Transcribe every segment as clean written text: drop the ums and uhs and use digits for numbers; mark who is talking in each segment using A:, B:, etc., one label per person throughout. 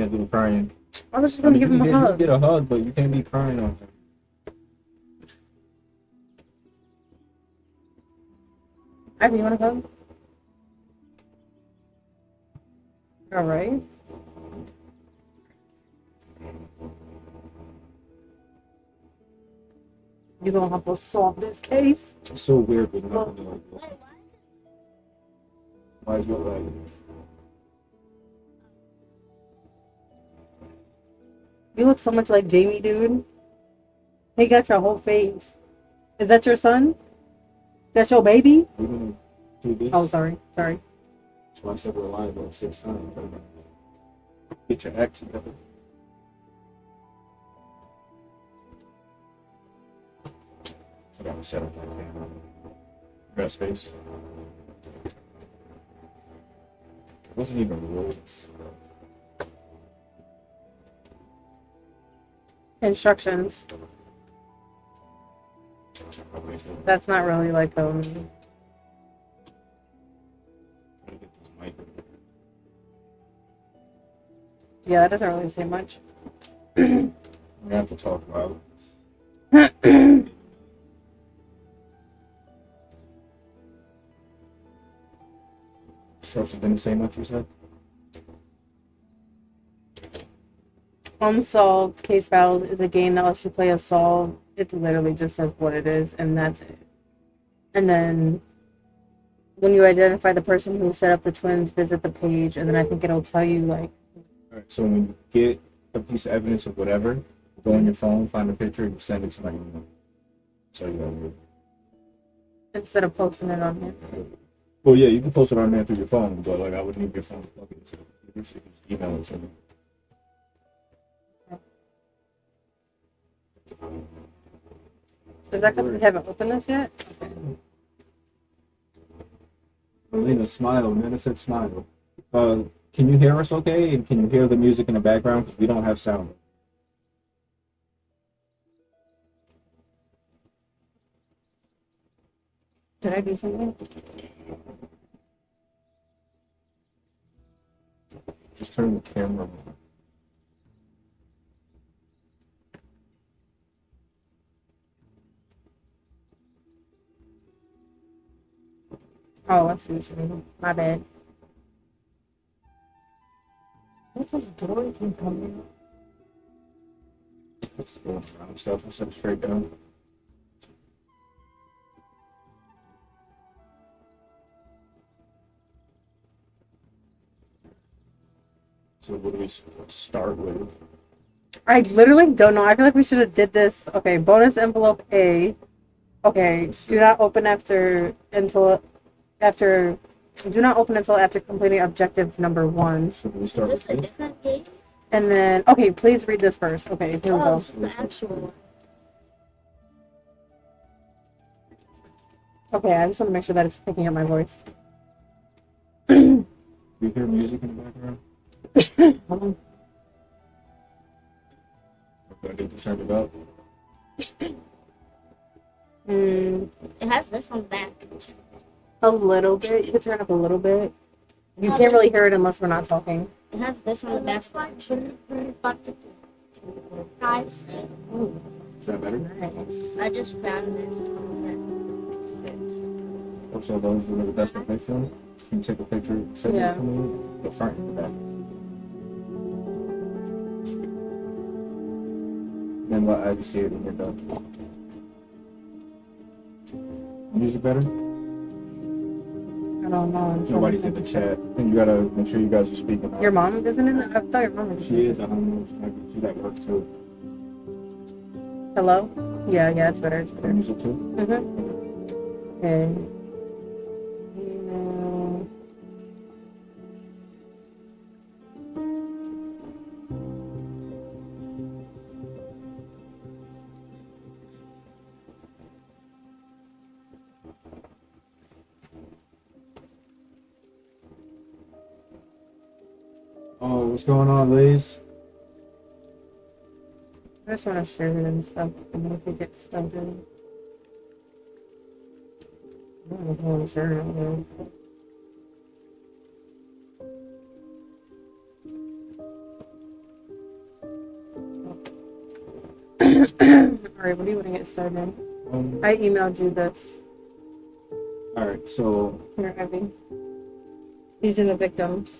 A: can't do the crying.
B: I was just gonna give him a
A: You
B: hug.
A: can get a hug, but you can't be crying on him.
B: Ivy, you wanna go? All right. You gonna help us solve this case?
A: It's so weird with nothing like this. Why is it like?
B: You look so much like Jamie, dude. He got your whole face. Is that your son? That's your baby?
A: We're gonna do this.
B: Oh, sorry. Sorry.
A: That's why I said we're alive about 6 times. Get your act together. Forgot to set up that camera. Got space. It wasn't even rules.
B: Instructions. That's not really like Yeah, that doesn't really say much.
A: We have to talk about instructions didn't say much, you said?
B: Unsolved Case Files is a game that lets you play a solve. It literally just says what it is, and that's it. And then when you identify the person who set up the twins, visit the page, and then I think it'll tell you, like...
A: Alright, so when you get a piece of evidence of whatever, go on your phone, find a picture, and send it to my email. So you know.
B: Instead of posting it on here.
A: Well, yeah, you can post it on there through your phone, but like I would need your phone to plug it into the computer, so you can just email it to me.
B: Is that because we haven't opened this yet? Okay.
A: Melina, smile. Nana said smile. Can you hear us okay? And can you hear the music in the background? Because we don't have sound.
B: Did I do something?
A: Just turn the camera on.
B: Oh, I see what you mean. My bad. What's this door you can come in?
A: Let's go around stuff and set it straight down. So what do we start with?
B: I literally don't know. I feel like we should have did this. Okay, bonus envelope A. Okay, do not open do not open until after completing objective number 1.
A: So we
C: Is
A: start
C: this
A: with
C: a
A: this?
C: different game?
B: And then, okay, please read this first. Okay, here we
C: Oh,
B: go.
C: it's the actual one.
B: Okay, I just want to make sure that it's picking up my voice.
A: Do you hear music in the background?
B: Hold on.
A: What do I get concerned about?
C: It has this on the back.
B: A little bit. You can turn up a little bit. You can't really hear it unless we're not talking.
C: It has this on the back. Guys,
A: Is that better?
B: Nice.
C: I just found this.
A: Also, those who that's the picture. Can you take a picture, send
B: Yeah.
A: it to me, the front and the back. Then let Ivy see it when you're done. Music better?
B: I don't know. I'm trying to
A: Nobody's in the
B: think.
A: chat. And you gotta make sure you guys are speaking.
B: Your mom isn't in it? I thought your mom was.
A: She is. I don't know. She's at work too.
B: Hello? Yeah, it's better. It's
A: The
B: better.
A: music too.
B: Okay. Email.
A: Oh, what's going on, Liz?
B: I just want to share it and stuff, and then if it gets started. I don't know if I want to share it. Though. Alright, what do you want to get started? I emailed you this.
A: Alright, so
B: Here, Ivy. These are the victims.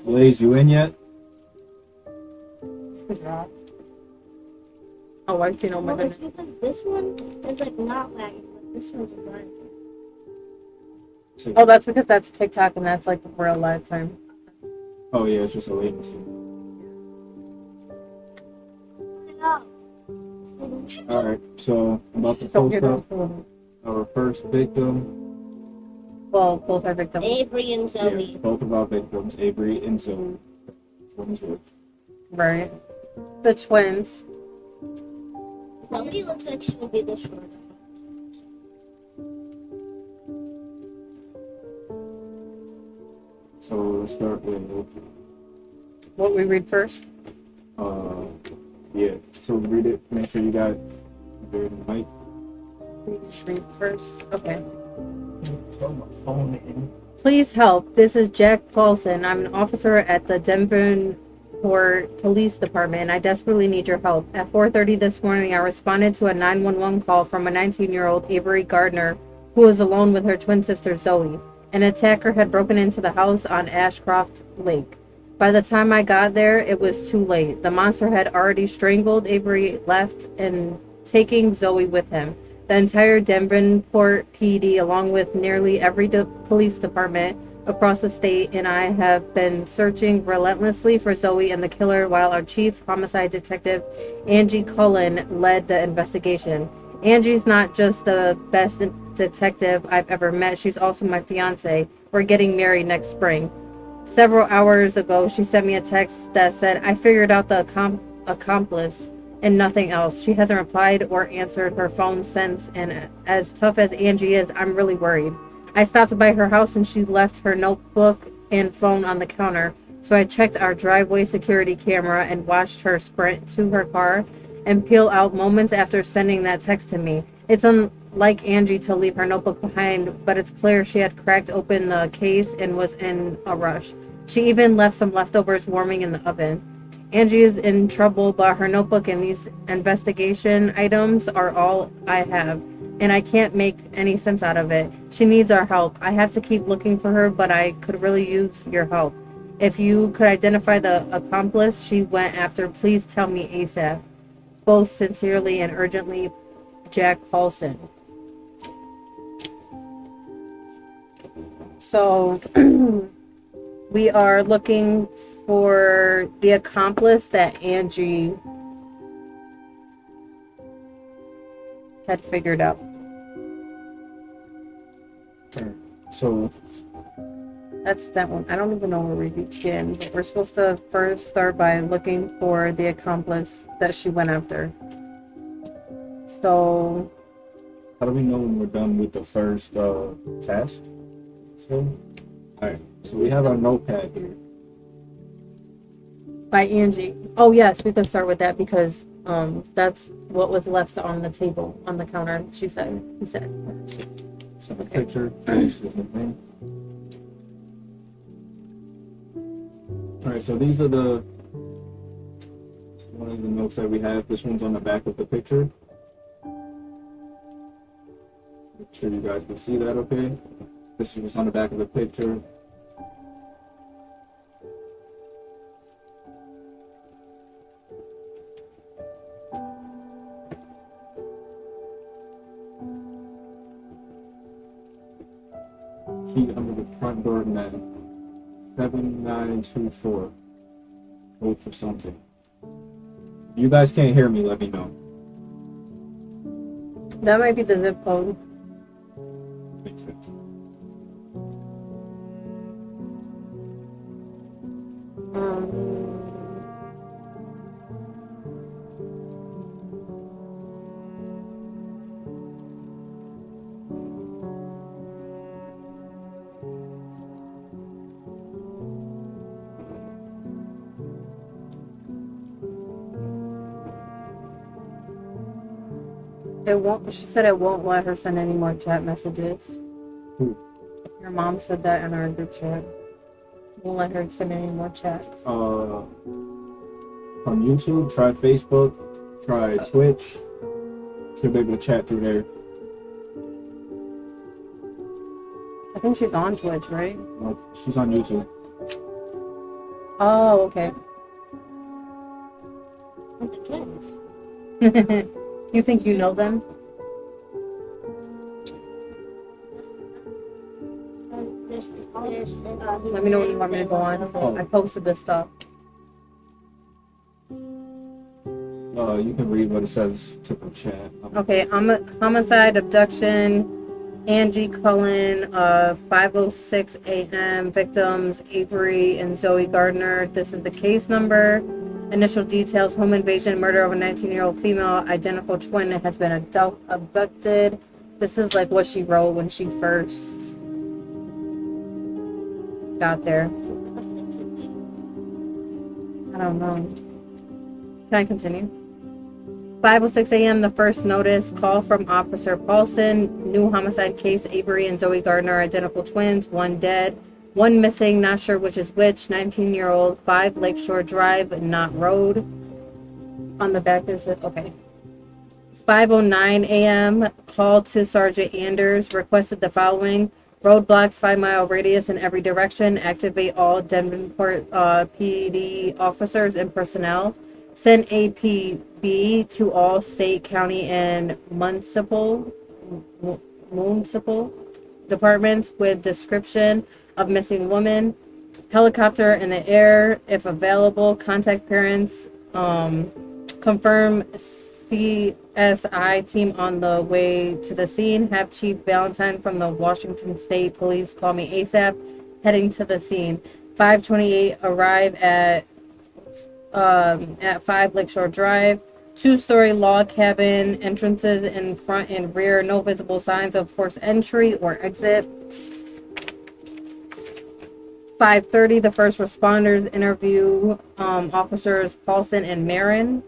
A: Blaze, you in yet?
B: Good job. Oh, I've seen all my
C: Well, it's
B: goodness.
C: because this one is like not lagging, but this one is lagging.
A: So-
B: Oh, that's because that's TikTok and that's like real live time.
A: Oh yeah, it's just a latency. Alright, so I'm about to
B: Don't
A: post
B: get
A: up
B: off.
A: our first victim.
B: Well, both are victims.
C: Avery and
A: Yes,
C: Zoe.
A: both of our victims, Avery and Zoe.
B: Right. The twins.
C: Zoe looks like she would be the short.
A: So let's start with
B: What we read first?
A: yeah. So read it. Make sure you got the mic.
B: Read first. Okay.
A: Throw my phone in.
B: Please help. This is Jack Paulson. I'm an officer at the Devonport Police Department. I desperately need your help. At 4:30 this morning, I responded to a 911 call from a 19-year-old Avery Gardner who was alone with her twin sister Zoe. An attacker had broken into the house on Ashcroft Lake. By the time I got there, it was too late. The monster had already strangled Avery, left, and taking Zoe with him. The entire Devonport PD, along with nearly every police department across the state, and I have been searching relentlessly for Zoe and the killer while our chief homicide detective, Angie Cullen, led the investigation. Angie's not just the best detective I've ever met, she's also my fiance. We're getting married next spring. Several hours ago, she sent me a text that said, I figured out the accomplice and nothing else. She hasn't replied or answered her phone since, and as tough as Angie is, I'm really worried. I stopped by her house and she left her notebook and phone on the counter, so I checked our driveway security camera and watched her sprint to her car and peel out moments after sending that text to me. It's unlike Angie to leave her notebook behind, but it's clear she had cracked open the case and was in a rush. She even left some leftovers warming in the oven. Angie is in trouble, but her notebook and these investigation items are all I have, and I can't make any sense out of it. She needs our help. I have to keep looking for her, but I could really use your help. If you could identify the accomplice she went after, please tell me ASAP. Both sincerely and urgently, Jack Paulson. So, we are looking for the accomplice that Angie had figured out.
A: So
B: That's that one. I don't even know where we begin, but we're supposed to first start by looking for the accomplice that she went after. So,
A: how do we know when we're done with the first task? So, alright. So we have our notepad here.
B: by Angie. Oh yes, we could start with that because that's what was left on the table on the counter. She said. He said.
A: Send a picture. This is the thing. Alright, so these are the one of the notes that we have. This one's on the back of the picture. Make sure you guys can see that okay. This is what's on the back of the picture. Key under the front door mat. 7924. Hold for something. If you guys can't hear me, let me know.
B: That might be the zip code.
A: Makes sense.
B: It won't. She said it won't let her send any more chat messages.
A: Who?
B: Your mom said that in our group chat. Won't let her send any more chats.
A: on YouTube. Try Facebook. Try Twitch. Should be able to chat through there.
B: I think she's on Twitch, right?
A: Well, she's on YouTube.
B: Oh, okay.
C: With the twins.
B: You think you know them?
C: There's
B: Let me know when you want me to go on. So I posted this stuff.
A: You can read what it says to the chat.
B: Okay, homicide, abduction, Angie Cullen, 5:06 a.m. Victims Avery and Zoe Gardner. This is the case number. Initial details: home invasion, murder of a 19-year-old female, identical twin that has been abducted. This is like what she wrote when she first got there. I don't know. Can I continue? 5:06 a.m. The first notice call from Officer Paulson. New homicide case: Avery and Zoe Gardner, identical twins, one dead, one missing, not sure which is which. 19-year-old, 5 Lakeshore Drive, Knott Road. On the back is it? Okay. 5:09 a.m. Call to Sergeant Anders. Requested the following: roadblocks 5-mile radius in every direction. Activate all Denver PD officers and personnel. Send APB to all state, county, and municipal departments with description of missing woman. Helicopter in the air, if available. Contact parents. Confirm CSI team on the way to the scene. Have Chief Valentine from the Washington State Police call me ASAP. Heading to the scene. 5:28 arrive at 5 Lakeshore Drive. 2-story log cabin, entrances in front and rear, no visible signs of forced entry or exit. 5:30, the first responders interview officers Paulson and Marin.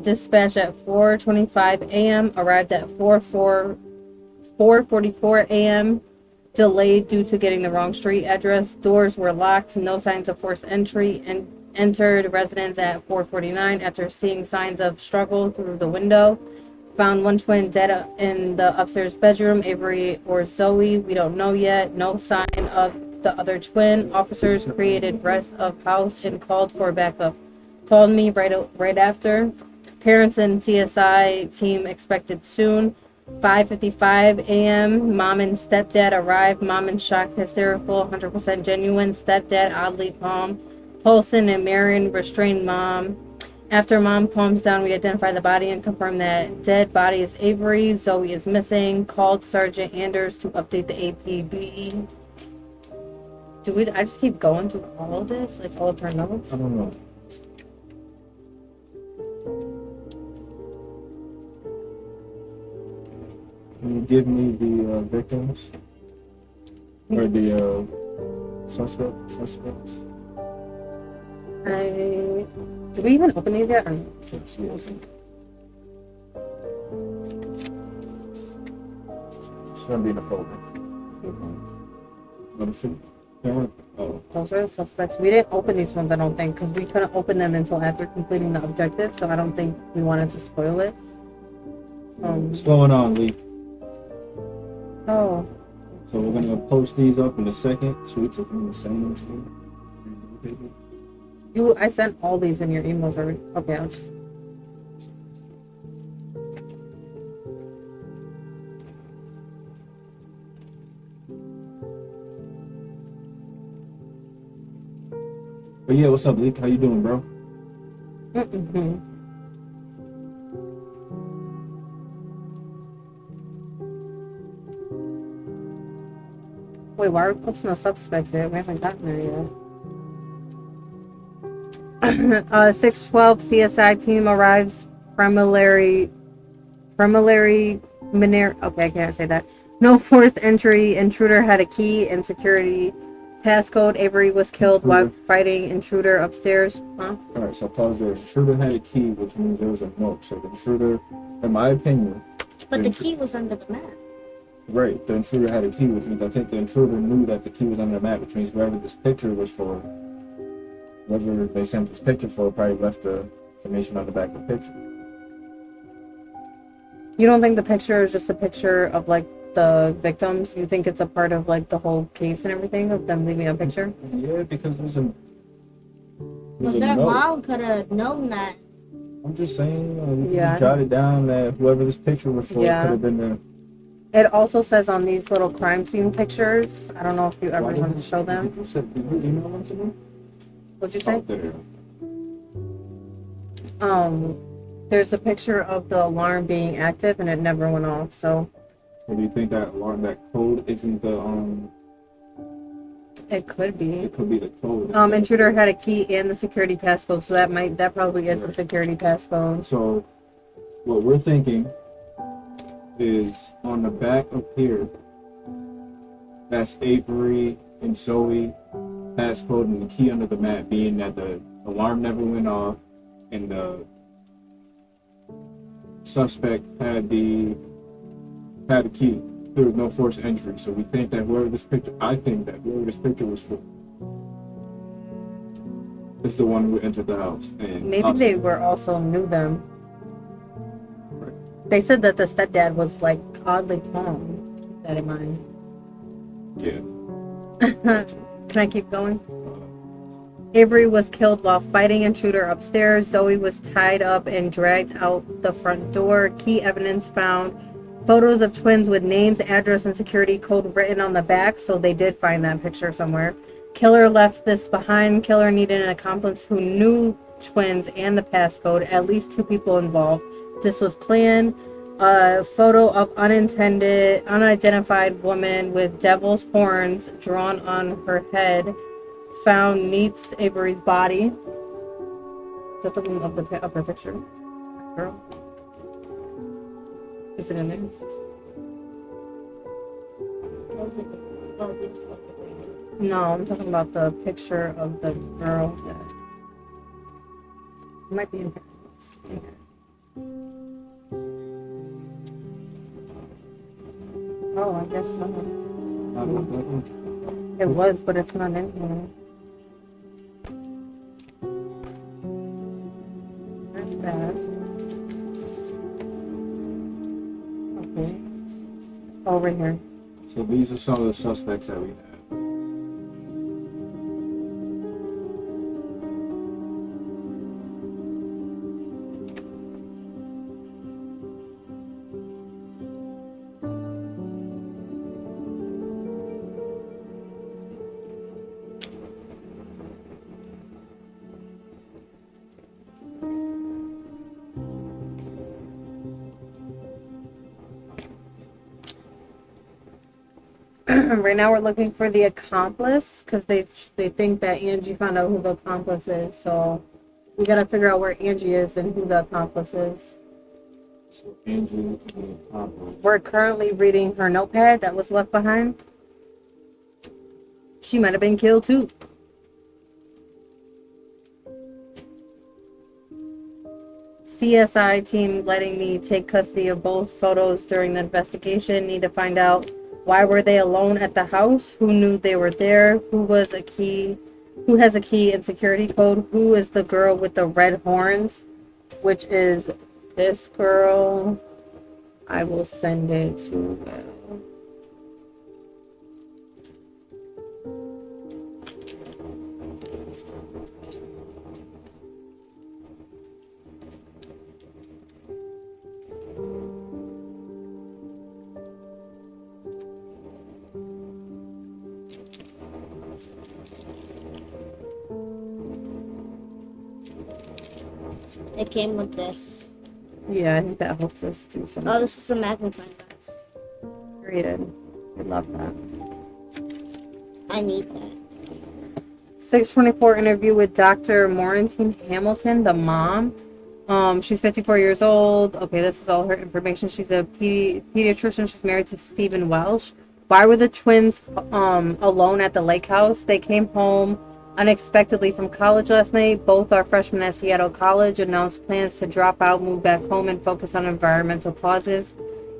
B: Dispatch at 4:25 a.m. Arrived at 4:44 a.m. Delayed due to getting the wrong street address. Doors were locked. No signs of forced entry. And entered residence at 4:49 after seeing signs of struggle through the window. Found one twin dead in the upstairs bedroom. Avery or Zoe, we don't know yet. No sign of the other twin. Officers created rest of house and called for backup. Called me right after. Parents and CSI team expected soon. 5:55 a.m. Mom and stepdad arrived. Mom in shock, hysterical, 100% genuine. Stepdad oddly calm. Paulson and Marion restrained mom. After mom calms down, we identify the body and confirm that dead body is Avery. Zoe is missing. Called Sergeant Anders to update the APB. I just keep going through all of this, like all of her notes?
A: I don't know. Can you give me the victims? Or the suspects?
B: Do we even open these yet? Or?
A: Yes, yes. It's gonna be in a folder. Let me see. Oh.
B: Those are the suspects. We didn't open these ones, I don't think, because we couldn't open them until after completing the objective, so I don't think we wanted to spoil it.
A: What's going on, Lee?
B: Oh.
A: So we're gonna post these up in a second. So we took them the same thing.
B: I sent all these in your emails already. Okay, I'll just.
A: But yeah, what's up, Lee? How you doing, bro?
B: Mm-hmm. Wait, why are we posting the suspects there? We haven't gotten there yet. 6:12 CSI team arrives. Preliminary okay, I can't say that. No forced entry. Intruder had a key and security passcode. Avery was killed while fighting intruder upstairs. Huh?
A: Alright, so pause there. Intruder had a key, which means there was a note. So the intruder, in my opinion.
C: But the key was under the mat.
A: Right, the intruder had a key, which means I think the intruder knew that the key was under the mat, which means whoever this picture was for whoever they sent this picture for probably left the information on the back of the picture.
B: You don't think the picture is just a picture of like the victims? You think it's a part of like the whole case and everything of them leaving a picture?
A: Yeah, because there's a
C: But their
A: note.
C: mom could have known that.
A: I'm just saying, we could
B: Yeah.
A: just jot it down that whoever this picture was for
B: Yeah.
A: could have been the.
B: It also says on these little crime scene pictures. I don't know if you ever
A: Why
B: want to
A: doesn't-
B: show them.
A: Did you email them to me?
B: What'd you say?
A: There.
B: There's a picture of the alarm being active and it never went off. So
A: Or do you think that alarm, that code isn't the
B: it could be.
A: It could be the code.
B: Intruder had a key and the security passcode, so that probably is a security passcode.
A: So, what we're thinking is on the back of here, that's Avery and Zoe passcode and the key under the mat, being that the alarm never went off and the suspect had the key. There was no forced entry, so we think that I think that whoever this picture was for is the one who entered the house. And
B: Maybe they were also knew them.
A: Right.
B: They said that the stepdad was like oddly calm. Keep that in mind.
A: Yeah.
B: Can I keep going? Avery was killed while fighting intruder upstairs. Zoe was tied up and dragged out the front door. Key evidence found photos of twins with names, address, and security code written on the back, so they did find that picture somewhere. Killer left this behind. Killer needed an accomplice who knew twins and the passcode, at least 2 people involved. This was planned. A photo of unidentified woman with devil's horns drawn on her head found meets Avery's body. Is that the one of her picture? Girl? Is it in there? No, I'm talking about the picture of the girl that might be in here. Oh, I guess so. It was, but it's not in here. That's bad. Okay. Over here.
A: So these are some of the suspects that we have.
B: Right now we're looking for the accomplice because they think that Angie found out who the accomplice is. So we gotta figure out where Angie is and who the accomplice is.
A: So Angie and the accomplice.
B: We're currently reading her notepad that was left behind. She might have been killed too. CSI team letting me take custody of both photos during the investigation. Need to find out why were they alone at the house, who knew they were there, who has a key and security code, who is the girl with the red horns, which is this girl. I will send it to Will.
C: It came with this.
B: Yeah, I think that helps us do something.
C: Oh, this is a magnifying glass.
B: Period. I love that.
C: I need that.
B: 624 interview with Dr. Maureen Hamilton, the mom. She's 54 years old. Okay, this is all her information. She's a pediatrician. She's married to Stephen Welsh. Why were the twins alone at the lake house? They came home unexpectedly from college last night. Both are freshmen at Seattle College. Announced plans to drop out, move back home, and focus on environmental causes.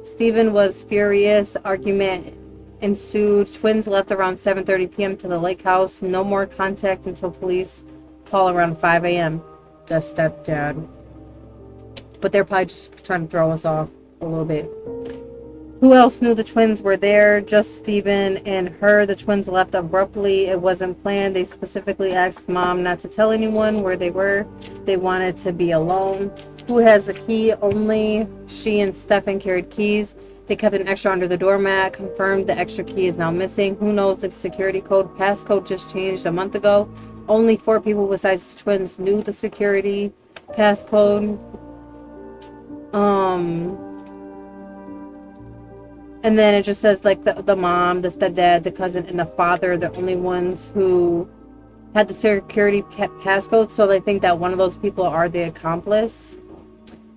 B: Stephen was furious. Argument ensued. Twins left around 7:30 p.m. to the lake house. No more contact until police call around 5 a.m. The stepdad. But they're probably just trying to throw us off a little bit. Who else knew the twins were there? Just Steven and her. The twins left abruptly. It wasn't planned. They specifically asked Mom not to tell anyone where they were. They wanted to be alone. Who has the key? Only she and Stefan carried keys. They kept an extra under the doormat. Confirmed the extra key is now missing. Who knows the security code? Passcode just changed a month ago. Only 4 people besides the twins knew the security passcode. And then it just says like the mom, the stepdad, the cousin, and the father, the only ones who had the security passcode. So they think that one of those people are the accomplice.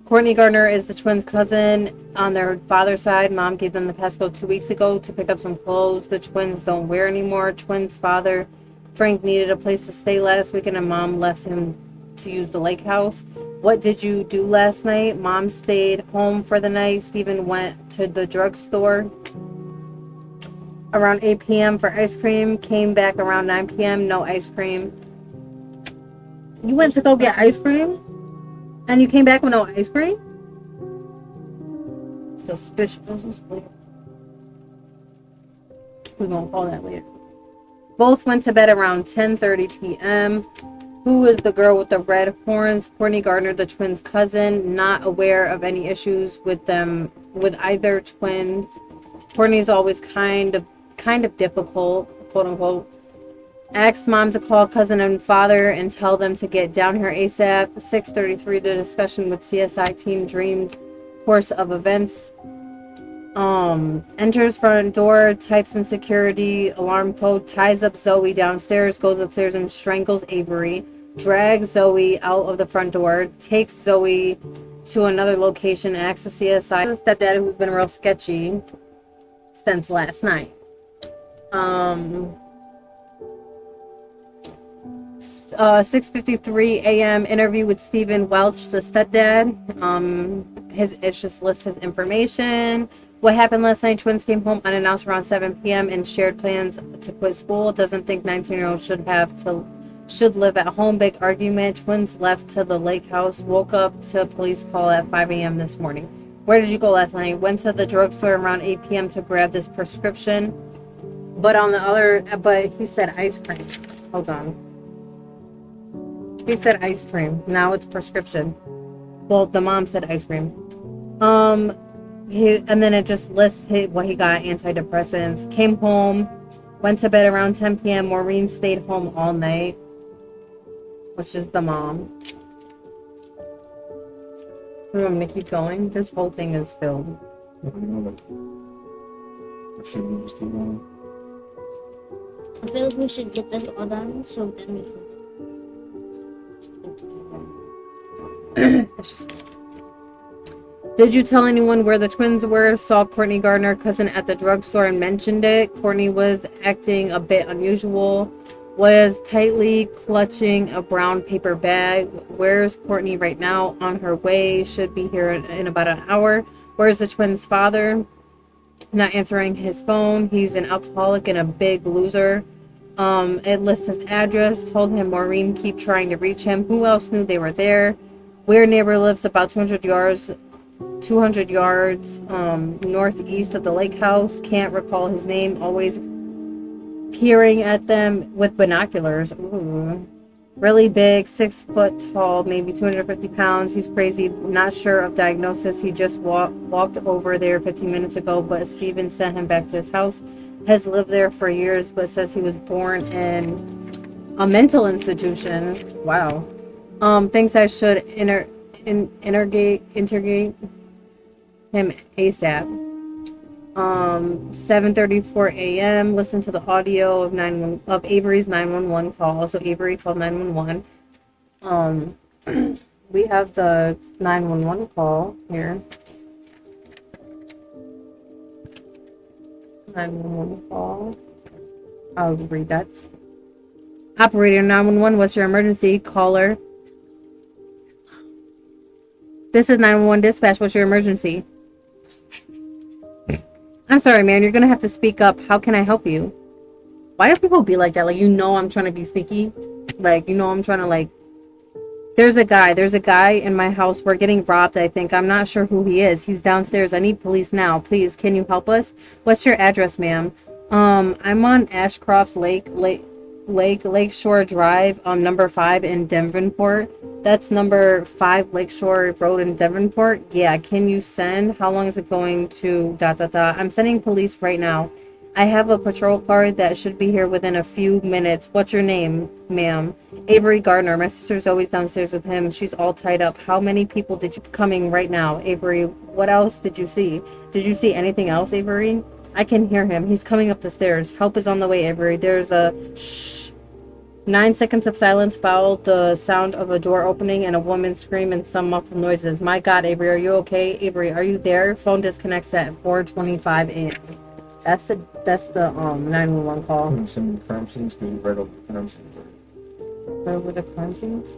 B: Courtney Gardner is the twins' cousin on their father's side. Mom gave them the passcode 2 weeks ago to pick up some clothes the twins don't wear anymore. Twins' father, Frank, needed a place to stay last weekend, and Mom left him to use the lake house. What did you do last night? Mom stayed home for the night. Steven went to the drugstore around 8 p.m. for ice cream. Came back around 9 p.m. No ice cream. You went to go get ice cream? And you came back with no ice cream? Suspicious. We're going to call that later. Both went to bed around 10:30 p.m. Who is the girl with the red horns? Courtney Gardner, the twins' cousin. Not aware of any issues with them, with either twins. Courtney's always kind of difficult, quote unquote. Asked Mom to call cousin and father and tell them to get down here ASAP. 6:33, the discussion with CSI team dreamed course of events. Enters front door, types in security alarm code, ties up Zoe downstairs, goes upstairs and strangles Avery. Drags Zoe out of the front door, takes Zoe to another location, asks the CSI the stepdad, who's been real sketchy since last night. 6:53 a.m. interview with Stephen Welch, the stepdad. It just lists his information. What happened last night? Twins came home unannounced around 7 p.m. and shared plans to quit school. Doesn't think 19-year-olds should live at home. Big argument. Twins left to the lake house. Woke up to a police call at 5 a.m. this morning. Where did you go last night? Went to the drugstore around 8 p.m. to grab this prescription. But he said ice cream. Hold on. He said ice cream. Now it's prescription. Well, the mom said ice cream. And then it just lists what he got: antidepressants. Came home, went to bed around 10 p.m. Maureen stayed home all night, which is the mom. You want me to keep going? This whole thing is filled.
C: I feel like we should get this all done so then we can.
B: Did you tell anyone where the twins were? Saw Courtney Gardner, cousin, at the drugstore and mentioned it. Courtney was acting a bit unusual. Was tightly clutching a brown paper bag. Where's Courtney right now? On her way. Should be here in about an hour. Where's the twins' father? Not answering his phone. He's an alcoholic and a big loser. It lists his address. Told him Maureen keep trying to reach him. Who else knew they were there? Where neighbor lives about 200 yards northeast of the lake house. Can't recall his name. Always peering at them with binoculars. Ooh. Really big, 6 foot tall, maybe 250 pounds. He's crazy. Not sure of diagnosis. He just walked over there 15 minutes ago, but Steven sent him back to his house. Has lived there for years, but says he was born in a mental institution. Wow. Thinks I should interrogate him ASAP. 7:34 a.m. Listen to the audio of Avery's 911 call. So Avery called 911. We have the 911 call here. 911 call. I'll read that. Operator 911, what's your emergency? Caller. This is 911 dispatch. What's your emergency? I'm sorry, man. You're gonna have to speak up. How can I help you? Why do people be like that? Like, I'm trying to be sneaky. Like, I'm trying to, like, there's a guy in my house. We're getting robbed, I think. I'm not sure who he is. He's downstairs. I need police now. Please, can you help us? What's your address, ma'am? I'm on Ashcroft Lakeshore Drive, number 5 in Devonport. That's number 5 Lakeshore Road in Devonport. Yeah, can you send? How long is it going to I'm sending police right now. I have a patrol car that should be here within a few minutes. What's your name, ma'am? Avery Gardner. My sister's always downstairs with him. She's all tied up. How many people did you coming right now, Avery? What else did you see? Did you see anything else, Avery? I can hear him. He's coming up the stairs. Help is on the way, Avery. There's a shh. 9 seconds of silence followed the sound of a door opening and a woman scream and some muffled noises. My God, Avery, are you okay? Avery, are you there? Phone disconnects at 4:25 a.m. That's the 911 call.
A: Can you send me the crime scenes? Because you read over the crime scenes.
B: Right over the crime scenes?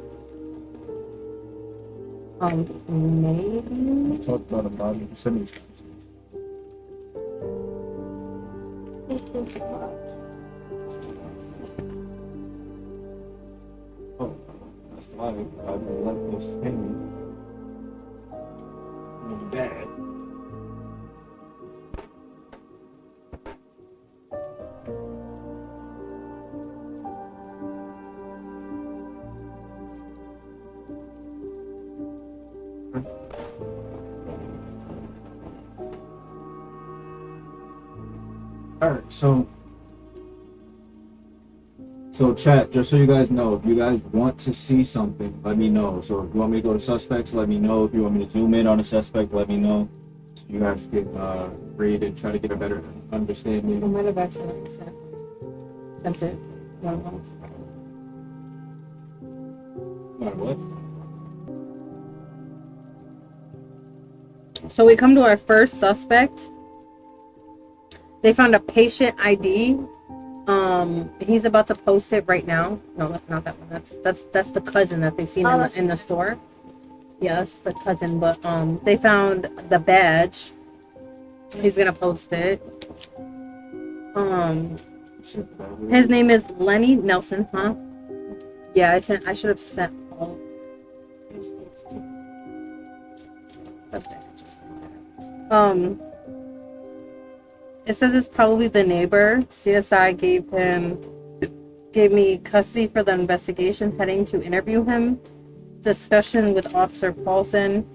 B: Maybe.
A: We talked about a body. You can send me the crime scenes. Oh, that's why I would let this hang. Bad. Alright, so chat, just so you guys know, if you guys want to see something, let me know. So if you want me to go to suspects, let me know. If you want me to zoom in on a suspect, let me know. So you guys can read and try to get a better understanding.
B: I might have accidentally sent it.
A: What?
B: So we come to our first suspect. They found a patient ID. He's about to post it right now. No, that's not that one. That's the cousin that they seen in the store. Yeah, that's the cousin. But they found the badge. He's gonna post it. His name is Lenny Nelson, huh? Yeah, I should have sent all. It says it's probably the neighbor. CSI gave me custody for the investigation, heading to interview him. Discussion with Officer Paulson.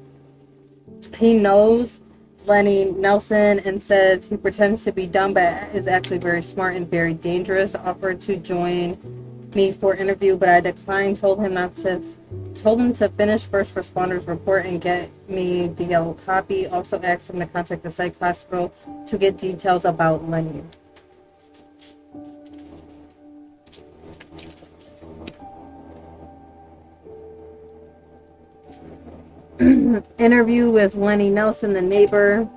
B: He knows Lenny Nelson and says he pretends to be dumb but is actually very smart and very dangerous. Offered to join me for interview, but I declined. Told him to finish first responders report and get me the yellow copy. Also asked him to contact the psych hospital to get details about Lenny. Interview with Lenny Nelson, the neighbor.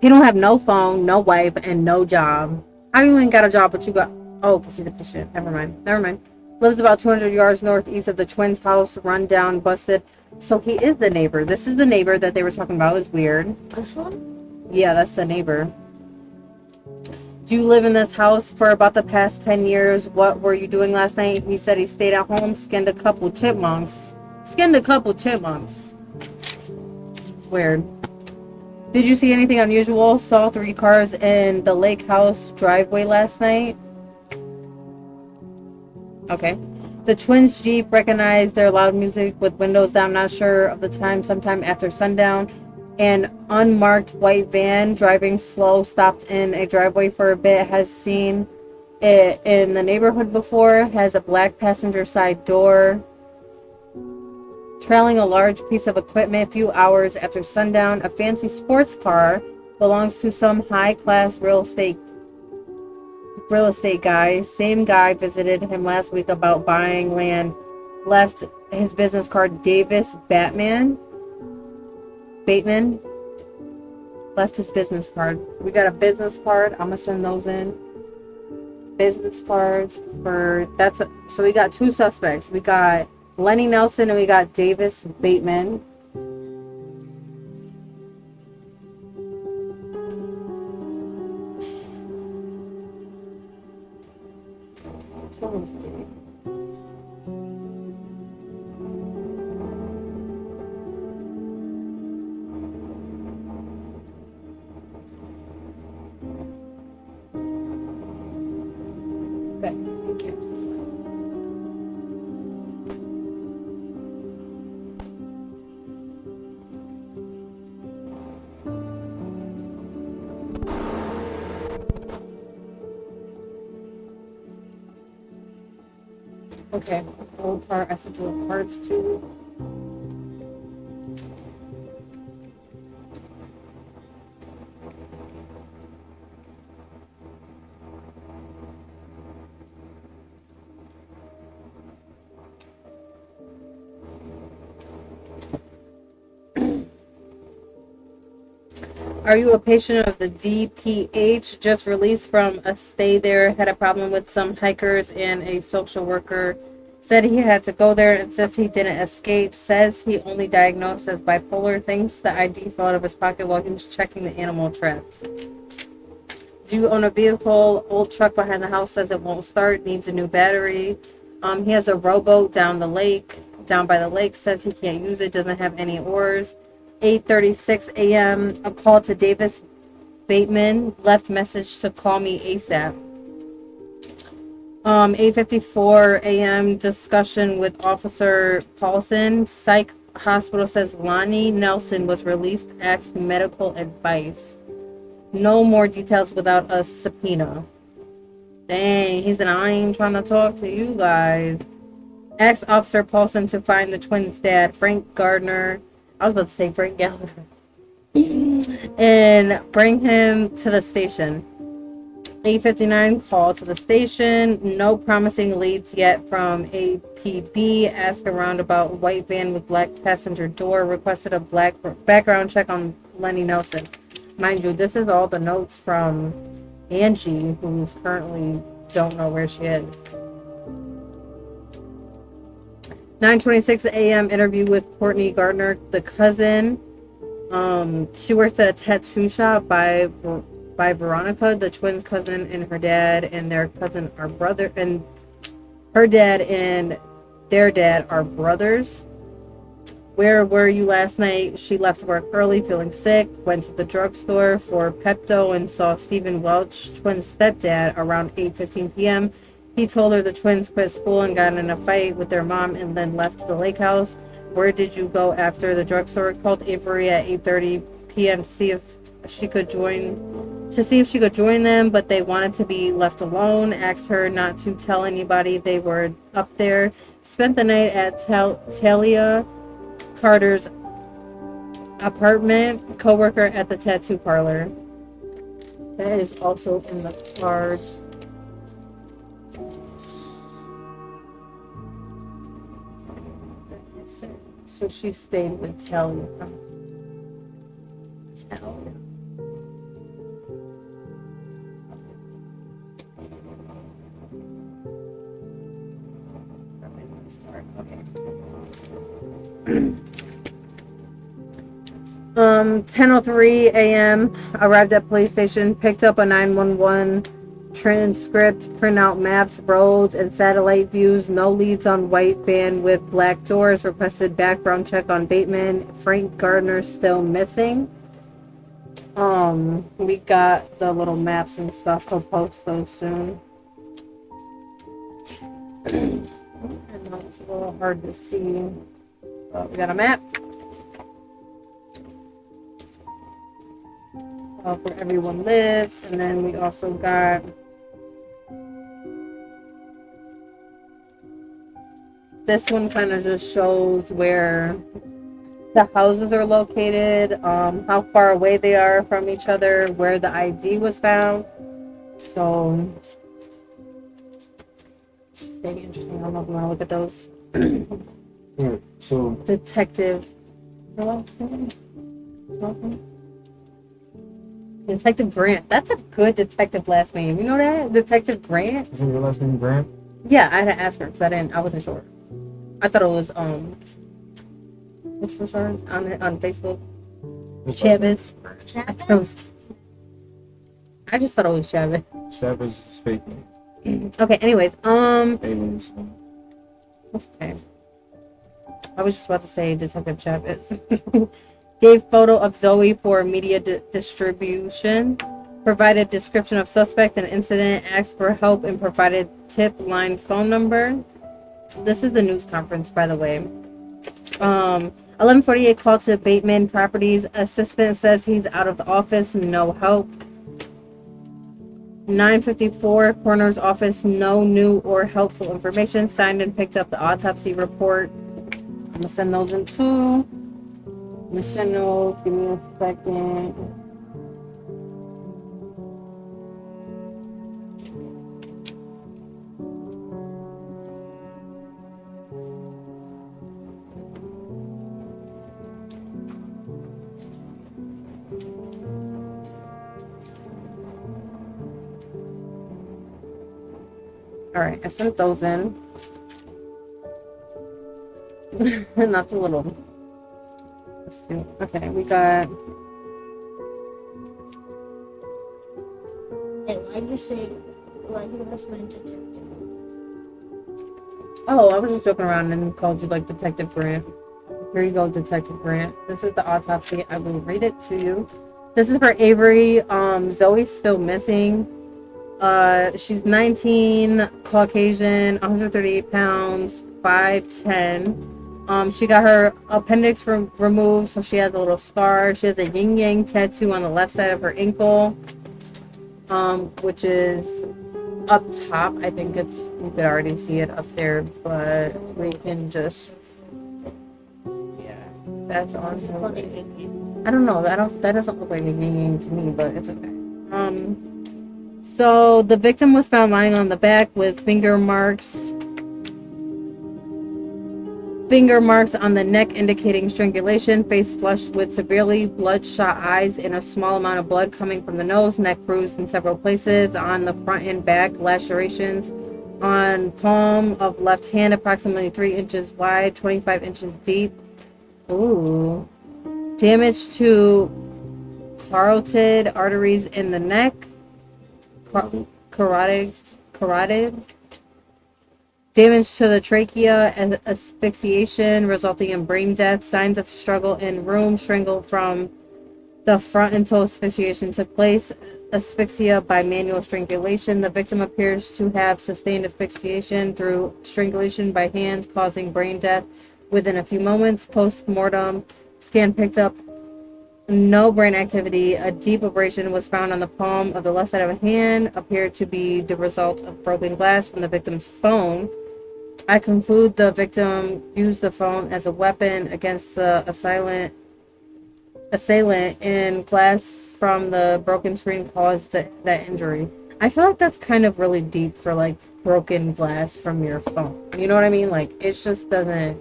B: He don't have no phone, no wife, and no job. How you ain't got a job but you got... Oh, because he's a patient. Never mind. Lives about 200 yards northeast of the twins' house, run down, busted. So he is the neighbor. This is the neighbor that they were talking about. It was weird.
C: This one?
B: Yeah, that's the neighbor. Do you live in this house for about the past 10 years? What were you doing last night? He said he stayed at home, skinned a couple chipmunks. Weird. Did you see anything unusual? Saw 3 cars in the lake house driveway last night. Okay. The twins' Jeep recognized their loud music with windows down, not sure of the time, sometime after sundown. An unmarked white van driving slow stopped in a driveway for a bit. Has seen it in the neighborhood before. Has a black passenger side door. Trailing a large piece of equipment a few hours after sundown. A fancy sports car belongs to some high-class real estate guy. Same guy visited him last week about buying land. Left his business card. Davis Bateman left his business card. We got a business card. I'm gonna send those in. Business cards for so we got 2 suspects. We got Lenny Nelson and we got Davis Bateman. Tuesday. Okay, thank you. Okay, old car, I have to do parts too. Are you a patient of the DPH? Just released from a stay there. Had a problem with some hikers and a social worker. Said he had to go there and says he didn't escape. Says he only diagnosed as bipolar. Thinks the ID fell out of his pocket while he was checking the animal traps. Do you own a vehicle? Old truck behind the house says it won't start. Needs a new battery. He has a rowboat down by the lake. Says he can't use it. Doesn't have any oars. 8:36 a.m. A call to Davis Bateman. Left message to call me ASAP. 8:54 a.m. Discussion with Officer Paulson. Psych hospital says Lonnie Nelson was released. Asked medical advice. No more details without a subpoena. Dang, he said, I ain't trying to talk to you guys. Asked Officer Paulson to find the twins' dad, Frank Gardner. I was about to say Frank Gallagher. And bring him to the station. 8:59, call to the station. No promising leads yet from APB. Ask around about white van with black passenger door. Requested a black background check on Lenny Nelson. Mind you, this is all the notes from Angie, who's currently don't know where she is. 9:26 a.m. interview with Courtney Gardner, the cousin. She works at a tattoo shop by Veronica, the twins' cousin, and her dad and their cousin are brother, and her dad and their dad are brothers. Where were you last night? She left work early, feeling sick, went to the drugstore for Pepto and saw Stephen Welch, twins' stepdad, around 8:15 p.m. He told her the twins quit school and got in a fight with their mom and then left to the lake house. Where did you go after the drugstore? Called Avery at 8:30 p.m. to see if she could join them, but they wanted to be left alone. Asked her not to tell anybody they were up there. Spent the night at Talia Carter's apartment. Coworker at the tattoo parlor. That is also in the cards. So she stayed with Talia. Okay. 10:03 a.m. Arrived at police station. Picked up a 911 transcript. Print out maps, roads, and satellite views. No leads on white van with black doors. Requested background check on Bateman. Frank Gardner still missing. We got the little maps and stuff. We'll post those soon. I know it's a little hard to see, but we got a map of where everyone lives, and then we also got this one. Kind of just shows where the houses are located, how far away they are from each other, where the ID was found. So stay interesting. I don't know if you want to look at those.
A: Alright, so
B: Detective Grant. That's a good detective last name. You know that? Detective Grant?
A: isn't your last name Grant?
B: Yeah, I had to ask her because I wasn't sure. I thought it was what's for sure on Facebook?
A: His last name?
B: Chavez. I just thought it was Chavez.
A: Chavez is fake name.
B: Okay, anyways,
A: Aliens.
B: okay. I was just about to say Detective Chavez. Gave photo of Zoe for media distribution. Provided description of suspect and incident. Asked for help and provided tip line phone number. This is the news conference, by the way. 11:48 call to Bateman Properties. Assistant says he's out of the office. No help. 9:54 coroner's office. No new or helpful information. Signed and picked up the autopsy report. I'm gonna send those in too. Michelle knows. Give me a second. All right, I sent those in. Not the little. Let's do. Okay, we got.
C: Hey, why'd you say, why'd you ask my detective?
B: Oh, I was just joking around and called you like Detective Grant. Here you go, Detective Grant. This is the autopsy. I will read it to you. This is for Avery. Zoe's still missing. She's 19, Caucasian, 138 pounds, 5'10". She got her appendix removed, so she has a little scar. She has a yin yang tattoo on the left side of her ankle, which is up top. I think it's, you could already see it up there, but we can just, yeah, that's on her. I don't know. That doesn't look like a yin yang to me, but it's okay. So the victim was found lying on the back with finger marks on the neck indicating strangulation, face flushed with severely bloodshot eyes and a small amount of blood coming from the nose, neck bruised in several places, on the front and back lacerations, on palm of left hand approximately 3 inches wide, 25 inches deep. Ooh. Damage to carotid arteries in the neck. Carotid. Damage to the trachea and asphyxiation resulting in brain death. Signs of struggle in room. Strangled from the front until asphyxiation took place. Asphyxia by manual strangulation. The victim appears to have sustained asphyxiation through strangulation by hands, causing brain death within a few moments. Post-mortem scan picked up no brain activity. A deep abrasion was found on the palm of the left side of a hand. Appeared to be the result of broken glass from the victim's phone. I conclude the victim used the phone as a weapon against the assailant, and glass from the broken screen caused that injury. I feel like that's kind of really deep for like broken glass from your phone. You know what I mean? Like it just doesn't.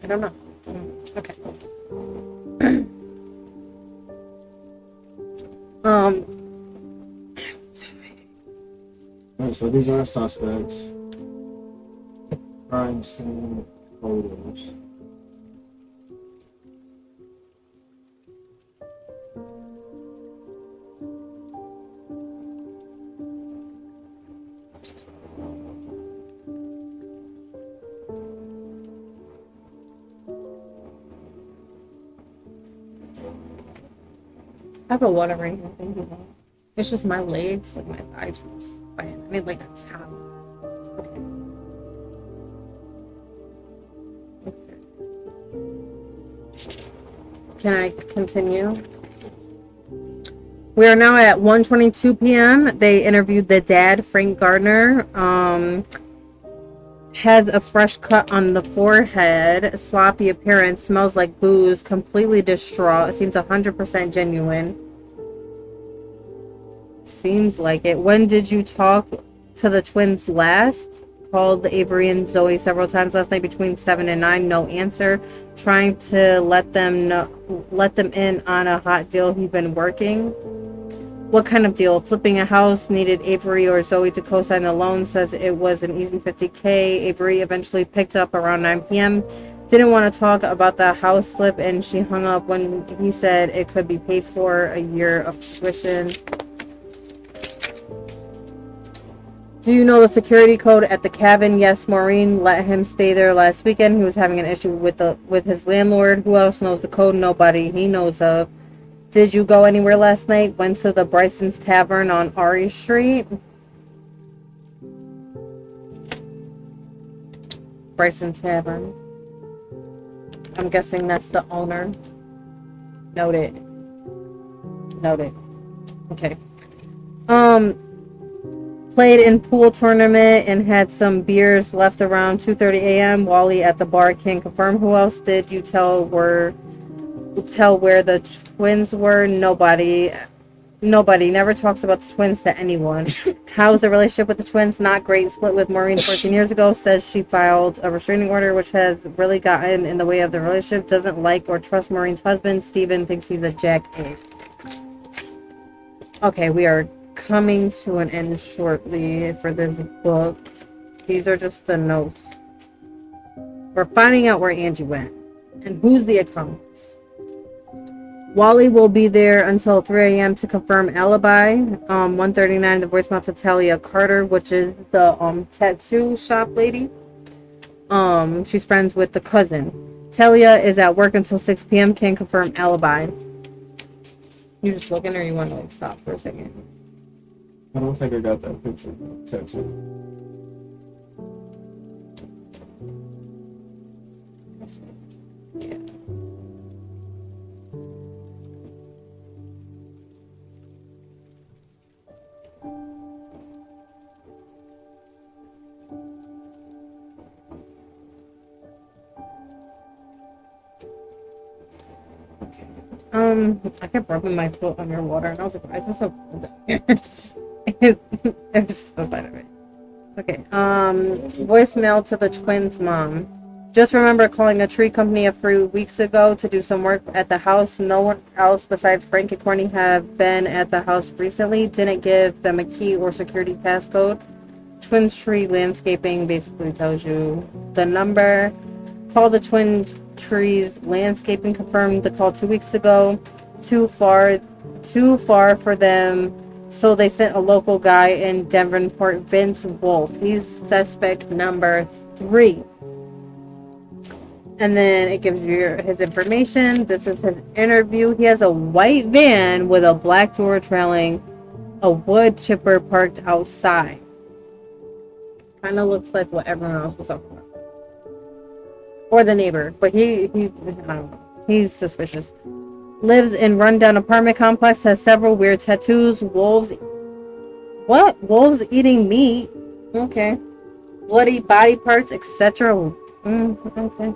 B: I don't know. Okay.
A: Alright, so these are suspects. Crime scene photos.
B: I have a water right here. Thank you. It's just my legs, like my thighs were fine. I mean, like a top. Okay. Can I continue? We are now at 1:22 p.m. They interviewed the dad, Frank Gardner. Has a fresh cut on the forehead, sloppy appearance, smells like booze, completely distraught, seems 100% genuine. Seems like it. When did you talk to the twins last? Called Avery and Zoe several times last night between 7 and 9. No answer. Trying to let them in on a hot deal he'd been working. What kind of deal? Flipping a house. Needed Avery or Zoe to co-sign the loan. Says it was an easy $50K. Avery eventually picked up around 9 p.m. Didn't want to talk about the house flip, and she hung up when he said it could be paid for a year of tuition. Do you know the security code at the cabin? Yes, Maureen let him stay there last weekend. He was having an issue with his landlord. Who else knows the code? Nobody he knows of. Did you go anywhere last night? Went to the Bryson's Tavern on Ari Street. Bryson's Tavern. I'm guessing that's the owner. Noted. Okay. Played in pool tournament and had some beers left around 2:30 a.m. Wally at the bar can't confirm. Who else did you tell where the twins were? Nobody never talks about the twins to anyone. How's the relationship with the twins? Not great. Split with Maureen 14 years ago. Says she filed a restraining order, which has really gotten in the way of the relationship. Doesn't like or trust Maureen's husband. Steven thinks he's a jackass. Okay, we are coming to an end shortly for this book. These are just the notes. We're finding out where Angie went and who's the accomplice. Wally will be there until 3 a.m. to confirm alibi. 1:39, the voicemail to Talia Carter, which is the tattoo shop lady. She's friends with the cousin. Talia is at work until 6 p.m. Can't confirm alibi. You just looking, or you want to like stop for a second?
A: I don't think I got that picture tattoo.
B: Yeah. I kept rubbing my foot underwater, and I was like, why is this so cold down here? It was just the side of it. Okay, voicemail to the twins' mom. Just remember calling a tree company a few weeks ago to do some work at the house. No one else besides Frank and Courtney have been at the house recently. Didn't give them a key or security passcode. Twins Tree Landscaping basically tells you the number. Call the Twin Trees Landscaping, confirmed the call 2 weeks ago. Too far for them, so they sent a local guy in Devonport, Vince Wolf. He's suspect number 3. And then it gives you his information. This is his interview. He has a white van with a black door trailing a wood chipper parked outside. Kind of looks like what everyone else was up for. Or the neighbor, but I don't know. He's suspicious. Lives in rundown apartment complex, has several weird tattoos. Wolves eating meat. Okay. Bloody body parts, etc. Okay.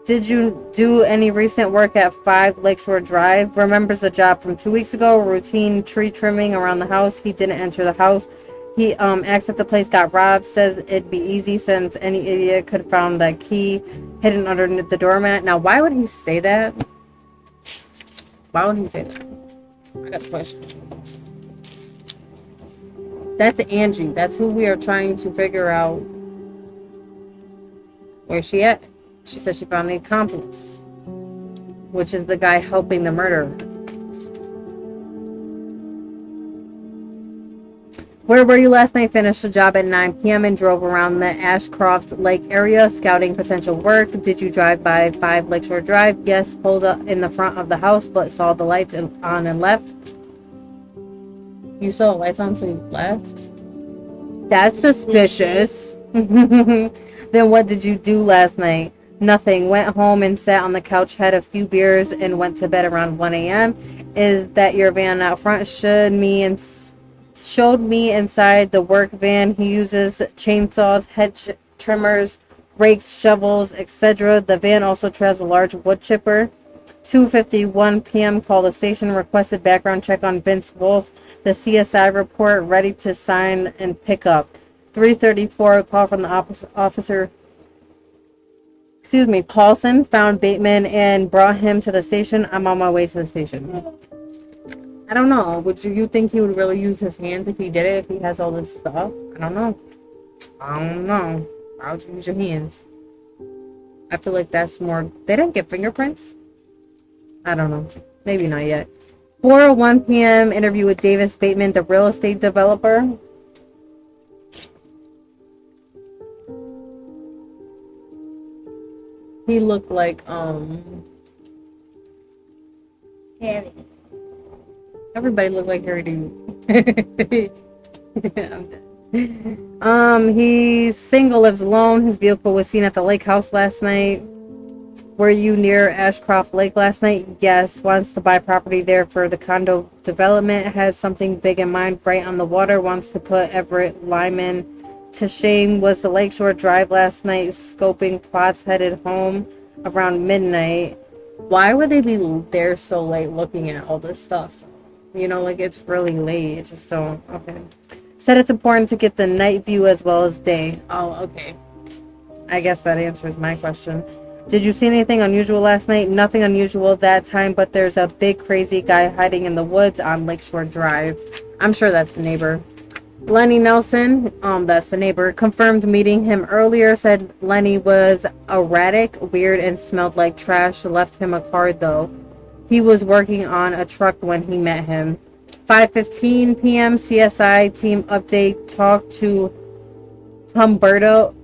B: Did you do any recent work at 5 Lakeshore Drive? Remembers the job from 2 weeks ago. Routine tree trimming around the house. He didn't enter the house. He asked if the place got robbed. Says it'd be easy since any idiot could have found that key hidden underneath the doormat. Now, why would he say that? Why would he say that? I got a question. That's Angie. That's who we are trying to figure out. Where's she at? She said she found the accomplice, which is the guy helping the murderer. Where were you last night? Finished the job at 9 p.m. and drove around the Ashcroft Lake area scouting potential work. Did you drive by 5 Lakeshore Drive? Yes. Pulled up in the front of the house but saw the lights on and left. You saw the lights on, so you left? That's suspicious. Then what did you do last night? Nothing. Went home and sat on the couch, had a few beers, and went to bed around 1 a.m. Is that your van out front? Showed me inside the work van. He uses chainsaws, hedge trimmers, rakes, shovels, etc. The van also trails a large wood chipper. 2:51 p.m. Call the station, requested background check on Vince Wolf. The CSI report ready to sign and pick up. 3:34 call from the officer. Paulson found Bateman and brought him to the station. I'm on my way to the station. I don't know. Would you think he would really use his hands if he did it, if he has all this stuff? I don't know. Why would you use your hands? I feel like that's more. They didn't get fingerprints. I don't know. Maybe not yet. 4:01 p.m. interview with Davis Bateman, the real estate developer. He looked like
C: Harry.
B: everybody looked like Harry Dean. He's single, lives alone. His vehicle was seen at the lake house last night. Were you near Ashcroft Lake last night? Yes. Wants to buy property there for the condo development. Has something big in mind right on the water. Wants to put Everett Lyman to shame. Was the Lakeshore Drive last night scoping plots, headed home around midnight. Why would they be there so late looking at all this stuff? You know, like it's really late. I just don't. Okay. Said it's important to get the night view as well as day. Oh, okay. I guess that answers my question. Did you see anything unusual last night? Nothing unusual that time, but there's a big crazy guy hiding in the woods on Lakeshore Drive. I'm sure that's the neighbor. Lenny Nelson, that's the neighbor, confirmed meeting him earlier, said Lenny was erratic, weird, and smelled like trash. Left him a card, though. He was working on a truck when he met him. 5:15 p.m. CSI team update. Talked to Humberto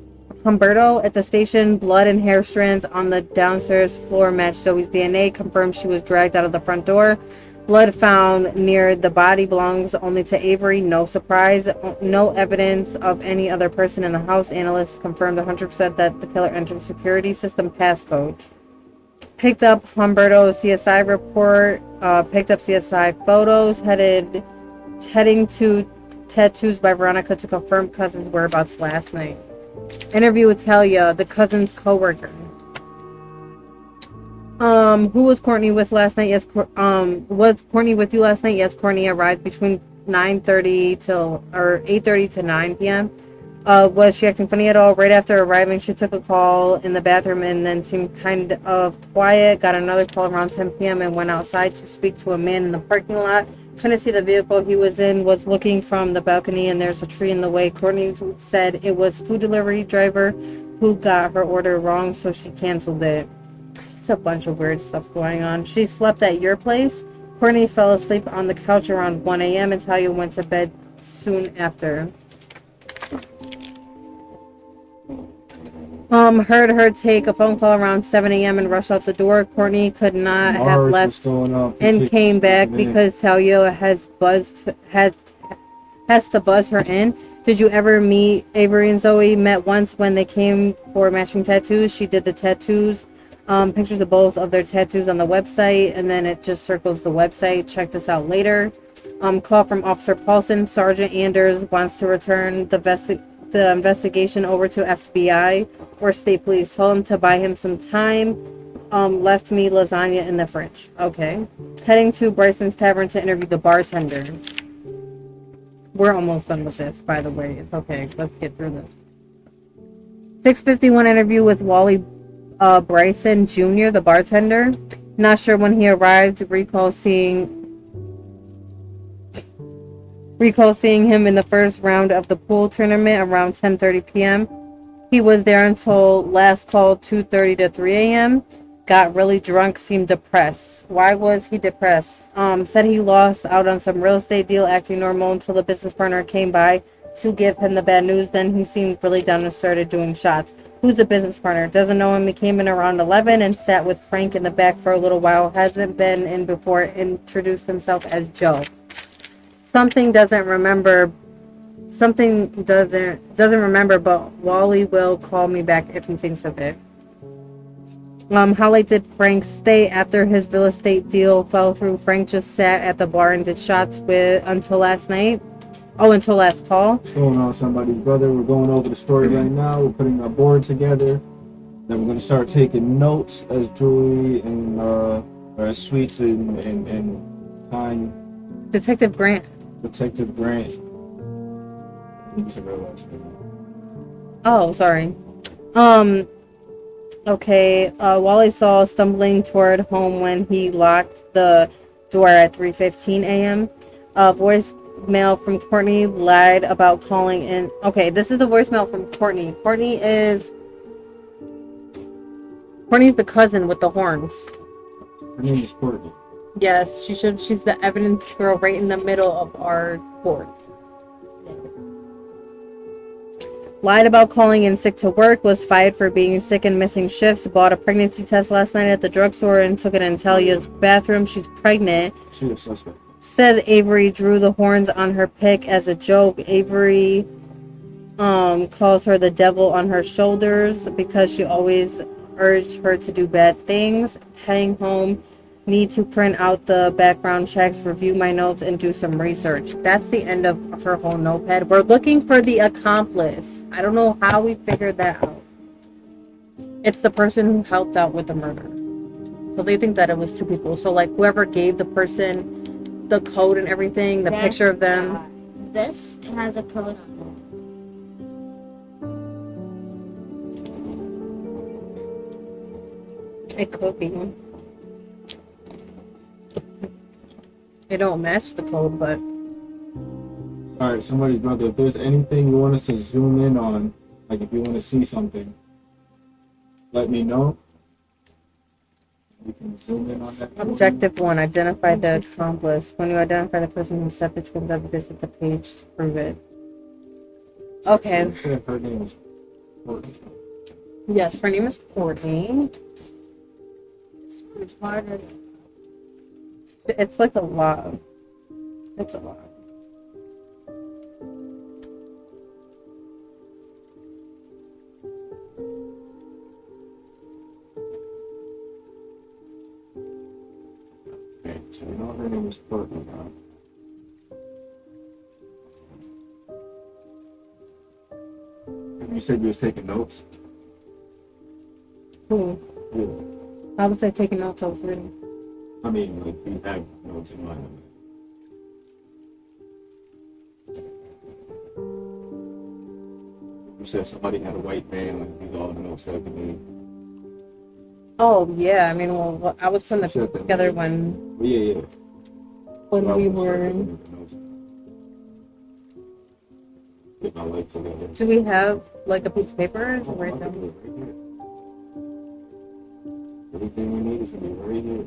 B: at the station. Blood and hair strands on the downstairs floor matched Zoe's DNA. Confirmed she was dragged out of the front door. Blood found near the body belongs only to Avery. No surprise. No evidence of any other person in the house. Analysts confirmed 100% that the killer entered security system passcode. Picked up Humberto's CSI report. Picked up CSI photos. Heading to Tattoos by Veronica to confirm cousins' whereabouts last night. Interview with Talia, the cousin's co-worker. Who was Courtney with last night? Yes, was Courtney with you last night? Yes, Courtney arrived between 8:30 to 9 p.m. Was she acting funny at all? Right after arriving, she took a call in the bathroom and then seemed kind of quiet. Got another call around 10 p.m. and went outside to speak to a man in the parking lot. Couldn't see the vehicle he was in, was looking from the balcony, and there's a tree in the way. Courtney said it was food delivery driver who got her order wrong, so she canceled it. It's a bunch of weird stuff going on. She slept at your place. Courtney fell asleep on the couch around 1 a.m. and Talia went to bed soon after. Heard her take a phone call around 7 a.m. and rush out the door. Courtney could not have left and came back because Talia has to buzz her in. Did you ever meet Avery and Zoe? Met once when they came for matching tattoos. She did the tattoos. Pictures of both of their tattoos on the website, and then it just circles the website. Check this out later. Call from Officer Paulson. Sergeant Anders wants to return the investigation over to FBI or state police. Told him to buy him some time. Left me lasagna in the fridge. Okay. Heading to Bryson's Tavern to interview the bartender. We're almost done with this, by the way. It's okay. Let's get through this. 6:51 interview with Wally Bryson Jr., the bartender. Not sure when he arrived. Recall seeing him in the first round of the pool tournament around 10:30 p.m. He was there until last call 2:30 to 3 a.m. Got really drunk, seemed depressed. Why was he depressed? Said he lost out on some real estate deal, acting normal until the business partner came by to give him the bad news. Then he seemed really down and started doing shots. Who's the business partner? Doesn't know him. He came in around 11 and sat with Frank in the back for a little while. Hasn't been in before. Introduced himself as Joe. Something doesn't remember, but Wally will call me back if he thinks of it. How late did Frank stay after his real estate deal fell through? Frank just sat at the bar and did shots until last night. Oh, until last call.
A: What's going on, somebody's brother? We're going over the story right now. We're putting our board together. Then we're going to start taking notes as Julie and as Sweets and Time.
B: Detective Grant.
A: Detective Grant. It's a real last name.
B: Oh, sorry. Okay. Wally saw stumbling toward home when he locked the door at 3:15 a.m. Voicemail from Courtney lied about calling in. Okay, this is the voicemail from Courtney. Courtney is Courtney's the cousin with the horns.
A: Her name is Courtney.
B: Yes, she should. She's the evidence girl right in the middle of our court. Lied about calling in sick to work, was fired for being sick and missing shifts, bought a pregnancy test last night at the drugstore and took it in Talia's bathroom. She's pregnant.
A: She's a suspect.
B: Said Avery drew the horns on her pic as a joke. Avery calls her the devil on her shoulders because she always urged her to do bad things. Heading home, need to print out the background checks, review my notes, and do some research. That's the end of her whole notepad. We're looking for the accomplice. I don't know how we figured that out. It's the person who helped out with the murder. So they think that it was two people. So like whoever gave the person the code and everything, the picture of them.
C: This has a code on
B: It could be. It don't match the code, but
A: Alright, somebody's brother, if there's anything you want us to zoom in on, like if you want to see something, let me know. We can zoom in on that.
B: objective 1, identify the accomplice. When you identify the person who set the twins up, visit the page to prove it. Okay.
A: So you said her name is Courtney.
B: Yes, her name is Courtney.
C: this one's harder.
B: It's like a lot. It's a lot.
A: Okay, so you know her name is Courtney now. And you said you was taking notes?
B: Cool.
A: Yeah.
B: I was like taking notes over reading.
A: I mean, like, you have notes in mind. You said somebody had a white van, like, these all the notes that they made.
B: Oh yeah, I mean, well, I was putting
A: You said
B: it
A: that,
B: together
A: right?
B: when
A: Well, yeah.
B: when
A: Well,
B: we
A: I was
B: were.
A: looking at the notes. Get my life together.
B: Do we have like a piece of paper to
A: Oh,
B: write
A: I'll
B: down?
A: do it right here. Everything we need is gonna be right here.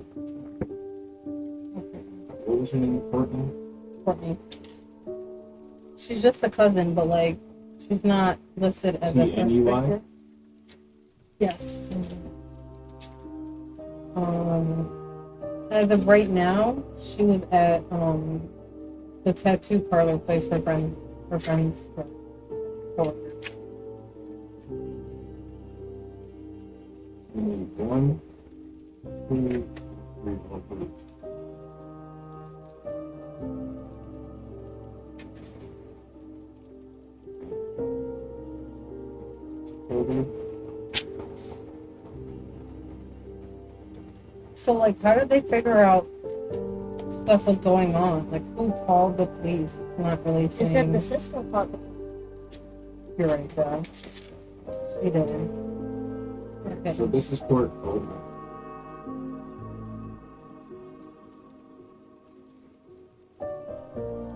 B: Okay.
A: What was your name, Courtney?
B: Courtney. She's just a cousin, but like she's not listed as a
A: T-N-E-Y?
B: suspect. Yes. As of right now, she was at the tattoo parlor place her friends coworkers.
A: We need 1, 2, 3, 4, 5. Okay.
B: So like, how did they figure out stuff was going on? Like, who called the police? It's not really
C: It said
B: saying.
C: the sister called the
B: You're right, Dad. She didn't. Okay.
A: So this is Court Coleman.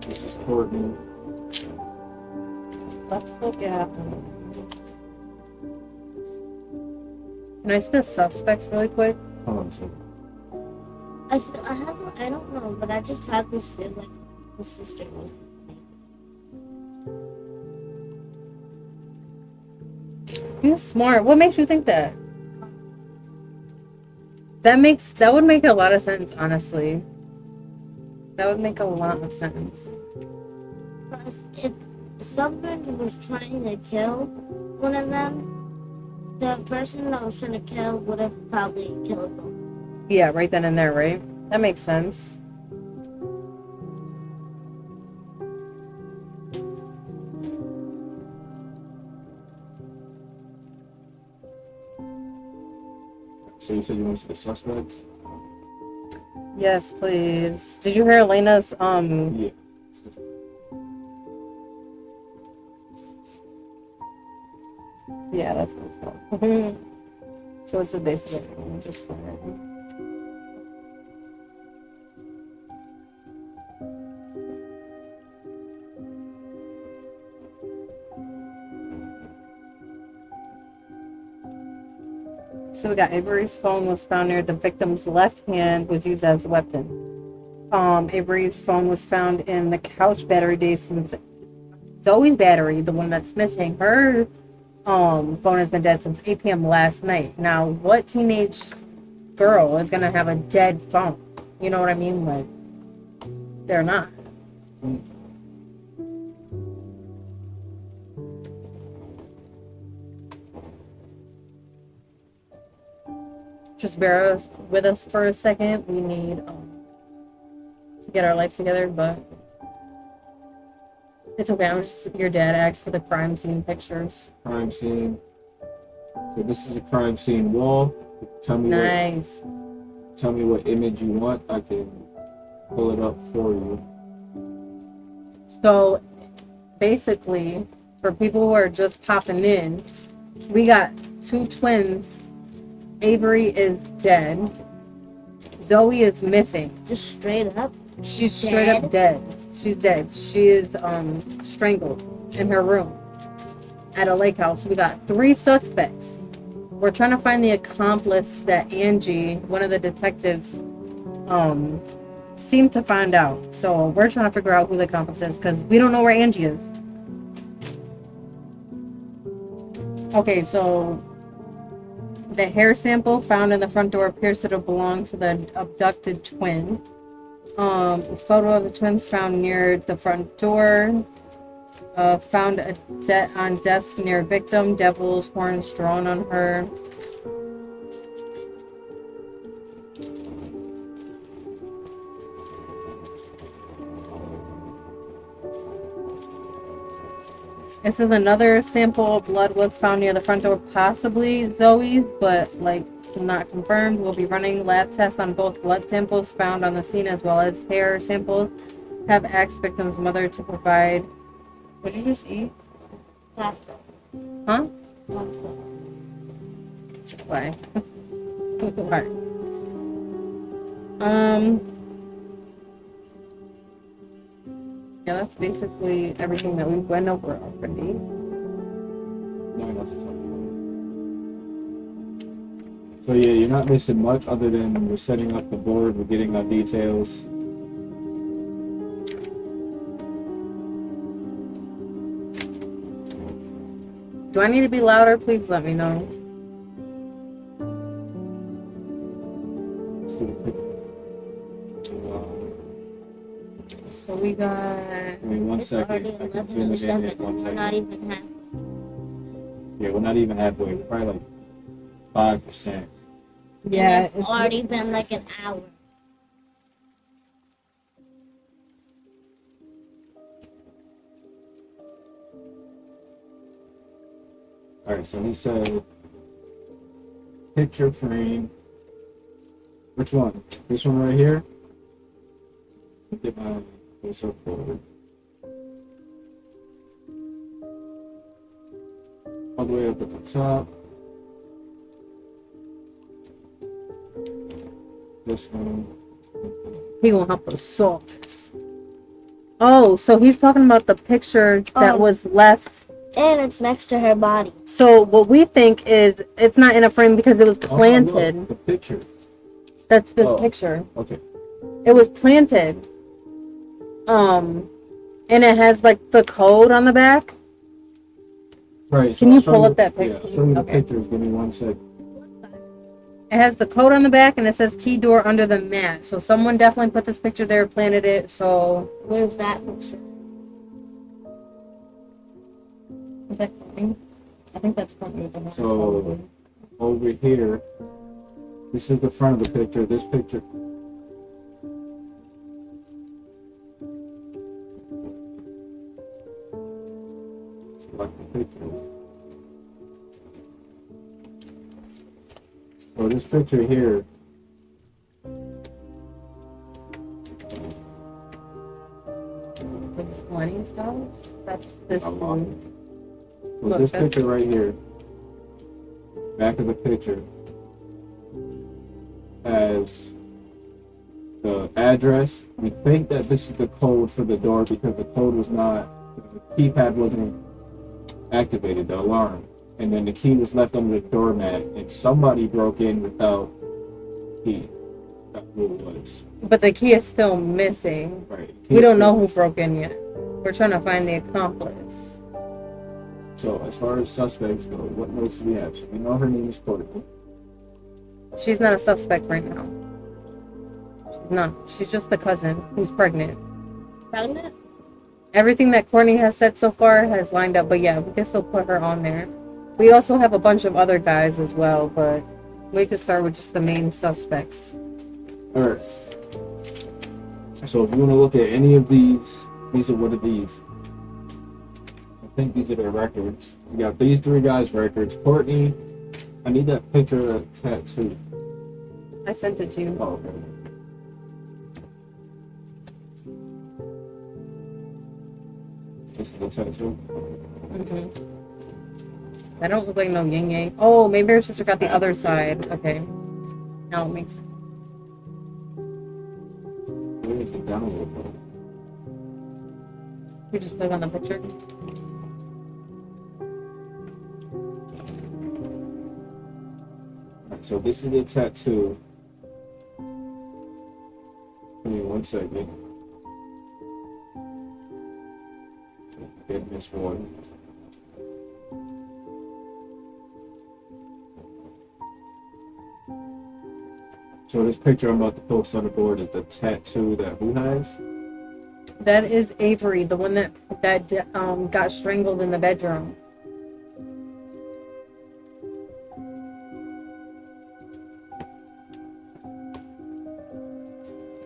A: This is Courtney.
B: Let's look at. Can I see the suspects really quick?
A: Hold on a second.
C: I don't know, but I just have this feeling like the sister was.
B: You're smart. What makes you think that? That would make a lot of sense, honestly. That would make a lot of sense.
C: Because if someone was trying to kill one of them, the person that was trying to kill would have probably killed them.
B: Yeah, right then and there, right? That makes sense.
A: So you said you want to see the suspects?
B: Yes, please. Did you hear Elena's
A: Yeah.
B: Yeah, that's what it's called. So it's basically just for it. So we got Avery's phone was found near the victim's left hand, was used as a weapon. Avery's phone was found in the couch battery since Zoe's battery, the one that's missing. Her phone has been dead since 8 p.m. last night. Now, what teenage girl is gonna have a dead phone? You know what I mean? Like, they're not. Just bear with us for a second. We need to get our life together, but it's okay. Your dad asked for the crime scene pictures.
A: Crime scene. So this is a crime scene wall. Tell me
B: Nice.
A: Tell me what image you want. I can pull it up for you.
B: So basically, for people who are just popping in, we got two twins. Avery is dead. Zoe is missing.
C: Just straight up.
B: She's straight up dead. She's dead. She is strangled in her room at a lake house. We got 3 suspects. We're trying to find the accomplice that Angie, one of the detectives, seemed to find out. So we're trying to figure out who the accomplice is because we don't know where Angie is. Okay, so the hair sample found in the front door appears to belong to the abducted twin. A photo of the twins found near the front door. Found on desk near victim. Devil's horns drawn on her. This is another sample of blood was found near the front door, possibly Zoe's, but like not confirmed. We'll be running lab tests on both blood samples found on the scene as well as hair samples. Have asked victim's mother to provide. What did you just eat?
C: Pasta.
B: Huh?
C: Pasta.
B: Why? Alright. Yeah, that's basically everything that we went over already.
A: Nothing else to talk about. So yeah, you're not missing much other than we're setting up the board, we're getting our details.
B: Do I need to be louder? Please let me know.
A: Let's see the picture.
B: So we got.
A: Give me 1
C: It's
A: second.
C: already
A: I can zoom it in
C: 11:07.
A: at 1
C: We're not
A: second.
C: even half.
A: Yeah, we're not even halfway. We're probably like 5%.
B: Yeah,
C: And it's already been like an hour.
A: Alright, so he said picture frame. Which one? This one right here? Get my close up forward. All the way up at the top. This one.
B: he gonna help us solve this. Oh, so he's talking about the picture that
C: Oh.
B: was left.
C: And it's next to her body.
B: So what we think is it's not in a frame because it was
A: Oh,
B: planted.
A: look, the picture.
B: That's this
A: Oh.
B: picture.
A: Okay.
B: It was planted. And it has like the code on the back.
A: Right.
B: Can
A: I'll
B: you
A: show
B: pull up that
A: Yeah,
B: picture?
A: I'll show you the
B: Okay.
A: pictures. Give me 1 sec.
B: It has the code on the back and it says key door under the mat. So someone definitely put this picture there, planted it. So
C: Where's that picture?
B: is that funny? I think that's probably the one.
A: So over here, this is the front of the picture. This picture. Select the picture. So this picture here.
B: $20. That's this
A: A lot.
B: one.
A: So
B: Look,
A: this
B: that's-
A: picture right here, back of the picture, has the address. We think that this is the code for the door because the code was not, the keypad wasn't activated, the alarm. and then the key was left under the doormat, and somebody broke in without key. That's who it was.
B: But the key is still missing.
A: Right.
B: We don't know who broke in yet. We're trying to find the accomplice.
A: So as far as suspects go, what notes do we have? So we know her name is Courtney.
B: She's not a suspect right now. She's not. She's just the cousin who's pregnant.
C: Pregnant?
B: Everything that Courtney has said so far has lined up, but yeah, we can still put her on there. We also have a bunch of other guys as well, but we could start with just the main suspects.
A: Alright. So if you want to look at any of these are what are these? I think these are their records. We got these three guys' records. Courtney, I need that picture of that tattoo.
B: I sent it to you.
A: Oh, okay. This is the tattoo.
B: I don't look like no yin yang. Oh, maybe her sister got the other side. Okay. Now it makes sense.
A: Let me take down a little bit.
B: You just click on the picture.
A: Alright, so this is the tattoo. Give me 1 second. Get this one. So this picture I'm about to post on the board is the tattoo that who has?
B: That is Avery, the one that got strangled in the bedroom.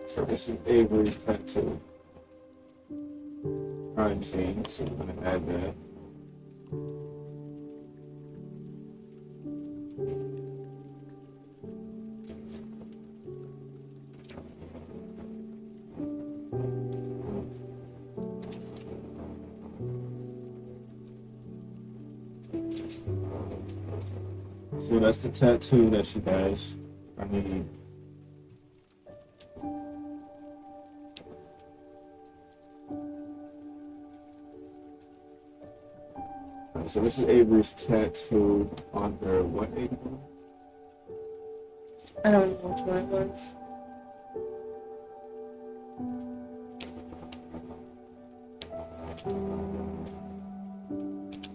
A: So this is Avery's tattoo. Crime scene, so I'm gonna add that. So that's the tattoo that she has. I need. So this is Avery's tattoo on her what, Avery?
B: I don't know which one it was.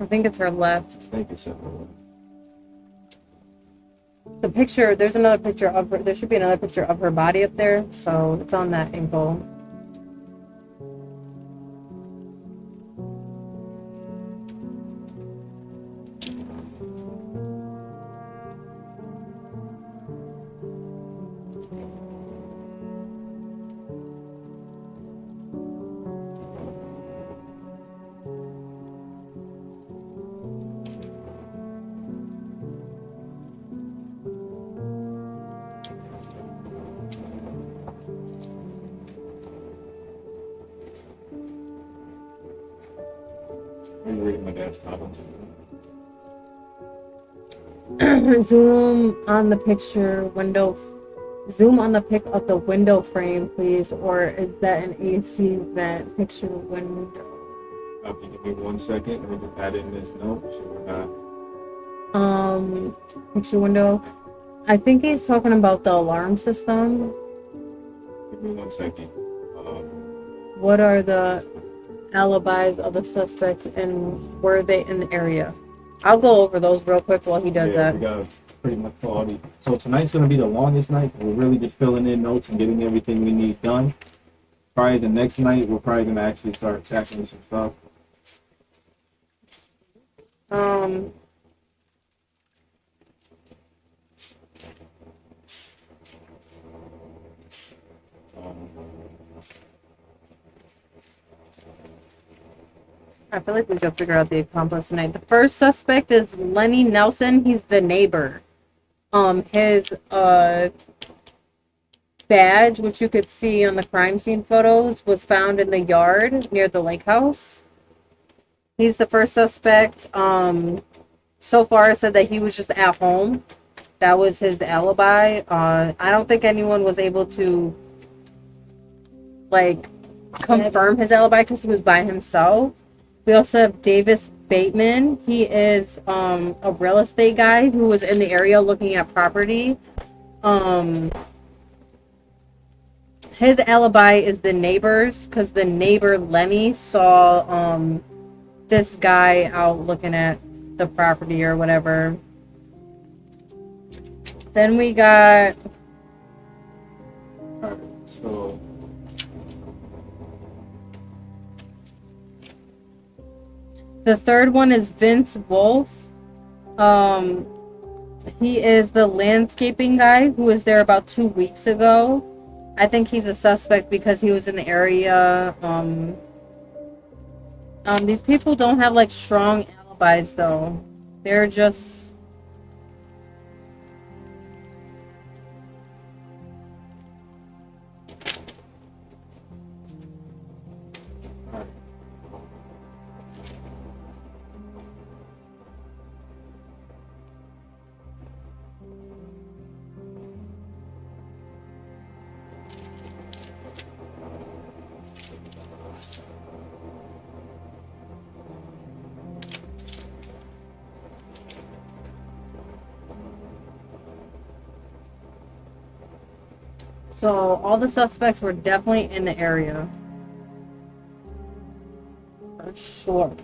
B: I think it's her left.
A: Thank you, Sarah.
B: The picture, there's another picture of her. There should be another picture of her body up there, so it's on that ankle.
A: I'm reading my dad's comments.
B: Zoom on the picture window. Zoom on the pic of the window frame, please. Or is that an AC vent picture window?
A: Okay, give me 1 second. Let me just add in this note so we're not.
B: Picture window. I think he's talking about the alarm system.
A: Give me 1 second.
B: What are the alibis of the suspects and were they in the area? I'll go over those real quick while he does that.
A: We got pretty much quality. So tonight's gonna be the longest night. We're really just filling in notes and getting everything we need done. Probably the next night we're probably gonna actually start tackling some stuff.
B: I feel like we should figure out the accomplice tonight. The first suspect is Lenny Nelson. He's the neighbor. His badge, which you could see on the crime scene photos, was found in the yard near the lake house. He's the first suspect. So far, it said that he was just at home. That was his alibi. I don't think anyone was able to confirm his alibi because he was by himself. We also have Davis Bateman. He is a real estate guy who was in the area looking at property. His alibi is the neighbors, because the neighbor Lenny saw this guy out looking at the property or whatever. Then we got
A: Alright, so
B: the third one is Vince Wolf. He is the landscaping guy who was there about 2 weeks ago. I think he's a suspect because he was in the area. These people don't have like strong alibis though. They're just
A: alright.
B: so all the suspects were definitely in the area. For sure.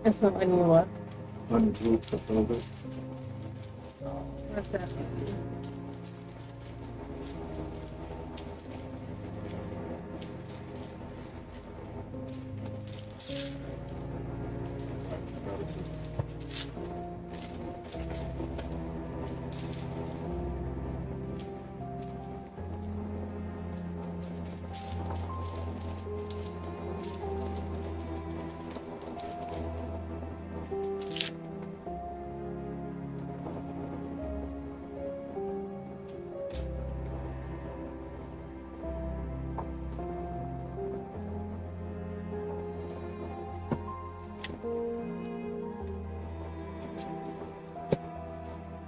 B: It's not letting you look.
A: Ungroup the folder.
B: What's that?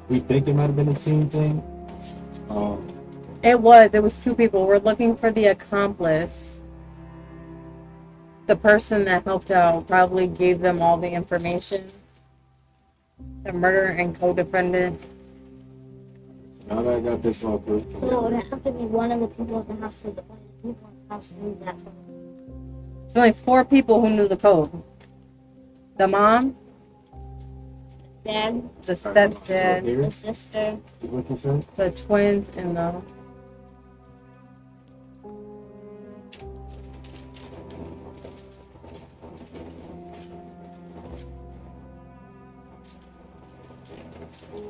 A: We think it might have been a team thing.
B: It was. There was two people. We're looking for the accomplice. The person that helped out probably gave them all the information. The murderer and co-defendant.
A: Now that I got this all proof.
C: So it would have to be one of the people in the house or the people in the house knew that.
B: There's only 4 people who knew the code. The mom,
C: Dad,
B: the stepdad,
A: Here,
C: the sister,
A: is what you said?
B: the twins, and the...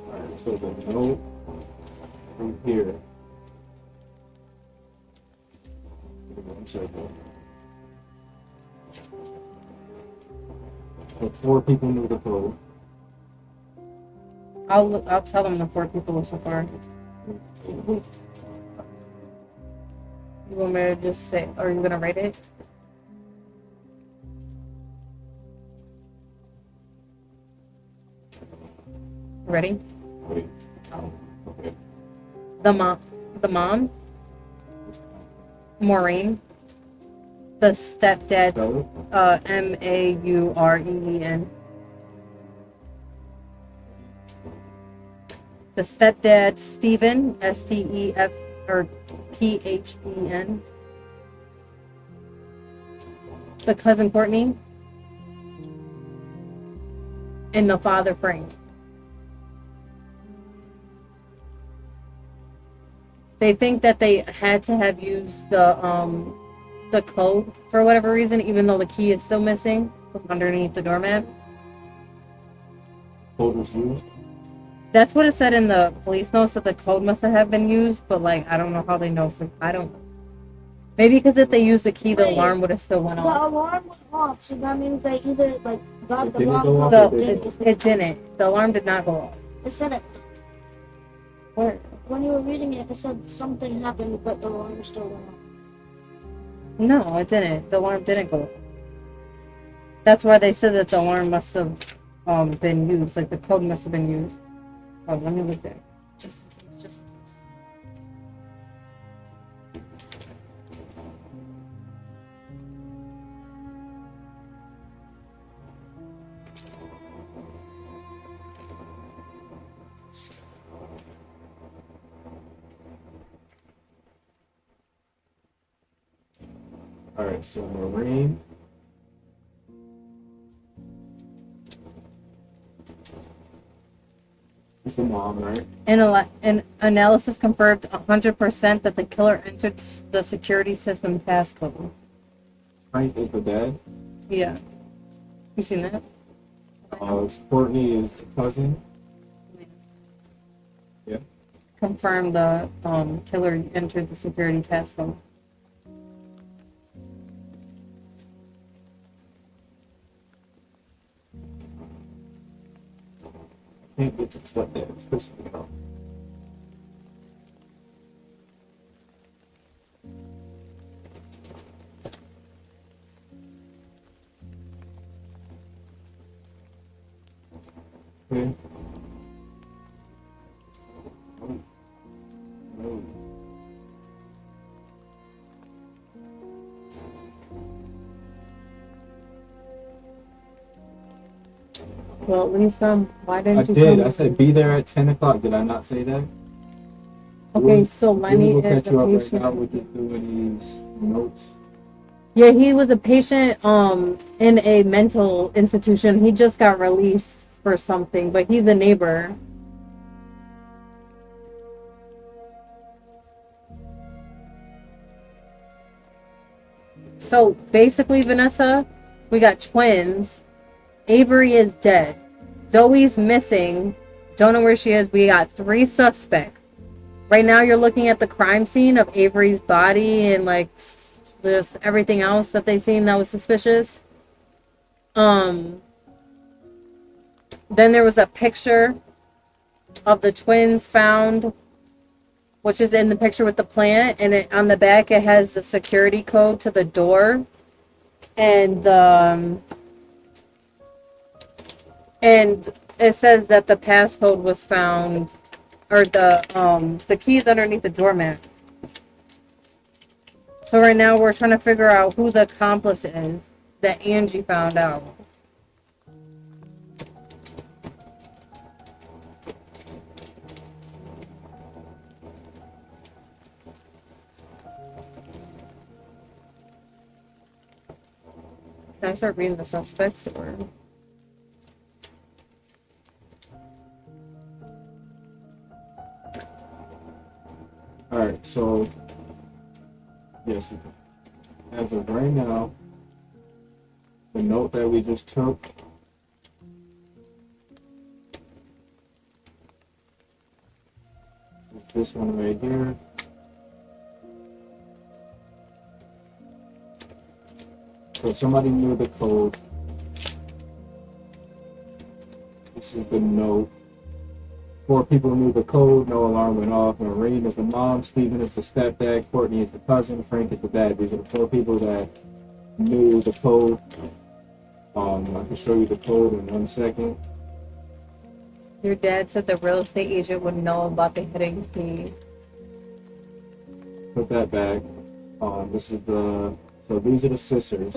A: Alright, so the note from here. One second. So 4 people knew the code.
B: I'll tell them the 4 people so far. You want me to just say, or are you gonna write it? Ready?
A: Wait.
B: Oh.
A: Okay.
B: The mom, Maureen. The stepdad,
A: Spell it.
B: Maureen. The stepdad, Stephen, Stef or Phen. The cousin, Courtney. And the father, Frank. They think that they had to have used the code for whatever reason, even though the key is still missing from underneath the doormat.
A: Code was used.
B: That's what it said in the police notes, that the code must have been used, but like I don't know how they know. I don't. Maybe because if they used the key, the
C: Wait.
B: alarm would have still went
C: the
B: off.
C: alarm went off, so that means they either like got
A: It
C: the
A: didn't
C: wrong
A: go off,
C: code.
A: or
B: It didn't. The alarm did not go off.
C: It said it
B: Where?
C: when you were reading it. It said something happened, but the alarm still went off.
B: No, it didn't. The alarm didn't go off. That's why they said that the alarm must have been used. Like the code must have been used. Oh, let me look there.
D: Just in case, just in case.
A: Alright, so Marine. Is the mom, right?
B: An analysis confirmed 100% that the killer entered the security system passcode.
A: Frank is the dad.
B: Yeah. You seen that?
A: Courtney is the cousin. Yeah.
B: Confirmed the killer entered the security passcode.
A: Can't get to stuff there. It's pissing me off. Okay. Oh. No.
B: Well, at least why
A: I
B: didn't you?
A: did. I said be there at 10 o'clock. Did I not say that?
B: Okay, so Lenny
A: We'll
B: is
A: catch you
B: the
A: up right
B: patient.
A: now. We're just doing these notes.
B: Yeah, he was a patient in a mental institution. He just got released for something, but he's a neighbor. So basically, Vanessa, we got twins. Avery is dead. Zoe's missing. Don't know where she is. We got 3 suspects. Right now, you're looking at the crime scene of Avery's body and like just everything else that they seen that was suspicious. Then there was a picture of the twins found, which is in the picture with the plant, and on the back it has the security code to the door, and and it says that the passcode was found, or the keys underneath the doormat. So right now we're trying to figure out who the accomplice is that Angie found out. Can I start reading the suspects or?
A: Alright, so yes, as of right now, the note that we just took is this one right here. So somebody knew the code. This is the note. 4 people knew the code, no alarm went off. Maureen is the mom, Stephen is the stepdad, Courtney is the cousin, Frank is the dad. These are the 4 people that knew the code. I can show you the code in 1 second.
B: Your dad said the real estate agent would know about the hidden key.
A: Put that back. So these are the sisters.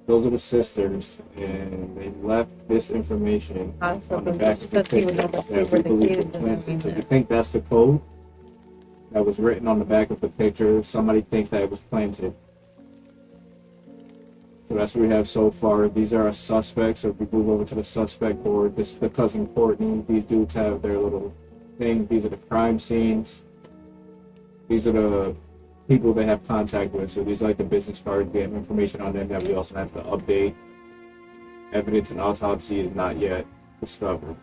A: Those are the sisters, and they left this information on the back of the picture that we believe was planted. So you think that's the code that was written on the back of the picture? Somebody thinks that it was planted. So that's what we have so far. These are our suspects. So if we move over to the suspect board, this is the cousin Courtney. These dudes have their little thing. These are the crime scenes. These are the people they have contact with. So these are like the business cards. We have information on them that we also have to update. Evidence and autopsy is not yet discovered.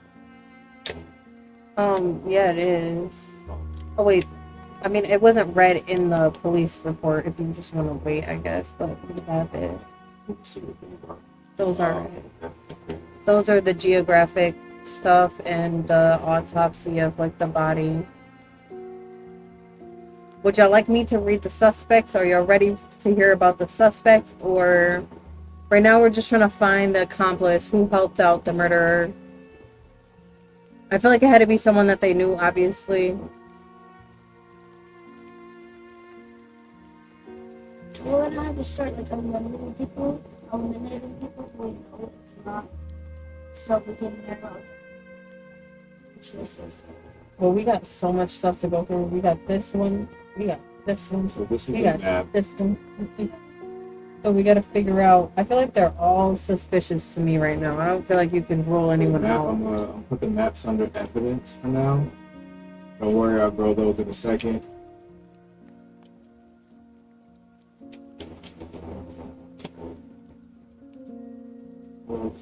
B: Yeah, it is. Oh wait, I mean it wasn't read in the police report. If you just want to wait, I guess, but we have it.
A: Let's see what they are.
B: Those are the geographic stuff and the autopsy of like the body. Would y'all like me to read the suspects? Are y'all ready to hear about the suspect? Or right now we're just trying to find the accomplice who helped out the murderer. I feel like it had to be someone that they knew, obviously.
C: Well, and I have to start like eliminating people so we know it's not so we can narrow choices.
B: Well, we got so much stuff to go through. We got this one. We got this one.
A: So this is
B: We
A: the
B: got
A: map.
B: this one. So we got to figure out. I feel like they're all suspicious to me right now. I don't feel like you can rule anyone
A: Map,
B: out.
A: I'm gonna put the maps under evidence for now. Don't worry, I'll grow those in a second. Oops.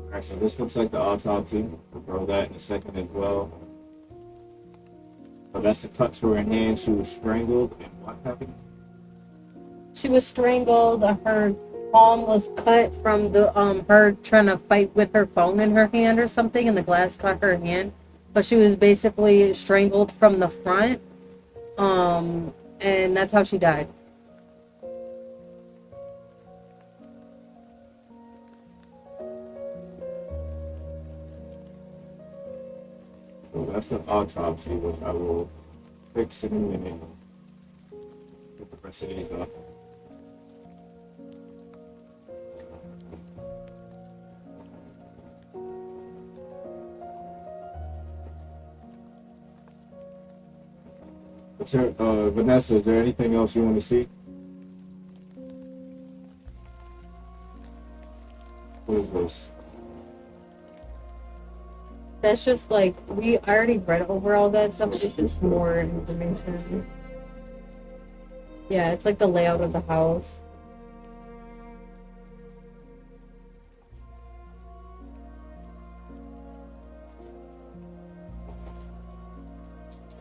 A: Alright, so this looks like the autopsy. I'll grow that in a second as well. So that's the cut to her hand. She was strangled, and what happened?
B: She was strangled. Her palm was cut from the her trying to fight with her phone in her hand or something, and the glass caught her hand. But she was basically strangled from the front, and that's how she died.
A: So that's the autopsy, which I will fix in a minute. Get the rest of these up. Vanessa, is there anything else you want to see? What is this?
B: That's just like I already read over all that stuff. It's just more information. Yeah, it's like the layout of the house.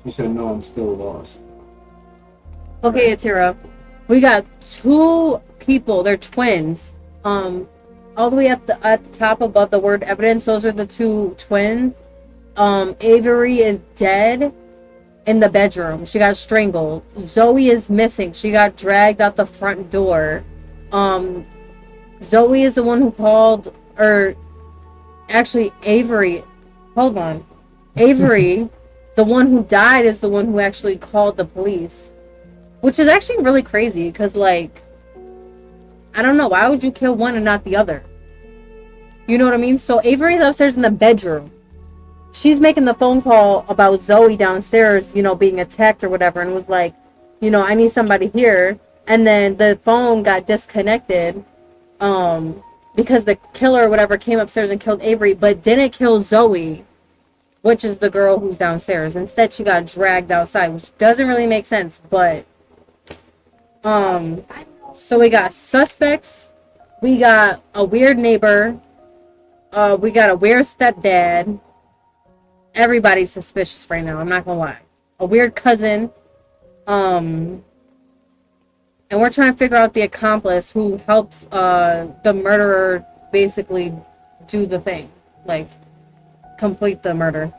A: He said, no, I'm still lost.
B: Okay, Atira. We got two people. They're twins. All the way at the top above the word evidence, those are the two twins. Avery is dead in the bedroom. She got strangled. Zoe is missing. She got dragged out the front door. Zoe is the one who called, or actually Avery. Hold on. Avery, the one who died, is the one who actually called the police. Which is actually really crazy, because, like, I don't know, why would you kill one and not the other? You know what I mean? So Avery's upstairs in the bedroom. She's making the phone call about Zoe downstairs, you know, being attacked or whatever, and was like, you know, I need somebody here. And then the phone got disconnected, because the killer or whatever came upstairs and killed Avery, but didn't kill Zoe, which is the girl who's downstairs. Instead, she got dragged outside, which doesn't really make sense, but so we got suspects, we got a weird neighbor, we got a weird stepdad. Everybody's suspicious right now, I'm not gonna lie. A weird cousin, and we're trying to figure out the accomplice who helped the murderer basically do the thing, like complete the murder.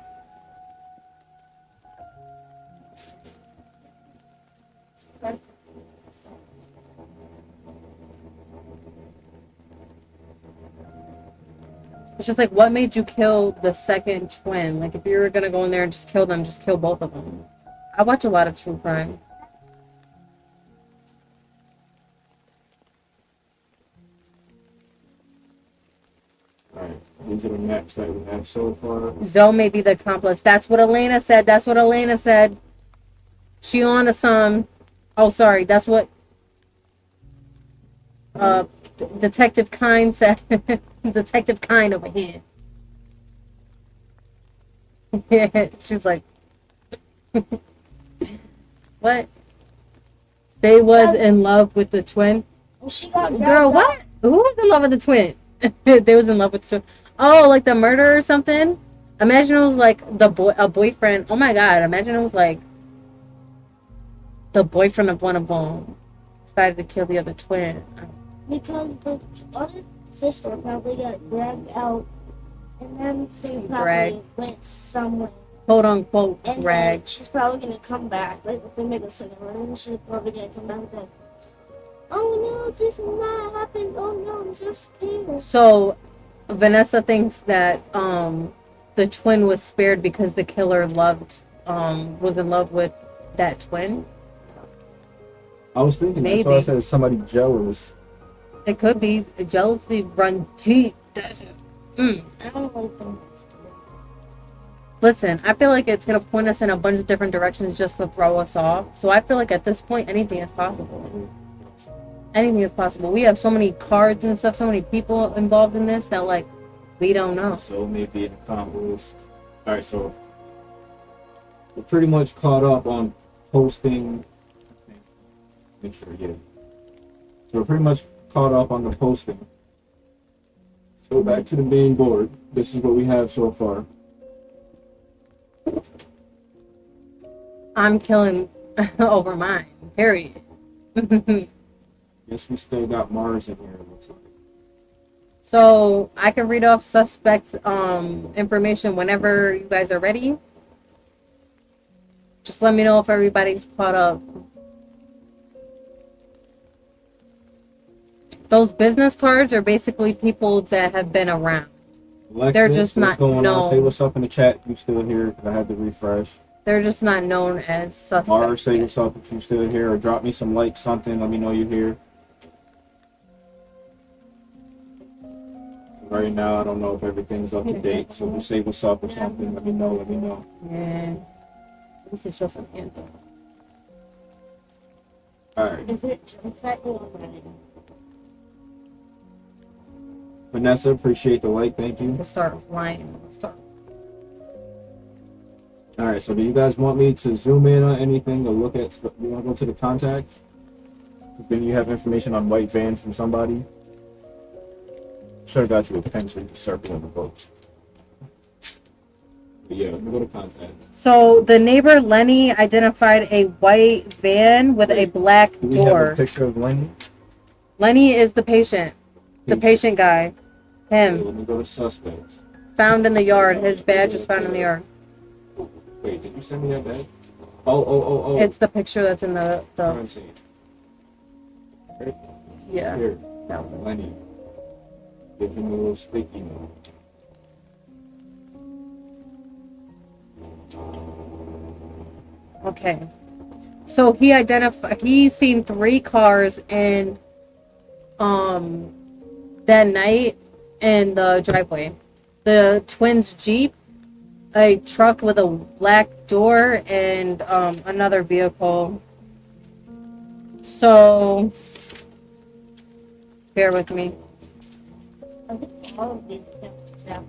B: It's just like, what made you kill the second twin? Like, if you were gonna go in there and just kill them, just kill both of them. I watch a lot of true crime.
A: Alright, these are the maps that we have so far.
B: Zoe may be the accomplice. That's what Elena said. That's what Elena said. She on to some. Oh, sorry. That's what Detective Kind said. Detective Kind over here. She's like, what? They was in love with the twin.
C: Well, she got
B: Girl, what? Who was in love with the twin? They was in love with the twin. Oh, like the murder or something? Imagine it was like a boyfriend. Oh my god, imagine it was like the boyfriend of one of them decided to kill the other twin.
C: Because the other sister probably got dragged out And then she probably
B: Drag.
C: went somewhere.
B: Quote unquote
C: And
B: drag.
C: then she's probably gonna come back. Like if they make a second one, and she's probably gonna come back and say, "Oh no, this and that happened. Oh no, I'm so scared."
B: So Vanessa thinks that the twin was spared because the killer was in love with that twin.
A: I was thinking that's why I
B: Maybe.
A: said somebody jealous.
B: It could be jealousy run deep, doesn't it?
C: I don't really think that's
B: Listen, I feel like it's gonna point us in a bunch of different directions just to throw us off. So I feel like at this point anything is possible. Anything is possible. We have so many cards and stuff, so many people involved in this that like we don't know.
A: So maybe an accomplice. Alright, so we're pretty much caught up on posting. Make sure, yeah. So we're pretty much caught up on the posting. Go back to the main board. This is what we have so far.
B: I'm killing over mine. Period.
A: Guess we still got Mars in here, it looks like.
B: So I can read off suspect information whenever you guys are ready. Just let me know if everybody's caught up. Those business cards are basically people that have been around.
A: Alexis,
B: They're just
A: what's
B: not
A: going on? Say
B: known.
A: what's up in the chat if you still here, because I had to refresh.
B: They're just not known as suspects.
A: Mars, say
B: yet.
A: what's up if you still here, or drop me some like something, let me know you're here. Right now, I don't know if everything's up to date, so just say what's up or something, let me know.
B: Yeah. This is just an anthem.
A: Alright,
C: Is it perfect already?
A: Vanessa, appreciate the like, thank you.
B: To start flying. Start.
A: Alright, so do you guys want me to zoom in on anything or look at, you want to go to the contacts? Then you have information on white vans from somebody? Should have got you a pen so you can circle in the books. But yeah, let me go to contacts.
B: So the neighbor Lenny identified a white van with a black
A: Do we have a
B: door.
A: picture of Lenny?
B: Lenny is the patient. The patient guy.
A: Okay,
B: Him.
A: let me go to suspects.
B: Found in the yard. His badge was found in the yard.
A: Wait, did you send me that back? Oh.
B: It's the picture that's in the
A: Crime scene. Right
B: yeah.
A: here,
B: That one.
A: Lenny. Give him a little sticky note.
B: Okay. So he's seen 3 cars in that night in the driveway. The twins' Jeep, a truck with a black door, and another vehicle. So bear with me.
C: I think all of these things have.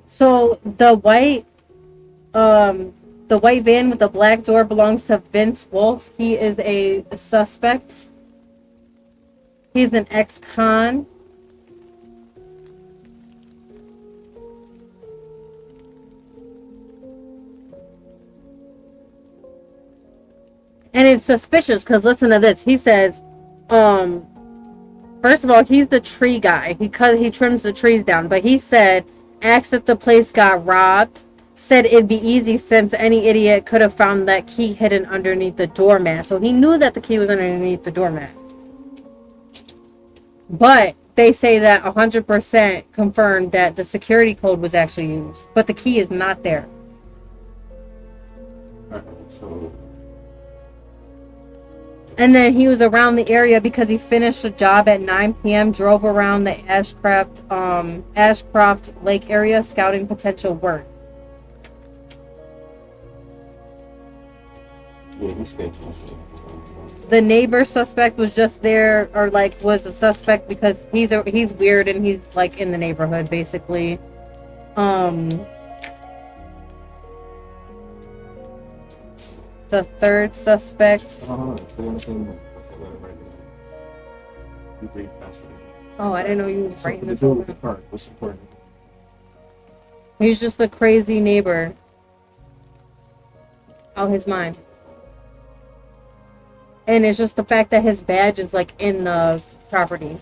B: So the white van with the black door belongs to Vince Wolf. He is a suspect. He's an ex-con. And it's suspicious because listen to this. He says, first of all, he's the tree guy. He trims the trees down. But he said, asked if the place got robbed. Said it'd be easy since any idiot could have found that key hidden underneath the doormat. So he knew that the key was underneath the doormat. But they say that 100% confirmed that the security code was actually used. But the key is not there.
A: Alright, so
B: And then he was around the area because he finished a job at 9 p.m., drove around the Ashcroft Lake area scouting potential work.
A: yeah, he's sketchy.
B: The neighbor suspect was just there, or like was a suspect because he's weird and he's like in the neighborhood basically. The third suspect.
A: Stay on the same one. You read faster.
B: Oh, I didn't know you was
A: Something
B: writing
A: to
B: this
A: do with
B: over.
A: the card. What's important?
B: He's just a crazy neighbor. Out his mind. And it's just the fact that his badge is like in the property.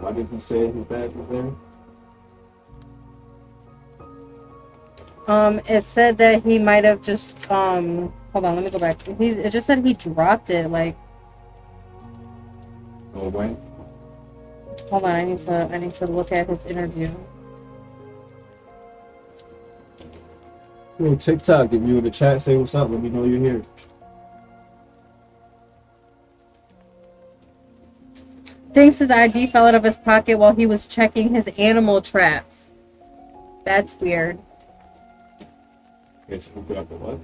A: Why did he say his dad was there?
B: It said that he might have just hold on, let me go back. It just said he dropped it. Like,
A: Oh, when?
B: hold on, I need to look at his interview.
A: Yo, TikTok, if you in the chat, say what's up. Let me know you're here.
B: Thinks his ID fell out of his pocket while he was checking his animal traps. That's weird.
A: Yes, who got the what?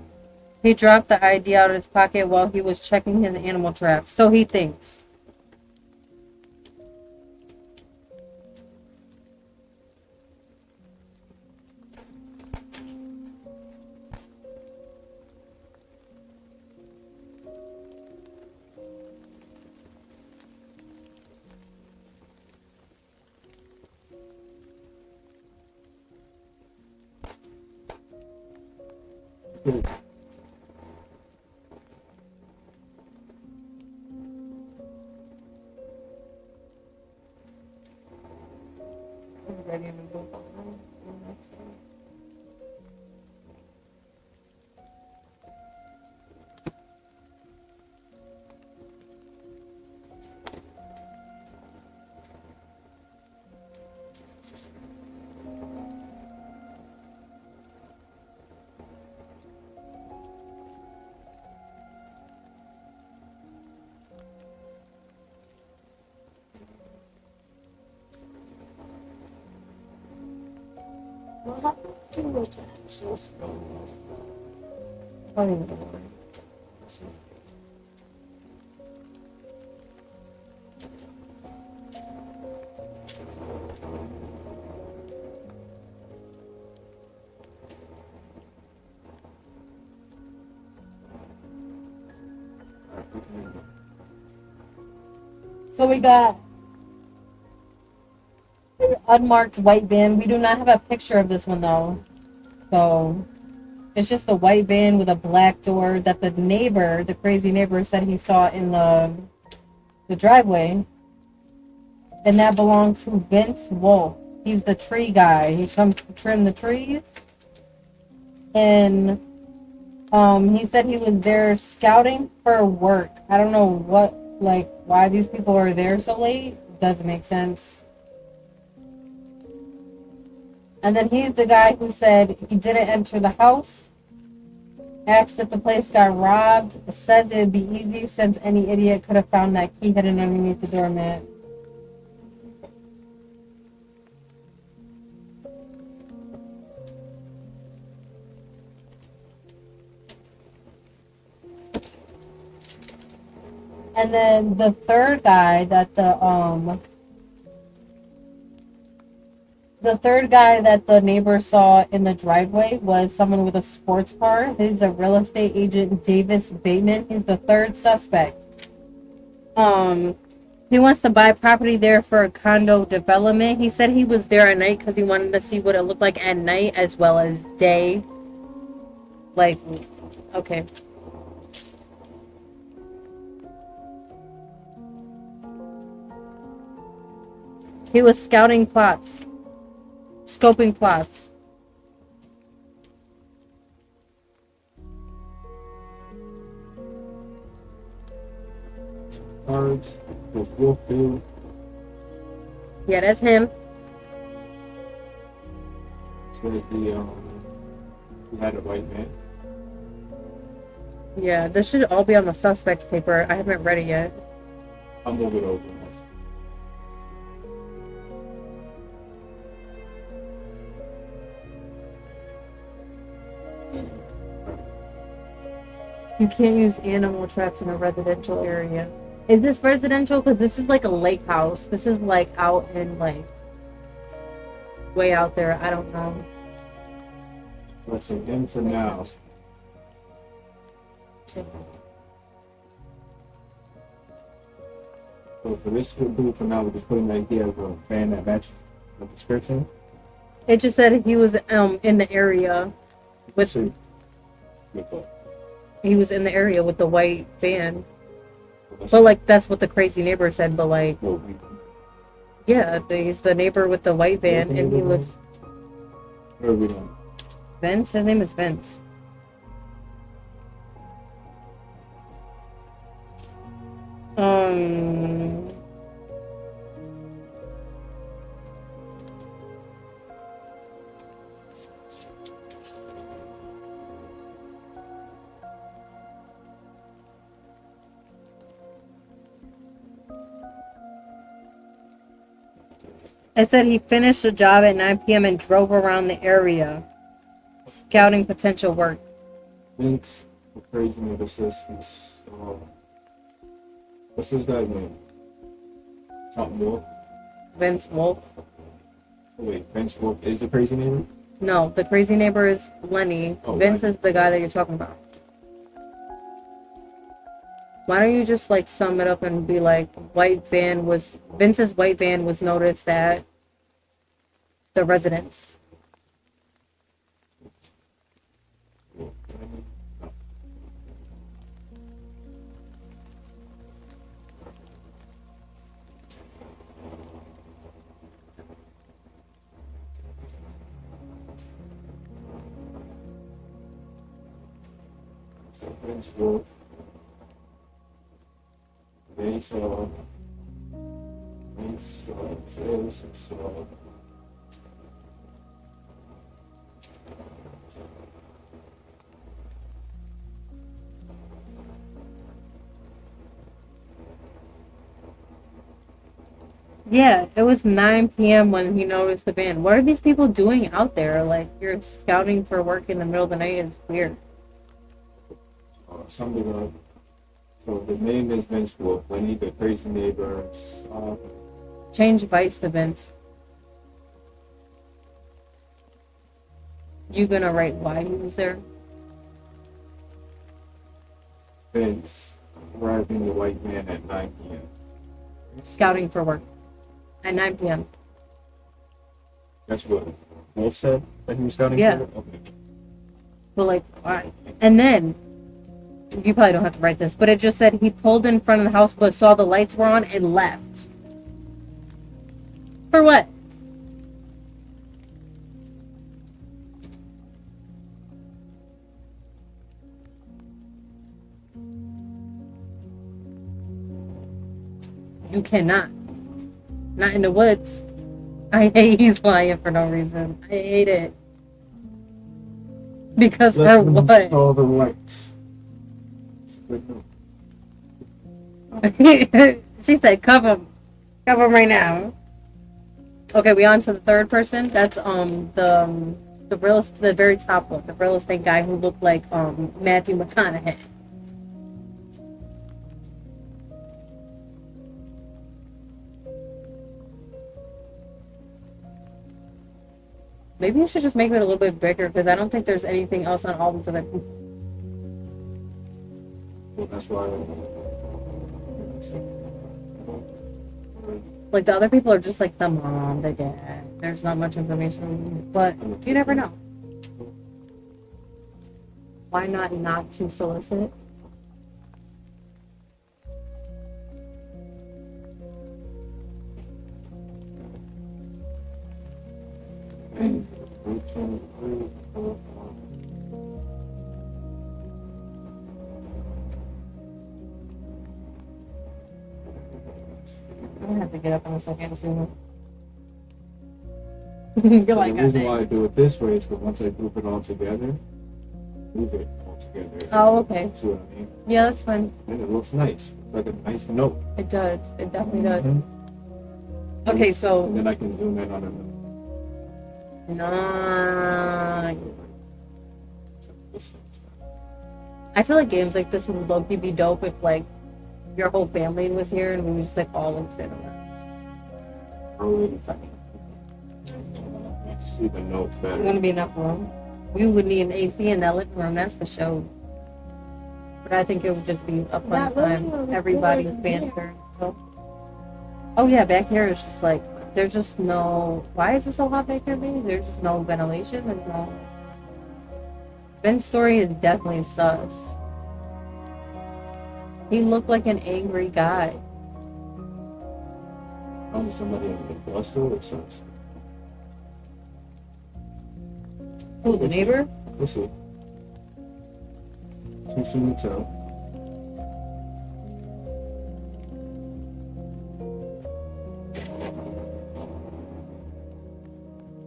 B: He dropped the ID out of his pocket while he was checking his animal traps. So he thinks.
A: Cool.
C: What happened to the taxes?
B: So we got an unmarked white van. We do not have a picture of this one though. So it's just a white van with a black door that the neighbor, the crazy neighbor, said he saw in the driveway. And that belonged to Vince Wolf. He's the tree guy. He comes to trim the trees. And he said he was there scouting for work. I don't know what, like, why these people are there so late. Doesn't make sense. And then he's the guy who said he didn't enter the house. Asked if the place got robbed. Says it'd be easy since any idiot could have found that key hidden underneath the doormat. And then the third guy that the third guy that the neighbor saw in the driveway was someone with a sports car. He's a real estate agent, Davis Bateman. He's the third suspect. He wants to buy property there for a condo development. He said he was there at night because he wanted to see what it looked like at night as well as day. Like, okay. He was scouting plots. Scoping plots.
A: Cards, there's Wolffield.
B: Yeah, that's him.
A: So the who had a white man.
B: Yeah, this should all be on the suspects paper. I haven't read it yet.
A: I'll move it over.
B: You can't use animal traps in a residential area. Is this residential? Because this is like a lake house. This is like out in like way out there. I don't know.
A: Let's say in for now. So for this group for now, we're just putting the idea of a van that matches the description.
B: It just said he was in the area with
A: what?
B: he was in the area with the white van. But like that's what the crazy neighbor said. But like
A: Well,
B: Yeah, he's the neighbor with the white van, and he was
A: Or we don't.
B: Vince. His name is Vince. Um, I said he finished the job at 9 p.m. and drove around the area, scouting potential work.
A: Vince, the crazy neighbor says he's. What's this guy's name? Something Wolf.
B: Vince Wolf.
A: Oh, wait, Vince Wolf is the crazy neighbor?
B: No, the crazy neighbor is Lenny.
A: Oh,
B: Vince
A: Lenny.
B: is the guy that you're talking about. Why don't you just like sum it up and be like, Vince's white van was noticed at the residence.
A: So Vince Wolf. They saw.
B: Yeah, it was 9 p.m. when he noticed the van. What are these people doing out there? Like, you're scouting for work in the middle of the night is weird.
A: Something like. So the name is Vince Wolf. Lenny, the crazy neighbor.
B: Change Vice to Vince. You gonna write why he was there?
A: Vince arriving the white man at 9 p.m.
B: Scouting for work at 9 p.m.
A: That's what Wolf said that he was scouting
B: Yeah.
A: for? Okay.
B: But like, why? And then, you probably don't have to write this, but it just said he pulled in front of the house but saw the lights were on and left. For what? You cannot. Not in the woods. I hate he's lying for no reason. I hate it. Because for
A: Let's
B: what?
A: install the lights.
B: She said, cover him. Cover him right now. Okay, we on to the third person. That's the very top one, the real estate guy who looked like Matthew McConaughey. Maybe you should just make it a little bit bigger because I don't think there's anything else on all these other people.
A: Well, that's why.
B: Like the other people are just like the mom, the dad. There's not much information, but you never know. Why not to solicit? I'm gonna have to get up in a second too. You're like,
A: the reason why I do it this way is because once I group it all together, move it all together.
B: Oh, okay.
A: See what I mean?
B: Yeah, that's fine.
A: And it looks nice. It's like a nice note.
B: It does. It definitely does.
A: Mhm.
B: Okay, so
A: And then I can zoom in on it.
B: nice. I feel like games like this would low-key be dope if like your whole family was here and we were just like all in stand around.
A: See the note
B: There's
A: better.
B: gonna be enough room. We would need an AC in that living room, that's for sure. But I think it would just be a fun
C: That living room
B: time.
C: is
B: Everybody's
C: good.
B: banter and stuff. Oh yeah, back here is just like there's just no. Why is it so hot back here, baby? There's just no ventilation. There's no. Ben's story is definitely sus. He looked like an angry guy.
A: Probably somebody in the bus though. It sucks.
B: Who, the neighbor?
A: We'll see. Too soon to tell.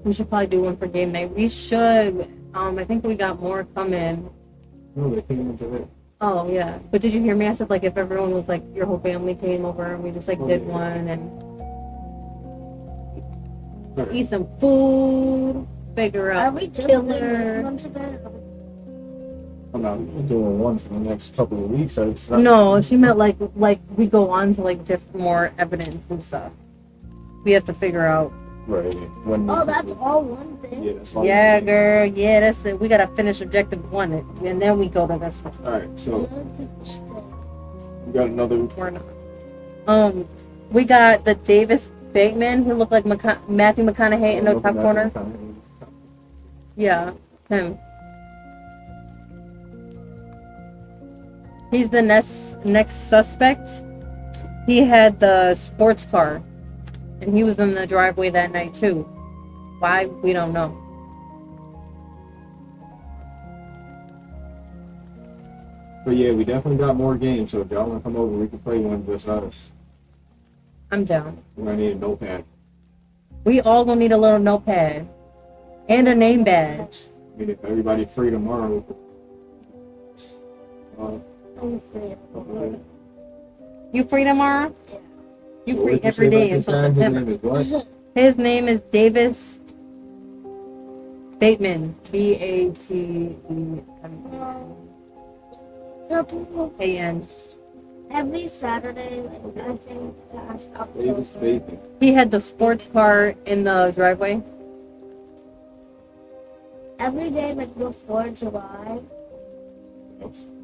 B: We should probably do one for game night. We should. I think we got more coming.
A: No, they came into it.
B: Oh yeah. But did you hear me? I said like if everyone was like your whole family came over and we just like
A: Oh,
B: did
A: yeah.
B: one and
A: Alright.
B: eat some food, figure
C: Are
B: out
C: we
B: the
C: just doing
B: killer.
C: this one today?
A: I'm not doing one for the next couple of weeks.
B: No, she meant like we go on to like more evidence and stuff. We have to figure out.
A: Right. When
C: Oh, that's all one thing.
A: Yeah, that's all.
B: Yeah, girl. Yeah, that's it. We gotta finish objective 1 and then we go to this one.
A: All right. So
C: People stay.
A: we got another.
B: We're not. We got the Davis Bateman who looked like Matthew McConaughey in the top corner. Yeah, him. He's the next suspect. He had the sports car, and he was in the driveway that night too. Why, we don't know.
A: But yeah, we definitely got more games. So if y'all want to come over, we can play one just us.
B: I'm down.
A: We're gonna need a notepad.
B: We all gonna need a little notepad and a name badge.
A: I mean, if everybody free tomorrow.
C: I'm free.
A: Okay.
B: You free tomorrow?
C: Yeah.
B: You
A: So
B: free
A: what'd
B: every
A: say
B: day
A: about this
B: until
A: guy? His
B: September.
A: name is what?
B: His name is Davis Bateman. BATEMAN.
C: So people, every Saturday, like, I think past
A: Davis
C: October,
A: Bateman.
B: He had the sports car in the driveway.
C: every day, like before July,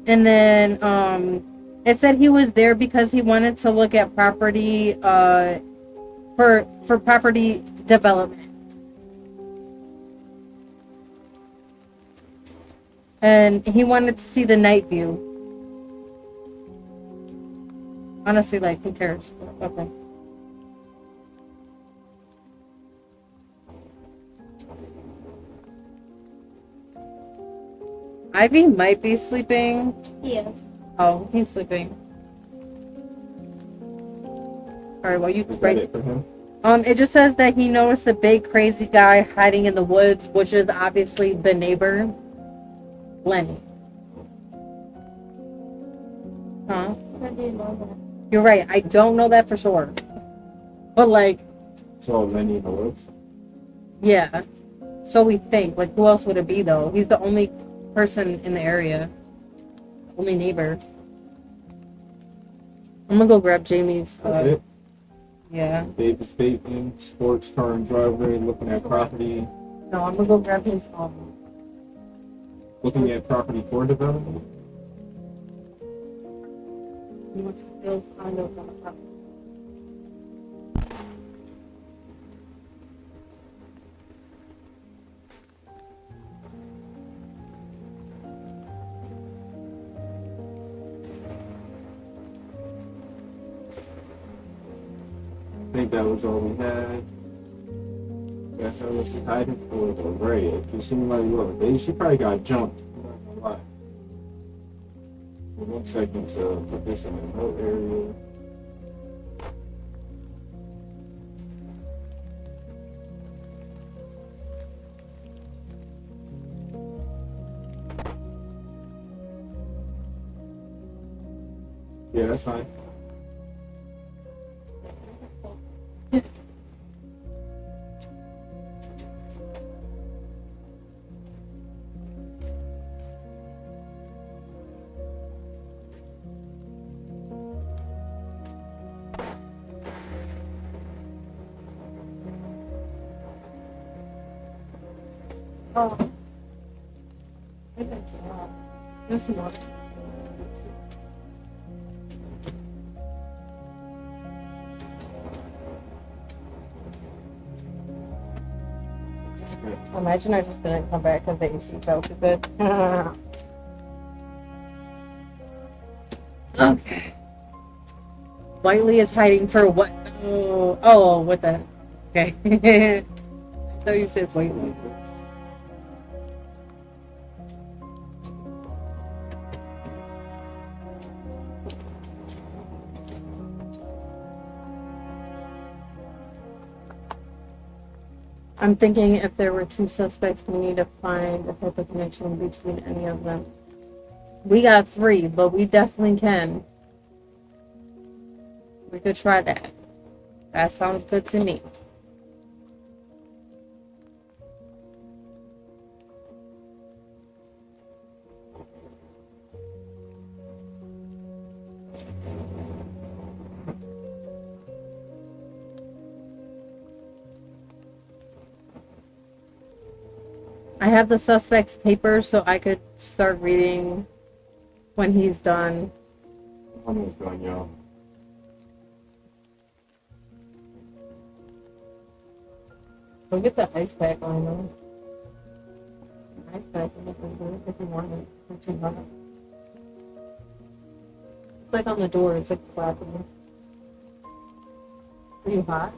B: And then it said he was there because he wanted to look at property for property development. And he wanted to see the night view. Honestly, like, who cares? Okay. Ivy might be sleeping.
C: yes,
B: Oh, he's sleeping. Alright, well, you
A: Is that
B: right.
A: it for him?
B: It just says that he noticed a big crazy guy hiding in the woods, which is obviously the neighbor, Lenny. Huh?
C: how do you know that?
B: You're right. I don't know that for sure. But like,
A: So Lenny in the woods.
B: yeah. So we think. Like, who else would it be though? He's the only person in the area. Only neighbor. I'm gonna go grab Jamie's.
A: That's it.
B: Yeah.
A: Davis Bateman, sports car and driveway, looking at property,
B: No, I'm gonna go grab his.
A: looking at property for development.
B: He wants to build condos on the property.
A: I think that was all we had. Yeah, so was he hiding for the Ray? It seemed like, look, she probably got jumped. I'm not gonna lie. One second to put this in the note area. Yeah, that's fine.
B: Oh. There's more. Imagine I just didn't come back because the AC felt too good. Okay. Whiteley is hiding for what? Oh, what the? Okay. I thought you said wait. I'm thinking if there were two suspects, we need to find a type of connection between any of them. We got 3, but we definitely can. We could try that. That sounds good to me. I have the suspect's papers, so I could start reading when he's done.
A: Almost done, y'all.
B: Go get the ice pack on them. Ice pack if you want it. It's too hot. It's like on the door. It's like flapping. Are you hot?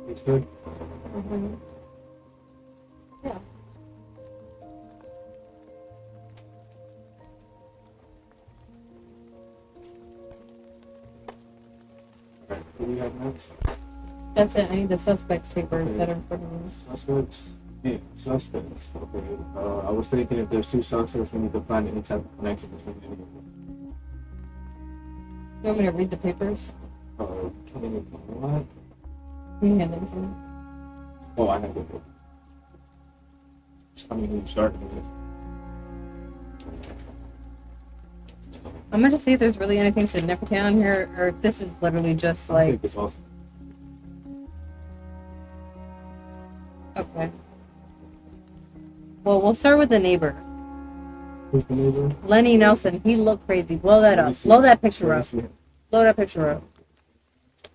A: It's good.
B: Mm-hmm. Yeah.
A: Okay, what do we have next?
B: That's it. I need the suspect's papers that are in front of me.
A: Suspects? Yeah, suspects. Okay. I was thinking if there's 2 suspects, we need to find any type of connection between any of them.
B: You want me to read the papers?
A: What?
B: Can you hand them to me?
A: Oh, I have it. I mean, who started with?
B: I'm gonna just see if there's really anything significant on here, or if this is literally just
A: I
B: like.
A: think it's awesome.
B: Okay. Well, we'll start with the neighbor.
A: Who's the neighbor?
B: Lenny Nelson. He looked crazy. Blow that
A: Let me
B: up.
A: see
B: Blow
A: it.
B: that picture
A: Let me
B: up.
A: see it.
B: Blow that picture up.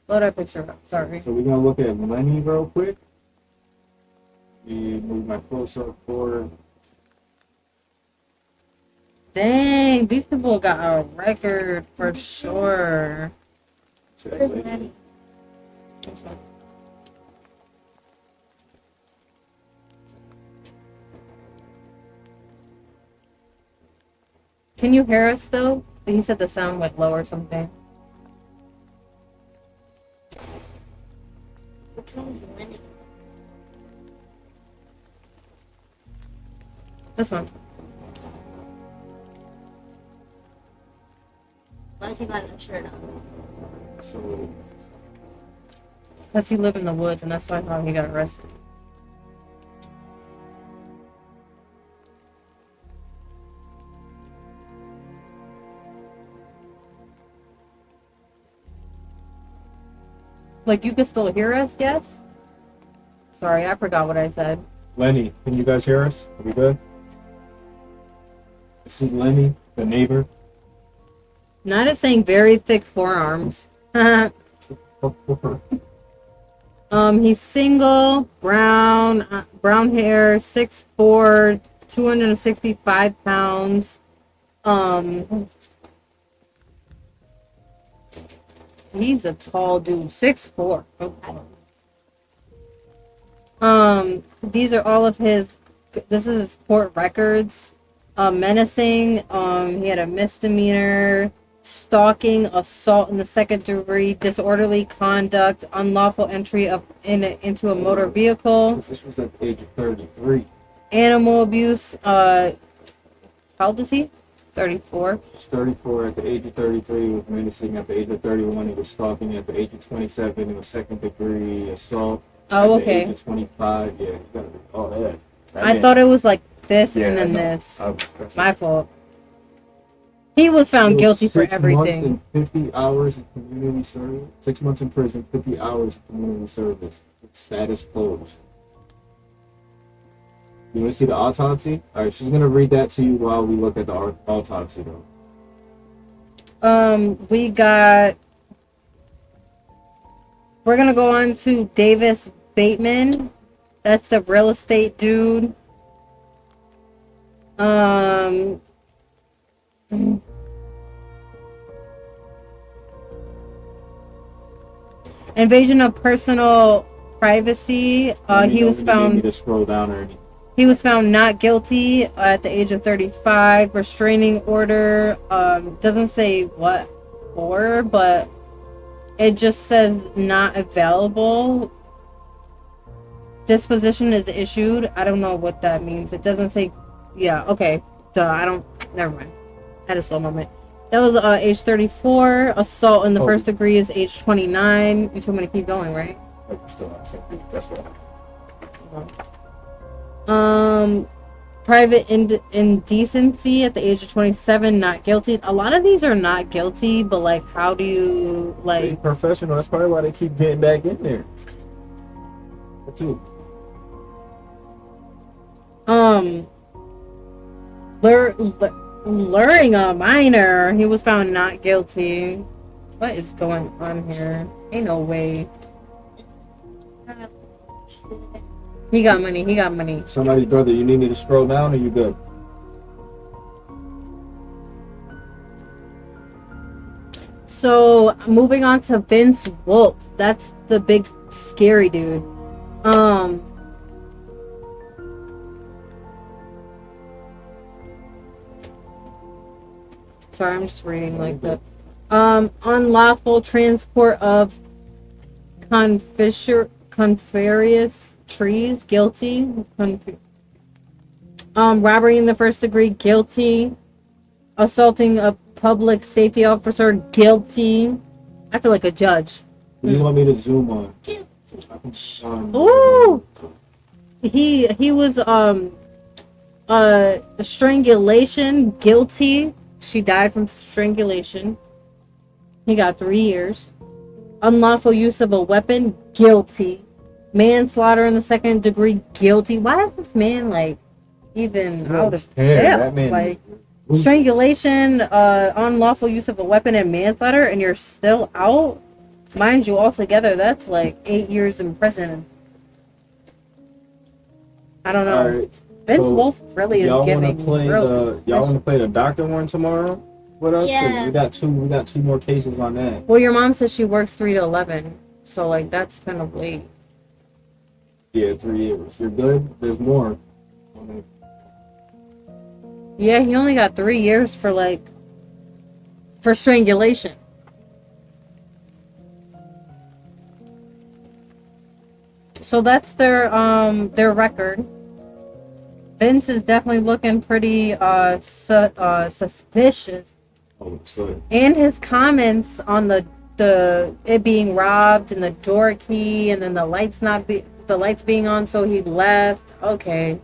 B: Blow that picture up. Sorry.
A: So we're gonna look at Lenny real quick. Move my close-up forward.
B: Dang, these people got a record for sure.
A: Say
C: Where's
A: Lenny.
C: Manny?
B: That's fine. Can you hear us though? He said the sound went low or something.
C: Which one's Manny?
B: This one.
C: Why he got a shirt on?
A: So
B: Because he lived in the woods and that's why I thought he got arrested. Like, you can still hear us, yes? Sorry, I forgot what I said.
A: Lenny, can you guys hear us? Are we good? This is Lenny, the neighbor.
B: Not as saying very thick forearms. He's single, brown hair, 6'4", 265 pounds. He's a tall dude, 6'4". These are all of his. This is his court records. Menacing. He had a misdemeanor. Stalking, assault in the second degree, disorderly conduct, unlawful entry into a motor vehicle,
A: This was at the age of 33.
B: animal abuse. How old is he? 34.
A: He was 34 at the age of 33. He was menacing at the age of 31. He was stalking at the age of 27. It was second degree assault.
B: Oh,
A: At the age
B: okay.
A: of 25. Yeah, you gotta be all that.
B: I thought it was like this
A: Yeah,
B: and then
A: I know.
B: this.
A: That's
B: My fault. He was found
A: It was
B: guilty for
A: 6
B: everything.
A: months and 50 hours of community service. 6 months in prison, 50 hours of community service. Status closed. You want to see the autopsy? All right, she's gonna read that to you while we look at the autopsy, though.
B: We got. We're gonna go on to Davis Bateman. That's the real estate dude. Um, invasion of personal privacy.
A: Let me
B: He
A: know
B: was
A: when you need me
B: found.
A: to scroll down or anything.
B: He was found not guilty at the age of 35. Restraining order. Doesn't say what for, but it just says not available. Disposition is issued. I don't know what that means. It doesn't say. Yeah. Okay. Duh. I don't. Never mind. Had a slow moment. That was age 34. Assault in the first degree is age 29. You told me to keep going, right?
A: Still on something. That's what.
B: Private indecency at the age of 27, not guilty. A lot of these are not guilty, but like, how do you
A: They
B: like?
A: professional. That's probably why they keep getting back in there. Too.
B: Luring a minor. He was found not guilty. What is going on here? Ain't no way. He got money. He got money.
A: Somebody's brother. You need me to scroll down, or you good?
B: So moving on to Vince Wolf. That's the big scary dude. Sorry, I'm just reading like the unlawful transport of coniferous trees, guilty. Robbery in the first degree, guilty. Assaulting a public safety officer, guilty. I feel like a judge.
A: What do you want me to zoom on?
B: Ooh! He was strangulation, guilty. She died from strangulation. He got 3 years. Unlawful use of a weapon, guilty. Manslaughter in the second degree, guilty. Why is this man like even out of jail? Like strangulation, unlawful use of a weapon, and manslaughter, and you're still out? Mind you, altogether, that's like 8 years in prison. I don't know.
A: Right,
B: Vince
A: so
B: Wolf really is
A: y'all
B: giving
A: wanna play
B: real
A: y'all want to play the doctor one tomorrow with us? 'Cause
C: Yeah.
A: we got two more cases on that.
B: Well, your mom says she works 3 to 11, so like that's kind of late.
A: Yeah, 3 years. You're good. There's more.
B: Yeah, he only got 3 years for strangulation. So that's their record. Vince is definitely looking pretty suspicious.
A: Oh, so
B: And his comments on the it being robbed and the door key and then the lights being on, so he left. Okay.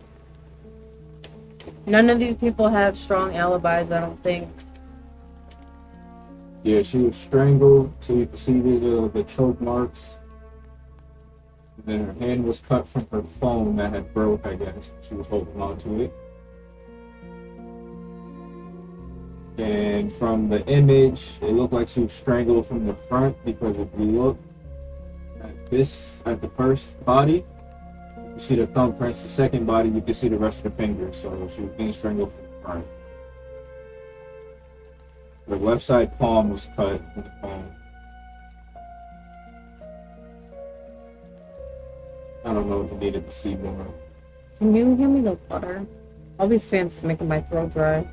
B: None of these people have strong alibis, I don't think.
A: yeah, she was strangled. So you can see the choke marks. And then her hand was cut from her phone that had broke. I guess she was holding on to it. And from the image, it looked like she was strangled from the front, because if you look at the first body, you see the thumbprints. The second body, you can see the rest of the fingers. So she was being strangled from the front. The left side palm was cut from the palm. I don't know if you needed to see more.
B: Can you give me the water? All these fans are making my throat dry.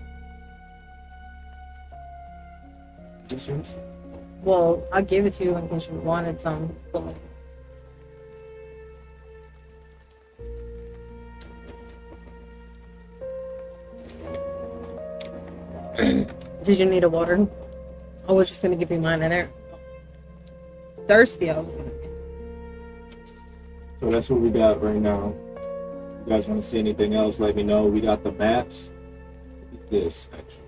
A: Issues?
B: Well, I gave it to you in case you wanted some. But did you need a water? I was just gonna give you mine in there. Thirsty, I was gonna get.
A: So that's what we got right now. If you guys want to see anything else, let me know. We got the maps. This actually.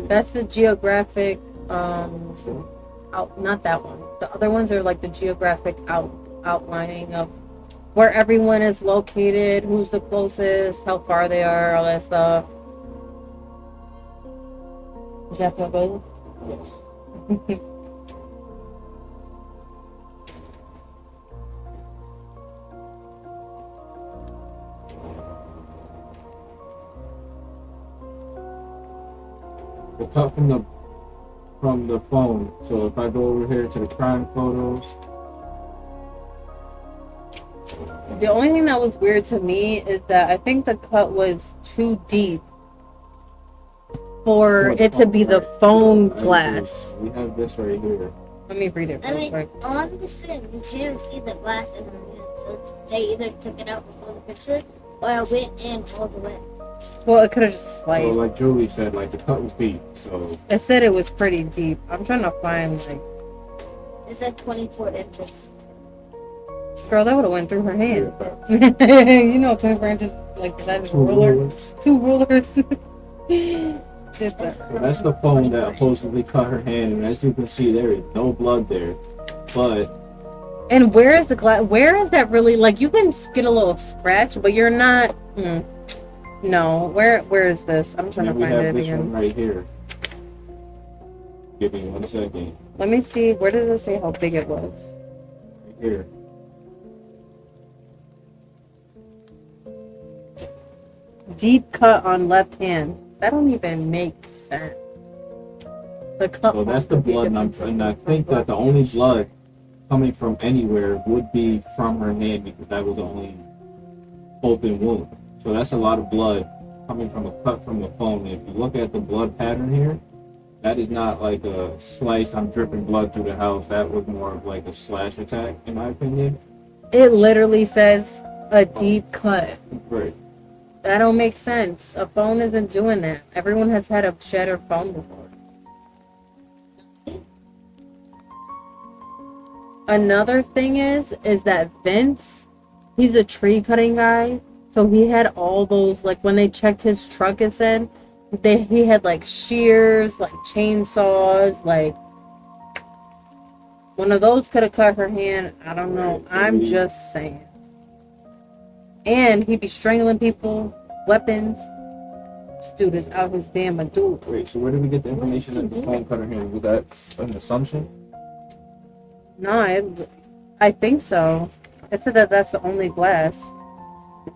B: That's the geographic not that one. The other ones are like the geographic outlining of where everyone is located, who's the closest, how far they are, all that stuff. Does that feel good?
A: Yes. cut from the phone. So if I go over here to the crime photos,
B: The only thing that was weird to me is that I think the cut was too deep for it to be the phone glass.
A: we have this right here.
B: Let me read it
C: I
B: real
C: mean,
B: quick.
C: on the thing, she didn't see the glass in her hand, so they either took it out before the picture, or it went in all the way.
B: Well, it could have just
A: So
B: sliced.
A: like Julie said, like the cut was deep. So
B: It said it was pretty deep. I'm trying to find, like,
C: It said 24 inches.
B: girl, that would have went through her hand.
A: yeah,
B: You know, 24 inches, like, that is a ruler. 2 rulers. Just a-
A: So that's the phone that supposedly cut her hand, and as you can see, there is no blood there. But
B: And where is the glass? Where is that really? Like, you can get a little scratch, but you're not. No, where is this? I'm trying to
A: then we
B: find
A: have
B: it
A: this
B: again.
A: one right here. Give me 1 second.
B: Let me see. Where does it say how big it was?
A: Right here.
B: Deep cut on left hand. That don't even make sense. The cut.
A: So that's the blood, and I think that the only blood coming from anywhere would be from her hand because that was the only open wound. So that's a lot of blood coming from a cut from the phone. And if you look at the blood pattern here, that is not like a slice, I'm dripping blood through the house. That was more of like a slash attack, in my opinion.
B: It literally says a deep cut.
A: Right.
B: That don't make sense. A phone isn't doing that. Everyone has had a shattered phone before. Another thing is that Vince, he's a tree cutting guy. So he had all those, like, when they checked his truck, it said he had like shears, like chainsaws, like one of those could have cut her hand. I don't know. I'm just saying. And he'd be strangling people, weapons. This dude is out his damn adult.
A: Wait, so where did we get the information that the phone cut her hand? Was that an assumption?
B: No, I think so. It said that that's the only glass.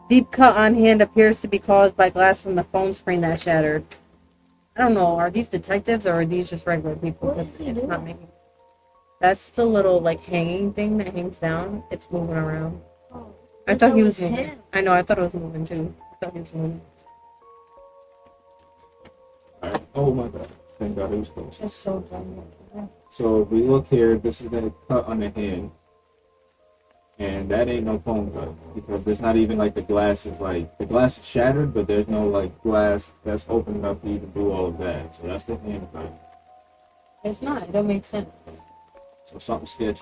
B: Deep cut on hand appears to be caused by glass from the phone screen that shattered. I don't know. Are these detectives or are these just regular people?
C: What
B: Because
C: is he
B: it's
C: doing?
B: not making. That's the little like hanging thing that hangs down. It's moving around.
C: Oh,
B: I thought he was
C: him.
B: moving. I know. I thought it was moving too. I thought he was moving.
A: Alright. Oh my god. Thank god it was close.
B: It's so dumb.
A: So if we look here, this is the cut on the hand. And that ain't no phone cut. Because there's not even like the glass is like, the glass is shattered, but there's no like glass that's open enough to even do all of that. So that's the hand cut.
B: It's not. It don't make sense.
A: So something sketchy.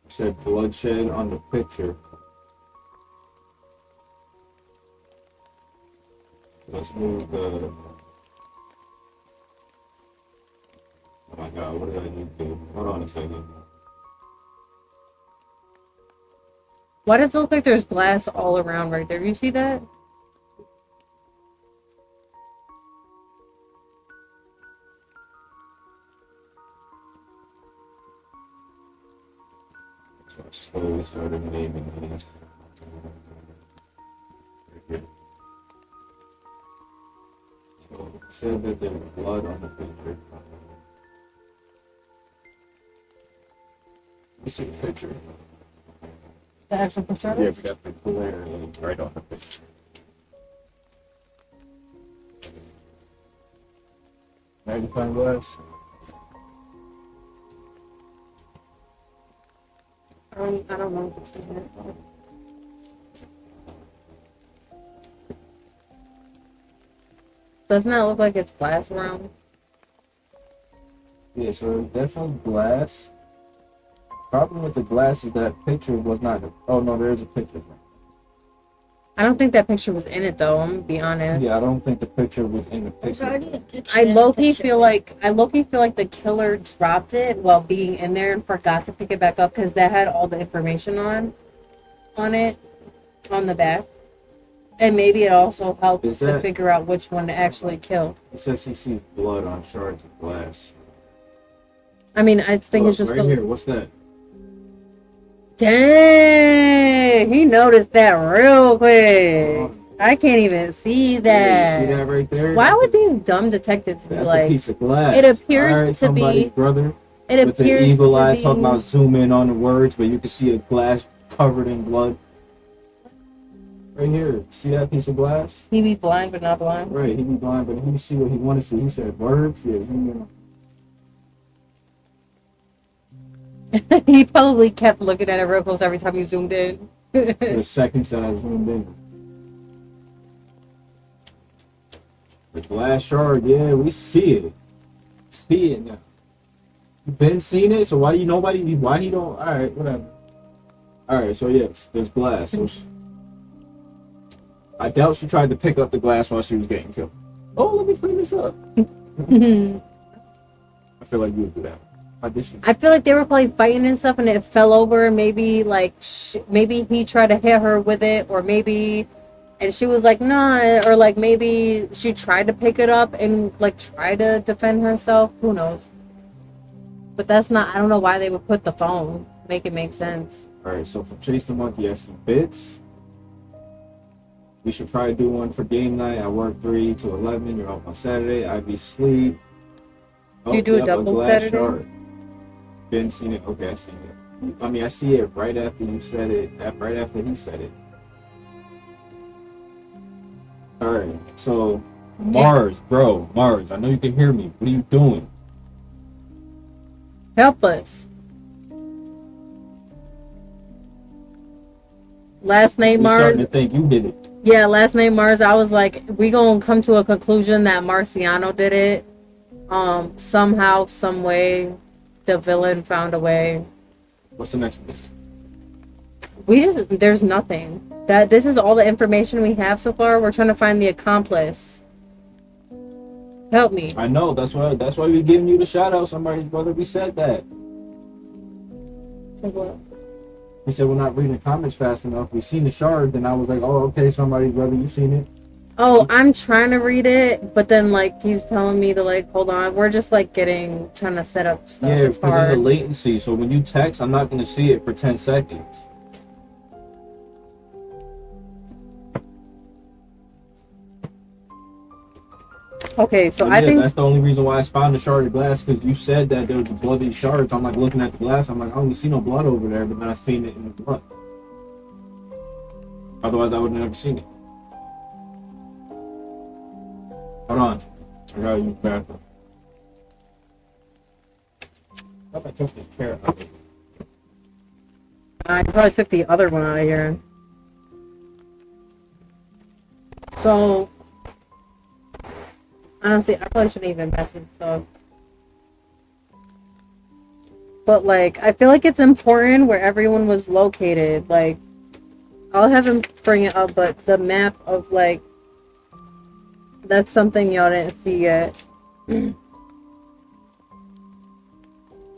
A: Said bloodshed on the picture. Let's move the. Oh my god, what did I need to do? Hold on a second.
B: Why does it look like there's glass all around right there? Do you see that?
A: So I slowly started naming these. Right here. So it said that there was blood on the picture. Let me see the picture.
B: The actual picture of
A: Yeah,
B: it?
A: we got the glare right on the picture. Magnifying glass.
B: I don't know if it's in here. Doesn't that look like it's glass around?
A: Yeah, so there's definitely glass. Problem with the glass is that picture was not. Oh no, there is a picture.
B: I don't think that picture was in it though. I'm gonna be honest.
A: Yeah, I don't think the picture was in the
C: There's
A: picture.
C: already a picture.
B: I
C: in the
B: low key
C: picture.
B: feel like the killer dropped it while being in there and forgot to pick it back up because that had all the information on it on the back, and maybe it also helped
A: Is
B: to
A: that-
B: figure out which one to actually kill.
A: It says he sees blood on shards of glass.
B: I mean, I think
A: Look,
B: it's just
A: right here. What's that?
B: Dang, he noticed that real quick. I can't even see that.
A: Yeah, you see that right there?
B: Why would these dumb detectives be
A: That's
B: like?
A: a piece of glass.
B: It appears
A: All right,
B: to be.
A: brother.
B: It
A: With the
B: appears
A: evil
B: to
A: eye
B: be.
A: talking about zoom in on the words, but you can see a glass covered in blood. Right here. See that piece of glass?
B: He be blind but not blind.
A: Right, he be blind, but he see what he want to see. He said words. Yeah, zoom in.
B: He probably kept looking at it real close every time you zoomed in.
A: For the seconds that I zoomed in. The glass shard, yeah, we see it. See it now. You been seen it, so why he don't? Alright, whatever. Alright, so yes, there's glass. So I doubt she tried to pick up the glass while she was getting killed. Oh, let me clean this up. I feel like you would do that.
B: I feel like they were probably fighting and stuff, and it fell over, and maybe like maybe he tried to hit her with it, or maybe, and she was like nah, or like maybe she tried to pick it up and like try to defend herself. Who knows? But that's not. I don't know why they would put the phone. Make it make sense.
A: All right, so from Chase the Monkey, I see bits. We should probably do one for game night. I work 3 to 11. You're off on Saturday. I be sleep.
B: Do you do a double
A: glass
B: Saturday?
A: shard. Been seen it. Okay, I seen it. I mean, I see it right after you said it. Right after he said it. All right, so Mars, bro, Mars. I know you can hear me. What are you doing?
B: Help us. Last name
A: I'm
B: Mars.
A: starting to think you did it.
B: Yeah, last name Mars. I was like, we gonna come to a conclusion that Marciano did it. Somehow, some way, the villain found a way.
A: What's the next one?
B: There's nothing. This is all the information we have so far. We're trying to find the accomplice. Help me.
A: I know. That's why we giving you the shout out. Somebody's brother. We said that.
B: Say what?
A: He said we're not reading the comments fast enough. We seen the shard, then I was like, oh, okay, somebody's brother, you seen it.
B: Oh, I'm trying to read it, but then like he's telling me to like hold on. We're just like trying to set up stuff.
A: Yeah,
B: It's
A: because there's a
B: hard.
A: latency. So when you text, I'm not gonna see it for 10 seconds.
B: Okay, so
A: So,
B: I think
A: that's the only reason why I found the shard of glass, because you said that there was bloody shards. I'm like looking at the glass. I'm like, I don't see no blood over there, but then I seen it in the blood. Otherwise, I would have never seen it. Hold on. I gotta use the bathroom. I thought I took this carrot out.
B: I probably took the other one out of here. So honestly, I probably shouldn't even mess with stuff. But like, I feel like it's important where everyone was located. Like, I'll have him bring it up, but the map of like, that's something y'all didn't see yet.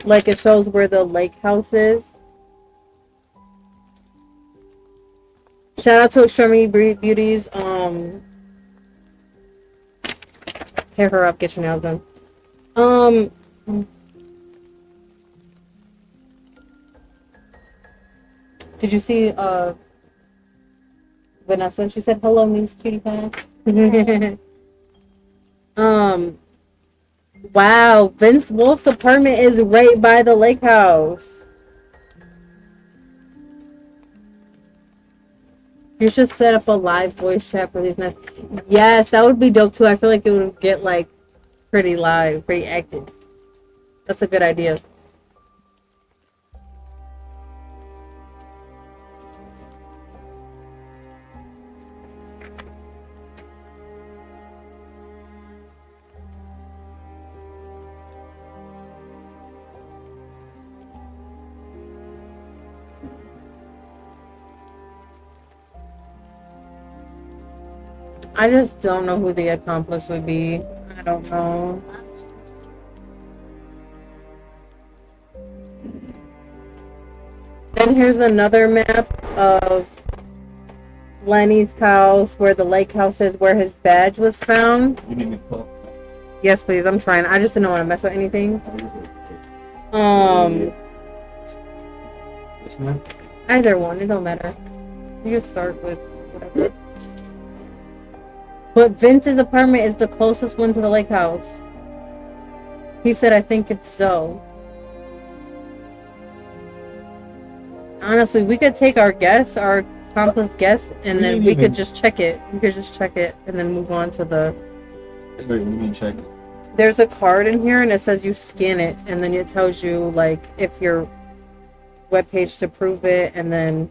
B: Like, it shows where the lake house is. Shout out to Extremity Beauties. Hair her up, get your nails done. Did you see Vanessa? She said hello, niece cutie pie. Wow, Vince Wolf's apartment is right by the lake house. You should set up a live voice chat for these nights. Yes, that would be dope too. I feel like it would get like pretty live, pretty active. That's a good idea. I just don't know who the accomplice would be. I don't know. Then here's another map of Lenny's house, where the lake house is, where his badge was found.
A: You need me to pull.
B: Yes, please. I'm trying. I just didn't want to mess with anything.
A: This man?
B: Either one, it don't matter. You can start with whatever. But Vince's apartment is the closest one to the lake house. He said, I think it's Zoe. Honestly, we could take our guess, our accomplice guess, and then we could just check it. We could just check it and then move on to the...
A: Wait, you mean check it?
B: There's a card in here and it says you scan it and then it tells you like if your webpage to prove it, and then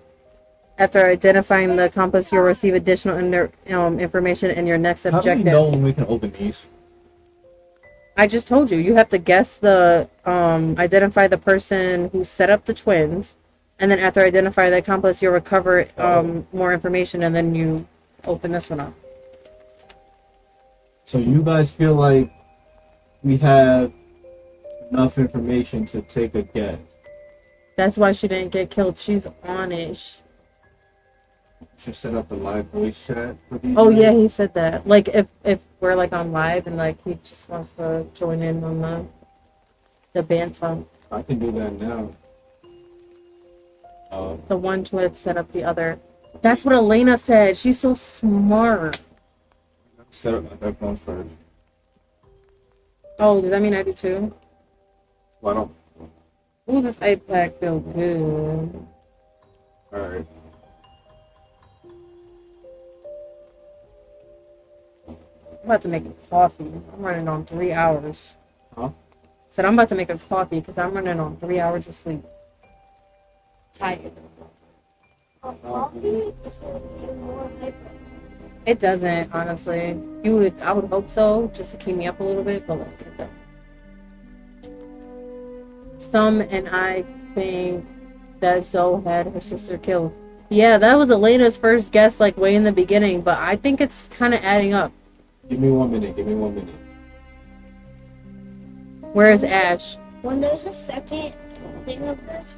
B: after identifying the accomplice you'll receive additional information in your next objective.
A: How do we know when we can open these?
B: I just told you. You have to guess the identify the person who set up the twins, and then after identify the accomplice you'll recover more information, and then you open this one up.
A: So you guys feel like we have enough information to take a guess?
B: That's why she didn't get killed. She's on it.
A: Should set up a live voice chat for these
B: Oh
A: guys?
B: yeah, he said that. Like if we're like on live and like he just wants to join in on the banter.
A: I can do that now.
B: The one twin set up the other. That's what Elena said. She's so smart.
A: Set up my headphones first.
B: Oh, does that mean I do too?
A: Why don't?
B: Ooh, this iPad feels good.
A: Alright.
B: I'm about to make a coffee. I'm running on 3 hours.
A: Huh?
B: Said I'm about to make a coffee because I'm running on 3 hours of sleep. Tired.
C: Coffee is going to be more hyper.
B: It doesn't, honestly. I would hope so, just to keep me up a little bit, but like, it doesn't. Some and I think that Zoe had her sister killed. Yeah, that was Elena's first guess, like way in the beginning, but I think it's kind of adding up.
A: Give me 1 minute. Give me 1 minute.
B: Where is Ash?
C: When there's a second thing of this,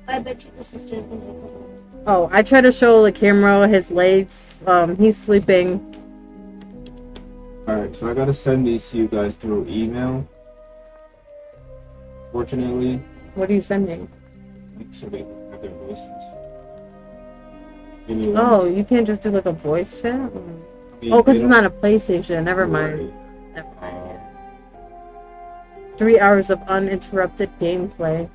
C: I bet you the sister's going to be.
B: Oh, I try to show the camera his legs. He's sleeping.
A: Alright, so I gotta send these to you guys through email. Fortunately,
B: What are you sending?
A: so they have their voices. Give me
B: Oh,
A: one.
B: you can't just do like a voice chat?
A: I mean,
B: Oh, because
A: they
B: it's
A: don't-
B: not a PlayStation. Never mind.
A: Right.
B: Never mind. 3 hours of uninterrupted gameplay.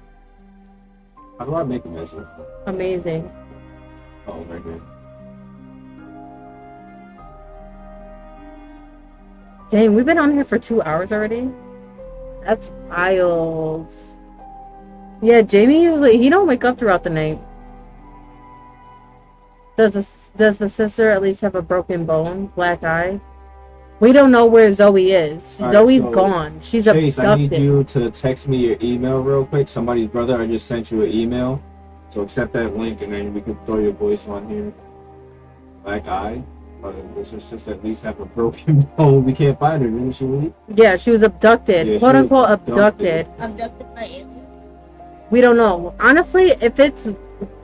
A: How do I make a message?
B: Amazing.
A: Oh, right here.
B: Dang, we've been on here for 2 hours already? That's wild. Yeah, Jamie usually, he don't wake up throughout the night. Does the sister at least have a broken bone? Black eye? We don't know where Zoe is.
A: All right,
B: Zoe's
A: so,
B: gone. She's
A: Chase, I need
B: abducted.
A: you to text me your email real quick. Somebody's brother, I just sent you an email. So accept that link and then we can throw your voice on here. Black eye. But let's just at least have a broken bone. We can't find her, didn't she leave?
B: Yeah, she was abducted.
A: Yeah, she
B: Quote
A: was
B: unquote
A: abducted.
B: abducted.
C: Abducted by aliens.
B: We don't know. Honestly, if it's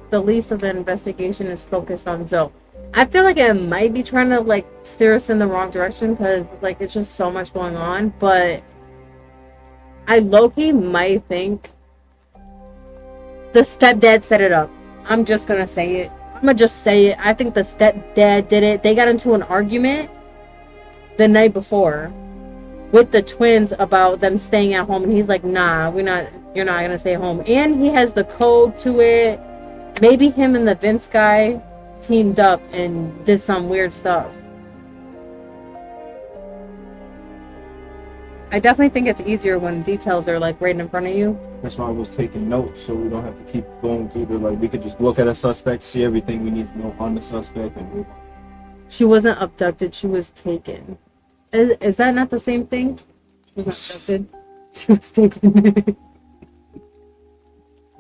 B: the least of the investigation is focused on Zoe. I feel like it might be trying to like steer us in the wrong direction because like it's just so much going on. But I low-key might think the stepdad set it up. I'm just gonna say it. I'm gonna just say it. I think the stepdad did it. They got into an argument the night before with the twins about them staying at home, and he's like, "Nah, you're not gonna stay home." And he has the code to it. Maybe him and the Vince guy teamed up and did some weird stuff. I definitely think it's easier when details are like right in front of you.
A: That's why I was taking notes so we don't have to keep going through the like we could just look at a suspect, see everything we need to know on the suspect and move on.
B: She wasn't abducted, she was taken. Is that not the same thing? She was not abducted. She was taken.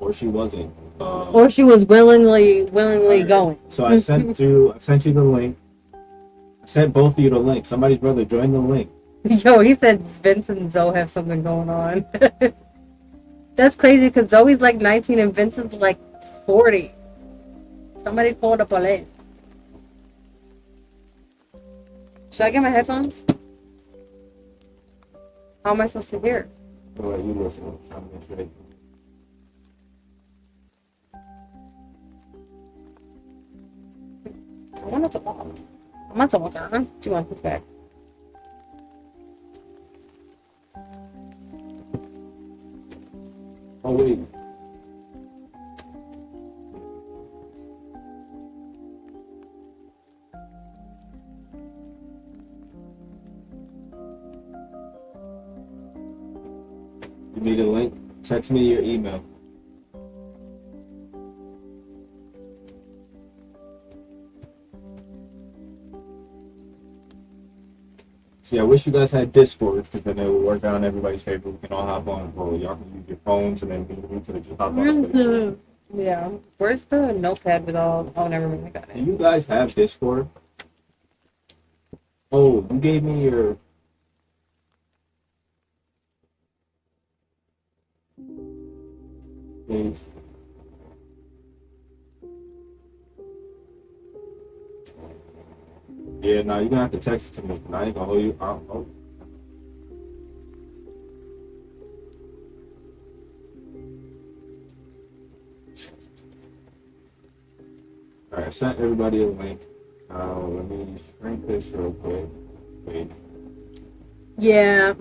A: Or she wasn't.
B: Or she was willingly
A: Alright.
B: going.
A: So I sent you the link. I sent both of you the link. Somebody's brother joined the link.
B: Yo, he said Vince and Zoe have something going on. That's crazy because Zoe's like 19 and Vince is like 40. Somebody call the police. Should I get my headphones? How am I supposed to hear?
A: So you listen. I'm trying to make sure they
B: Mana semua? Mana semua kan? Cuma back.
A: Oh wait. You need a link? Text me your email. See, I wish you guys had Discord because then it would work out in everybody's favor. We can all hop on, bro. Y'all can use your phones and then we can just hop on.
B: Yeah. Where's the notepad with all? Oh, never mind. I got
A: Do
B: it.
A: you guys have Discord? Oh, you gave me your. Please. Yeah, no, you're gonna have to text it to me. I ain't gonna hold you. Oh. Alright, I sent everybody a link. Let me shrink this real quick. Wait.
B: Yeah.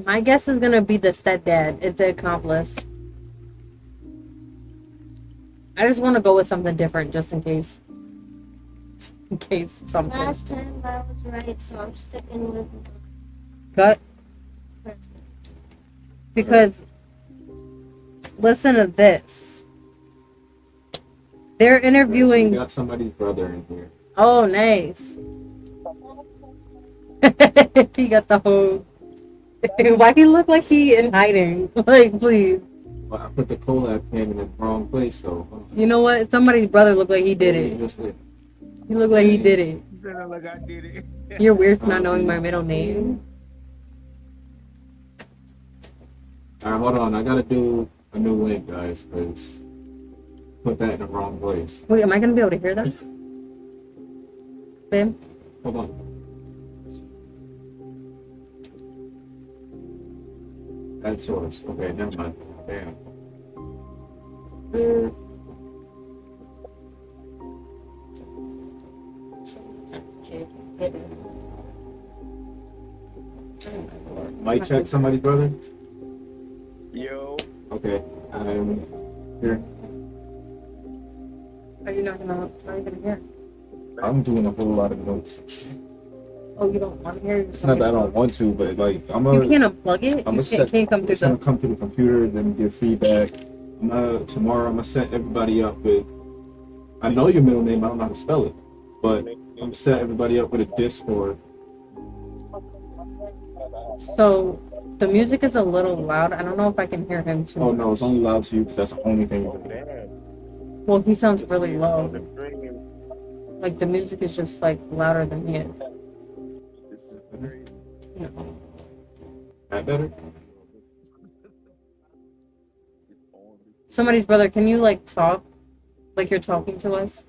B: My guess is gonna be the stepdad. Is the accomplice. I just want to go with something different, just in case. In case something.
C: Last time I was right, so I'm sticking with
B: Gut. Because listen to this. They're
A: We
B: interviewing.
A: got somebody's brother in here.
B: Oh, nice. He got the whole. Why he look like he in hiding? Like, please.
A: But I put the collab cam in the wrong place, though.
B: You know what? Somebody's brother looked like he did it.
A: Just did.
B: He looked like he did it.
D: Better like I did it.
B: You're weird for not knowing my middle name.
A: Alright, hold on. I gotta do a new link, guys, because put that in the wrong place.
B: Wait, am I gonna be able to hear that? Babe?
A: Hold on. Add source. Okay, never mind. Damn. There. Might check somebody's brother?
D: Yo.
A: Okay, I'm here.
B: Are you not gonna? Are you gonna hear?
A: I'm doing a whole lot of notes.
B: Oh, you don't want to hear?
A: It's not that I don't want to, but like I'm
B: You
A: a.
B: can't unplug it.
A: I'm
B: You
A: a set.
B: can't come through
A: It's gonna
B: the.
A: come through the computer, then give feedback. Tomorrow I'm gonna set everybody up with. I know your middle name. I don't know how to spell it, but I'm gonna set everybody up with a Discord.
B: So the music is a little loud. I don't know if I can hear him too.
A: Oh no, it's only loud to you because that's the only thing. You can hear.
D: Damn.
B: Well, he sounds really
D: On
B: low.
D: the dream.
B: Like the music is just like louder than he is.
D: This is great.
B: You know.
A: That better?
B: Somebody's brother. Can you like talk, like you're talking to us?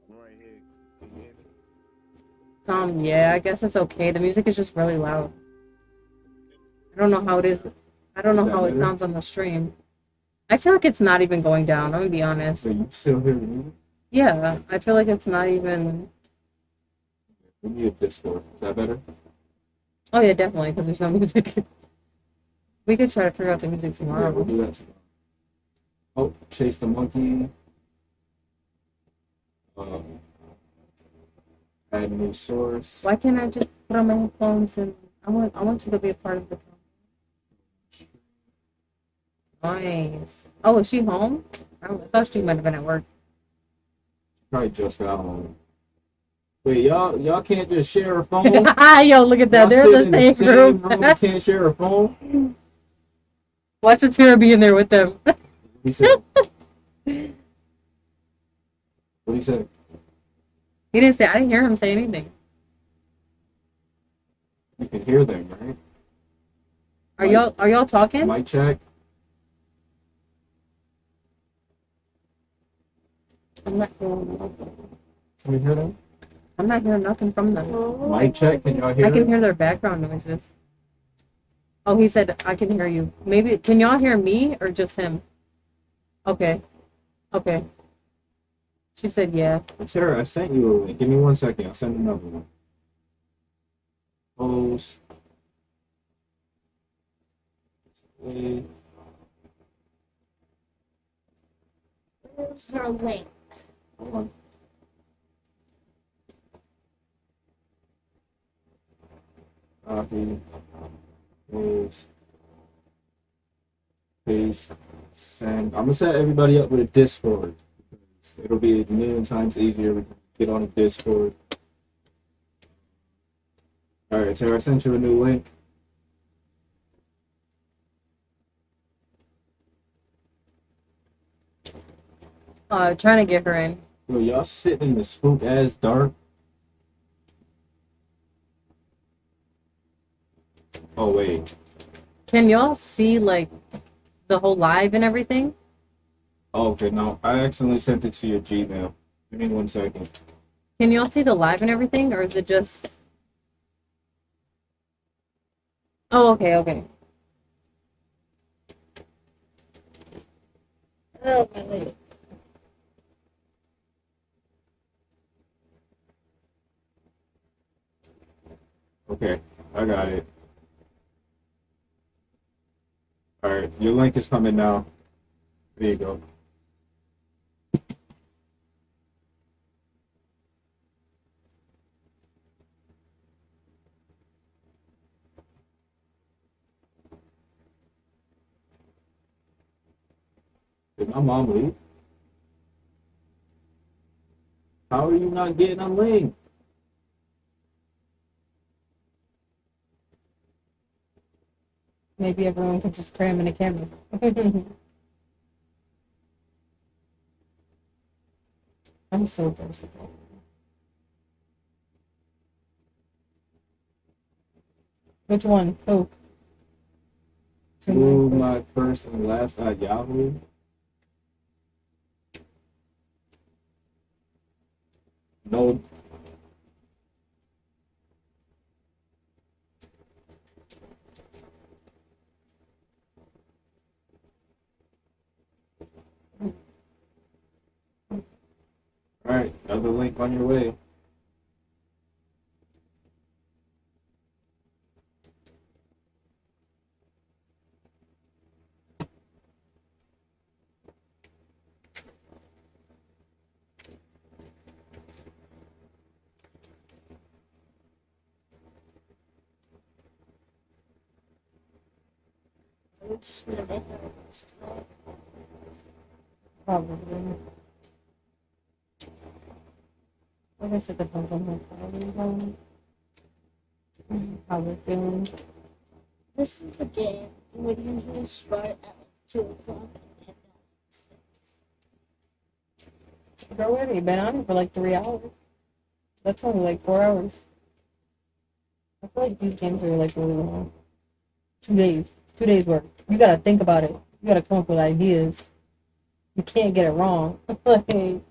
D: I'm right here. Can you hear me?
B: Yeah. I guess it's okay. The music is just really loud. I don't know how it is. I don't know
A: Is that
B: how it
A: better?
B: sounds on the stream. I feel like it's not even going down. I'm gonna be honest.
A: So you still hear the music?
B: Yeah, I feel like it's not even.
A: We need a Discord. Is that better?
B: Oh yeah, definitely, because there's no music. We could try to figure out the music
A: Yeah,
B: tomorrow.
A: we'll do that tomorrow. Oh, chase the monkey. Add new source.
B: Why can't I just put on my headphones and I want you to be a part of the Nice. Oh, is she home? I thought she might have been at work.
A: Probably just got home. Wait, y'all can't just share a phone?
B: Yo, look at that.
A: Y'all
B: They're
A: sit
B: in the same
A: room
B: room.
A: and can't share a phone?
B: Watch the Tara be in there with them.
A: He said. What he said?
B: He didn't say. I didn't hear him say anything.
A: You can hear them, right?
B: Are y'all talking?
A: Mic check.
B: I'm not hearing nothing.
A: Can we hear them?
B: I'm not hearing nothing from them.
A: Mic check. Can y'all hear
B: I can
A: them?
B: hear their background noises. Oh, he said I can hear you. Maybe can y'all hear me or just him? Okay. Okay. She said, yeah.
A: Sarah, I sent you a link. Give me 1 second. I'll send another one. Post. Wait.
C: Where's her link?
A: Hold on. Copy. Paste. Paste. Send. I'm gonna set everybody up with a Discord. It'll be a million times easier to get on a Discord. Alright, Sarah, I sent you a new link.
B: Trying to get her in.
A: Yo, y'all sitting in the spook ass dark. Oh wait.
B: Can y'all see like the whole live and everything?
A: Oh, okay, no. I accidentally sent it to your Gmail. Give me 1 second.
B: Can y'all see the live and everything, or is it just? Oh, okay, okay. Oh my leg.
A: Okay, I got it. Alright, your link is coming now. There you go. Did my mom leave? How are you not getting a link?
B: Maybe everyone could just cram in a camera. I'm so thirsty. Which one? Who?
A: To my first and last at Yahoo. No. Alright, another link on your way.
C: I'm just gonna make her list.
B: Probably. I guess it depends on how we're feeling.
C: This is the game we usually start at like 2 o'clock and end at 6.
B: Girl, we already been on it for like 3 hours. That's only like 4 hours. I feel like these games are like really long. 2 days. 2 days work. You gotta think about it. You gotta come up with ideas. You can't get it wrong. Like,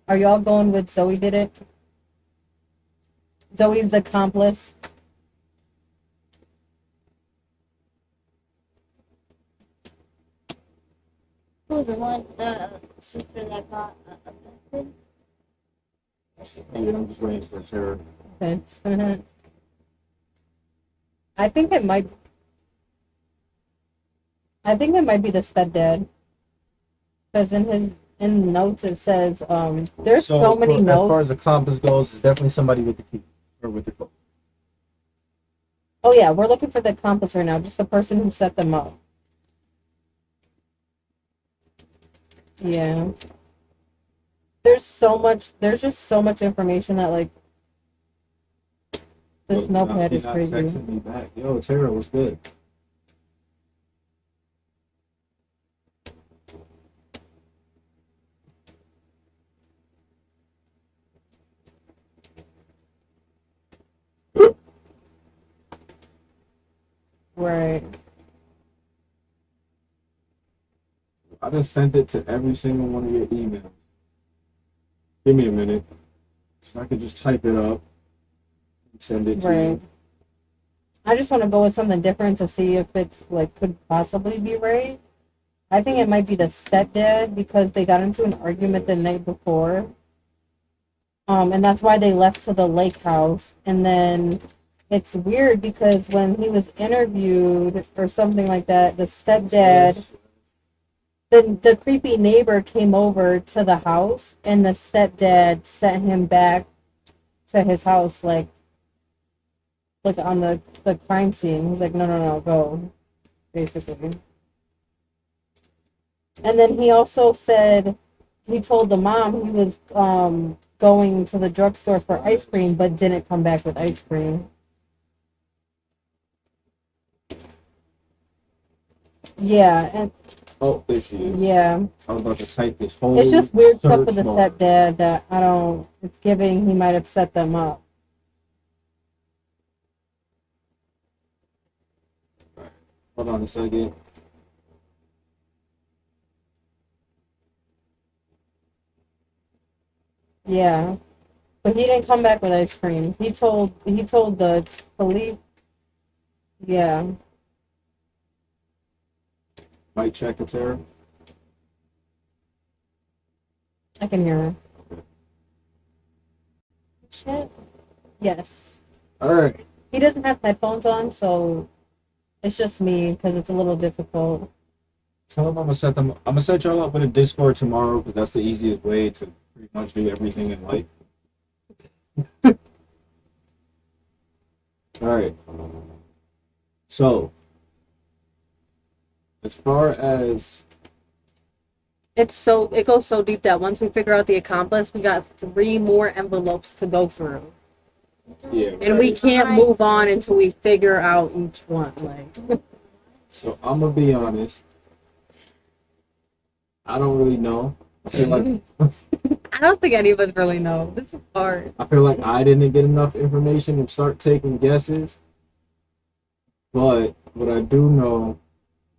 B: are y'all going with Zoe did it? Zoe's the accomplice.
C: Who, the sister that got abducted?
A: Yeah, I'm just waiting for Sarah.
B: I think it might. I think it might be the stepdad. Because in the notes it says there's so many
A: as
B: notes.
A: far as the compass goes, it's definitely somebody with the key or with the code.
B: Oh yeah, we're looking for the accomplice right now, just the person who set them up. Yeah. There's just so much information that like this
A: Look, now
B: notepad
A: she's
B: is
A: not
B: crazy.
A: texting me back. Yo, Sarah, what's good?
B: Right.
A: I just sent it to every single one of your emails. Give me a minute, so I could just type it up and send it to
B: Right.
A: you.
B: I just want to go with something different to see if it's like could possibly be right. I think it might be the stepdad because they got into an argument the night before. And that's why they left to the lake house. And then it's weird because when he was interviewed or something like that, the stepdad, the creepy neighbor came over to the house, and the stepdad sent him back to his house, like on the crime scene. He's like, no, no, no, go, basically. And then he also said he told the mom he was going to the drugstore for ice cream, but didn't come back with ice cream. Yeah, and
A: Oh, there she is.
B: yeah,
A: I was about to type this whole.
B: it's just weird stuff with the
A: search bar.
B: stepdad that I don't. It's giving he might have set them up.
A: Hold on a second.
B: Yeah, but he didn't come back with ice cream. He told the police. Yeah,
A: Mic check, it's her.
B: I can hear her.
A: Okay.
B: Shit. Yes.
A: All right.
B: He doesn't have headphones on, so it's just me because it's a little difficult.
A: Tell them I'm gonna set them. I'm gonna set y'all up with a Discord tomorrow because that's the easiest way to pretty much do everything in life. All right. So, as far as
B: It goes so deep that once we figure out the accomplice, we got 3 more envelopes to go through.
A: yeah,
B: And we
A: right.
B: can't move on until we figure out each one. Like,
A: So I'm gonna be honest. I don't really know. I feel like
B: I don't think any of us really know. This is hard.
A: I feel like I didn't get enough information and start taking guesses. But what I do know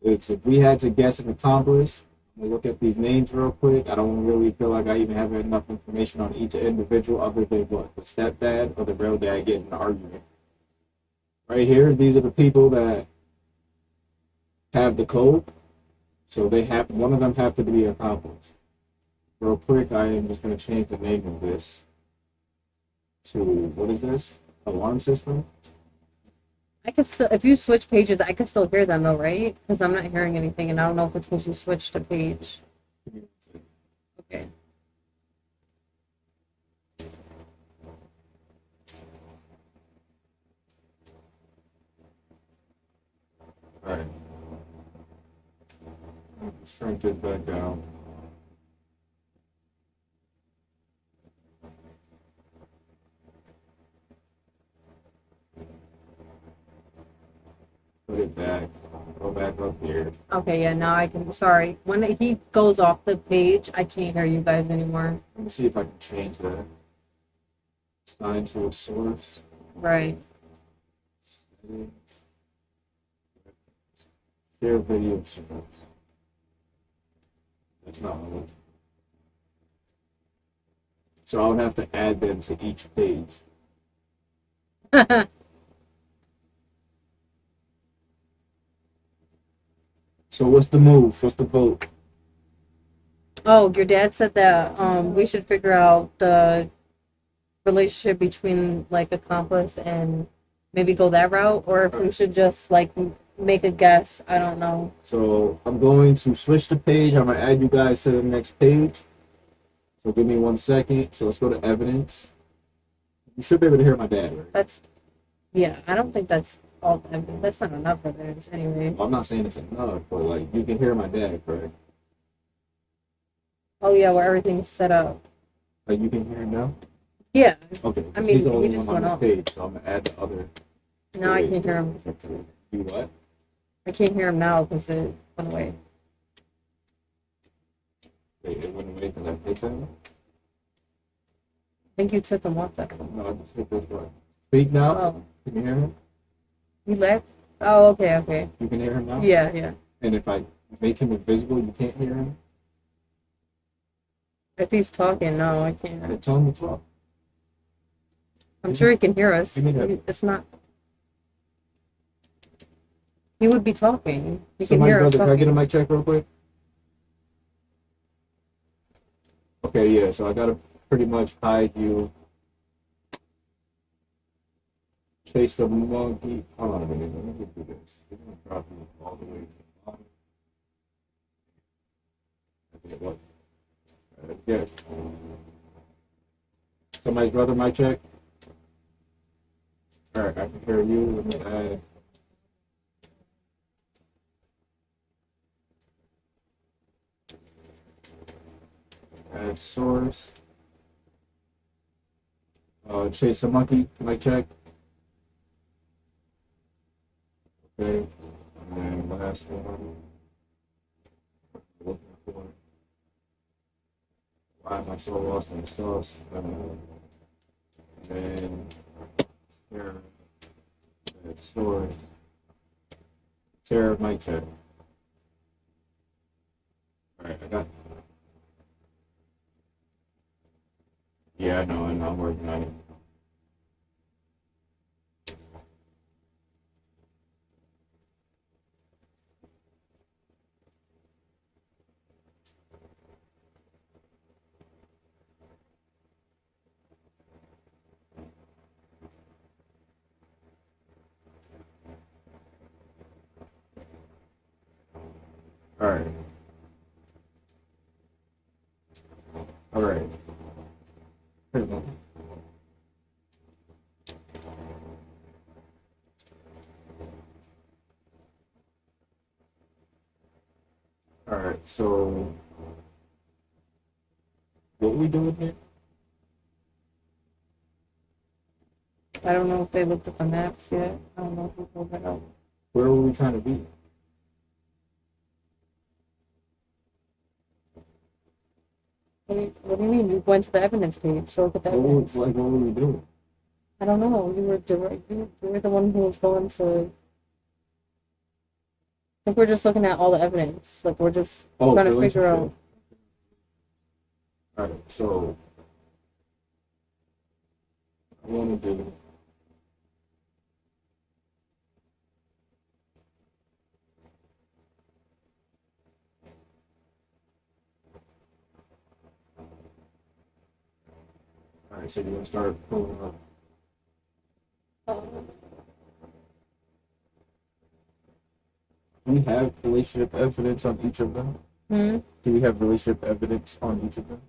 A: is if we had to guess an accomplice, I'm gonna look at these names real quick. I don't really feel like I even have enough information on each individual other than what the stepdad or the real dad getting in an argument. Right here, these are the people that have the code. So they have one of them have to be an accomplice. Real quick, I am just gonna change the name of this to what is this? Alarm system?
B: I could still, if you switch pages, I could still hear them though, right? Because I'm not hearing anything, and I don't know if it's because you switched to page. Okay.
A: Alright. Shrink it back down. Put it back. Go back up here.
B: Okay, yeah, now I can. Sorry. When he goes off the page, I can't hear you guys anymore.
A: Let me see if I can change that. Assign to a source.
B: Right.
A: Settings. Share video source. That's not what I want. So I'll have to add them to each page. So what's the move? What's the vote?
B: Oh, your dad said that we should figure out the relationship between like accomplice and maybe go that route, or if we should just like make a guess. I don't know.
A: So I'm going to switch the page. I'm gonna add you guys to the next page. So give me 1 second. So let's go to evidence. You should be able to hear my dad, right?
B: That's yeah. I don't think that's all evidence. That's not enough evidence anyway.
A: Well, I'm not saying it's enough, but like you can hear my dad, correct?
B: Oh yeah, where everything's set up.
A: Like you can hear him now?
B: Yeah.
A: Okay.
B: I
A: 'cause
B: mean,
A: he's the
B: he
A: only
B: just
A: one on
B: went
A: this
B: off.
A: page, so I'm gonna add the other.
B: Now I can't hear him.
A: You what?
B: I can't hear him now because it went away.
A: Wait, it went away because I hit that?
B: I think you took him off that.
A: No, I just hit this button. Speak now.
B: Oh,
A: Can you hear him?
B: he left. Oh, okay, okay.
A: You can hear him now?
B: Yeah, yeah.
A: And if I make him invisible, you can't hear him?
B: If he's talking, no, I can't.
A: Then tell him to talk.
B: I'm sure he can hear us.
A: Give me that.
B: It's not. He would be talking. You
A: So
B: can
A: my
B: hear us
A: brother, can I get a
B: talking.
A: mic check real quick? Okay, yeah, so I gotta pretty much hide you. Chase the monkey. Hold on a minute, let me do this. We're gonna drop you all the way to the bottom. Okay, what? Yeah. Somebody's brother mic check. Alright, I can hear you. Let me add source. Chase the monkey, mic check. Okay. And then last one. Looking for. Why am I so lost in the sauce? And then here, add source. Sarah mic check. Alright, I got. Yeah, I know, I'm working on it. Alright. Alright. Alright, so what we doing here?
B: I don't know if they looked at the maps yet. I don't know who pulled that up.
A: Where were we trying to be?
B: What do you mean? You went to the evidence page. So look at the evidence.
A: What were we doing?
B: I don't know. You were the one who was going to. I think we're just looking at all the evidence. Like we're just trying to figure out.
A: Alright, so I want to do. Alright, so you're gonna start pulling up. Do we have relationship evidence on each of them?
B: Hmm?
A: Do we have relationship evidence on each of them?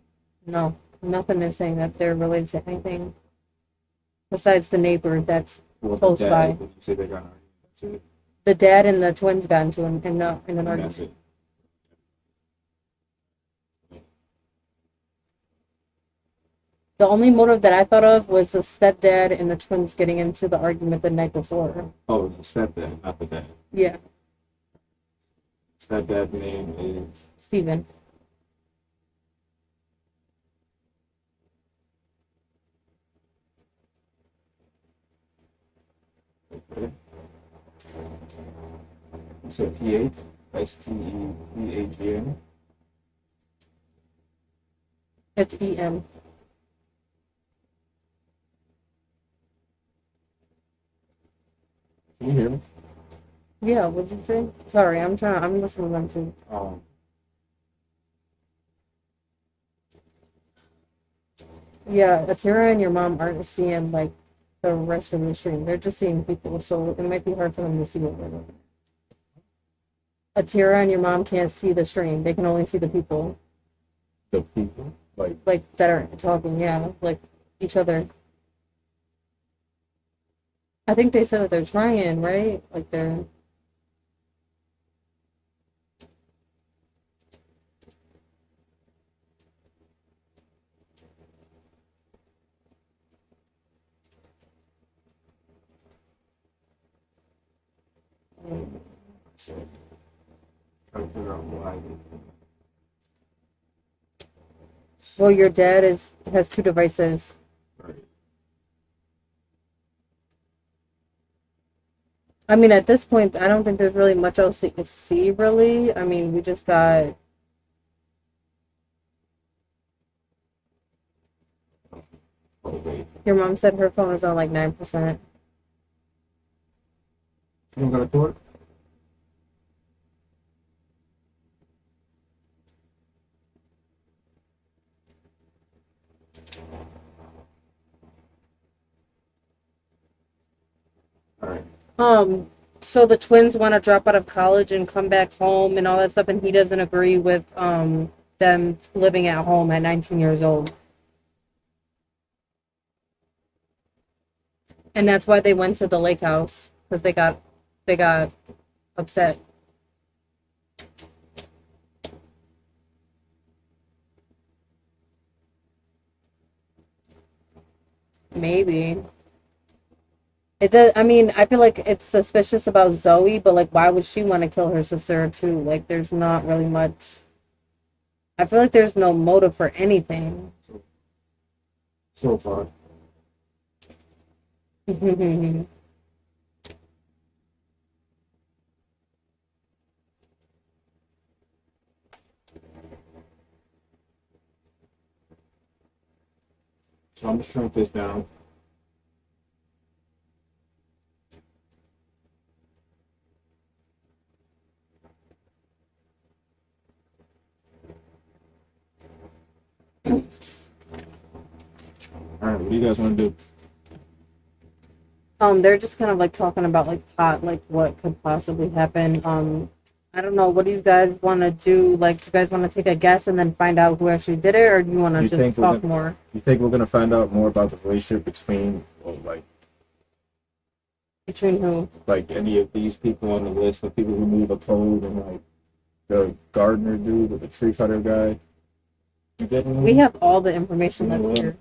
B: No, nothing is saying that they're related to anything besides the neighbor that's
A: Well,
B: close
A: the dad,
B: by.
A: when you say they got an argument, that's it.
B: The dad and the twins got into an
A: And
B: argument.
A: that's it.
B: The only motive that I thought of was the stepdad and the twins getting into the argument the night before.
A: Oh, it's the stepdad, not the dad.
B: Yeah,
A: Stepdad's name is
B: Steven.
A: okay. You said PH? Stephen?
B: It's EM.
A: Can you hear me?
B: Yeah, what'd you say? Sorry, I'm listening to them too. Yeah, Atira and your mom aren't seeing like the rest of the stream. They're just seeing people, so it might be hard for them to see what we're doing. Atira and your mom can't see the stream. They can only see the people
A: The people?
B: like that are talking, yeah, like each other. I think they said that they're trying, right? Like they're
A: So, try to figure out why
B: well, your dad has two devices.
A: right.
B: I mean, at this point, I don't think there's really much else to see, really. I mean, we just got.
A: Oh, wait.
B: Your mom said her phone is on like 9%.
A: You don't got a cord?
B: Um, so the twins want to drop out of college and come back home and all that stuff, and he doesn't agree with them living at home at 19 years old. And that's why they went to the lake house because they got upset. Maybe. It does, I mean, I feel like it's suspicious about Zoe, but like why would she want to kill her sister too? Like there's not really much. I feel like there's no motive for anything.
A: So far. So I'm just shrink this down. All right, what do you guys want to do?
B: They're just kind of like talking about like what could possibly happen. I don't know. What do you guys want to do? Like, do you guys want to take a guess and then find out who actually did it, or do you want to
A: You
B: just
A: think we're
B: talk
A: gonna,
B: more?
A: you think we're gonna find out more about the relationship between, well,
B: Between who?
A: like any of these people on the list, the people who move a code and like the gardener dude or the tree cutter guy? You get any?
B: We have all the information that's here.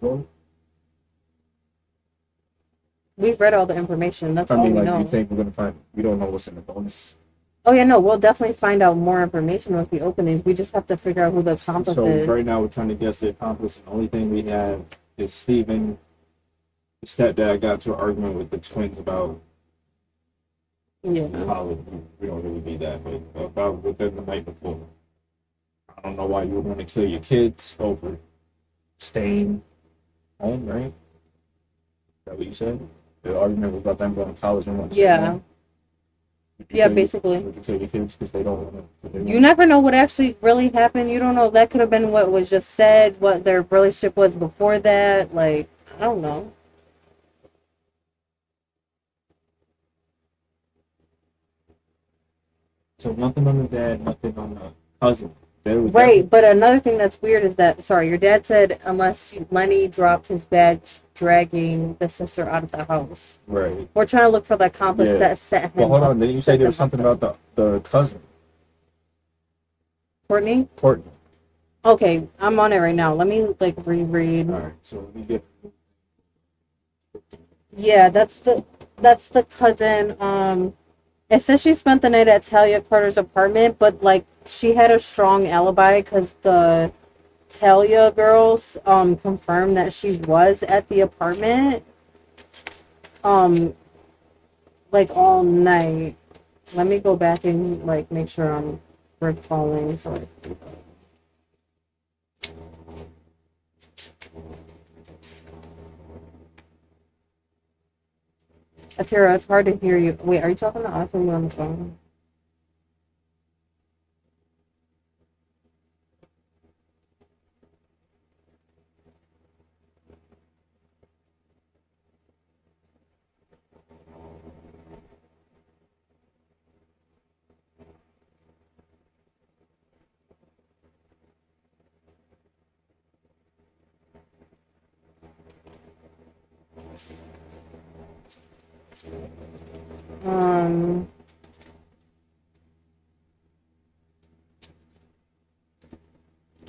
B: We've read all the information. That's
A: I
B: all
A: mean,
B: we
A: like,
B: know.
A: you think we're gonna find? We don't know what's in the bonus.
B: Oh yeah, no, we'll definitely find out more information with the openings. We just have to figure out who the accomplice
A: So
B: is.
A: right now we're trying to guess the accomplice, and the only thing we have is Steven, the stepdad, got to an argument with the twins about
B: Yeah.
A: college. We don't really need that, but about within the night before. I don't know why you would want to kill your kids over staying home, right? Is that what you said? The argument was about them going to college and wanting to stay
B: Yeah.
A: home?
B: Yeah, basically.
A: Would you kill your kids because they don't want to?
B: You never know what actually really happened. You don't know. That could have been what was just said, what their relationship was before that. Like, I don't know.
A: So nothing on the dad, nothing on the cousin. There was
B: Right, but another thing that's weird is that, sorry, your dad said unless Lenny dropped his badge dragging the sister out of the house.
A: right.
B: We're trying to look for the accomplice
A: Yeah.
B: that set him
A: Well, hold
B: up.
A: on. Didn't you
B: set
A: say there
B: them
A: was something
B: up,
A: about the cousin,
B: Courtney?
A: Courtney?
B: Okay, I'm on it right now. Let me like reread.
A: All right. So we get.
B: Yeah, that's the cousin. It says she spent the night at Talia Carter's apartment, but like she had a strong alibi because the Talia girls confirmed that she was at the apartment um like all night. Let me go back and like make sure I'm recalling. Sorry. Atira, it's hard to hear you. Wait, are you talking to us or you on the phone? Um,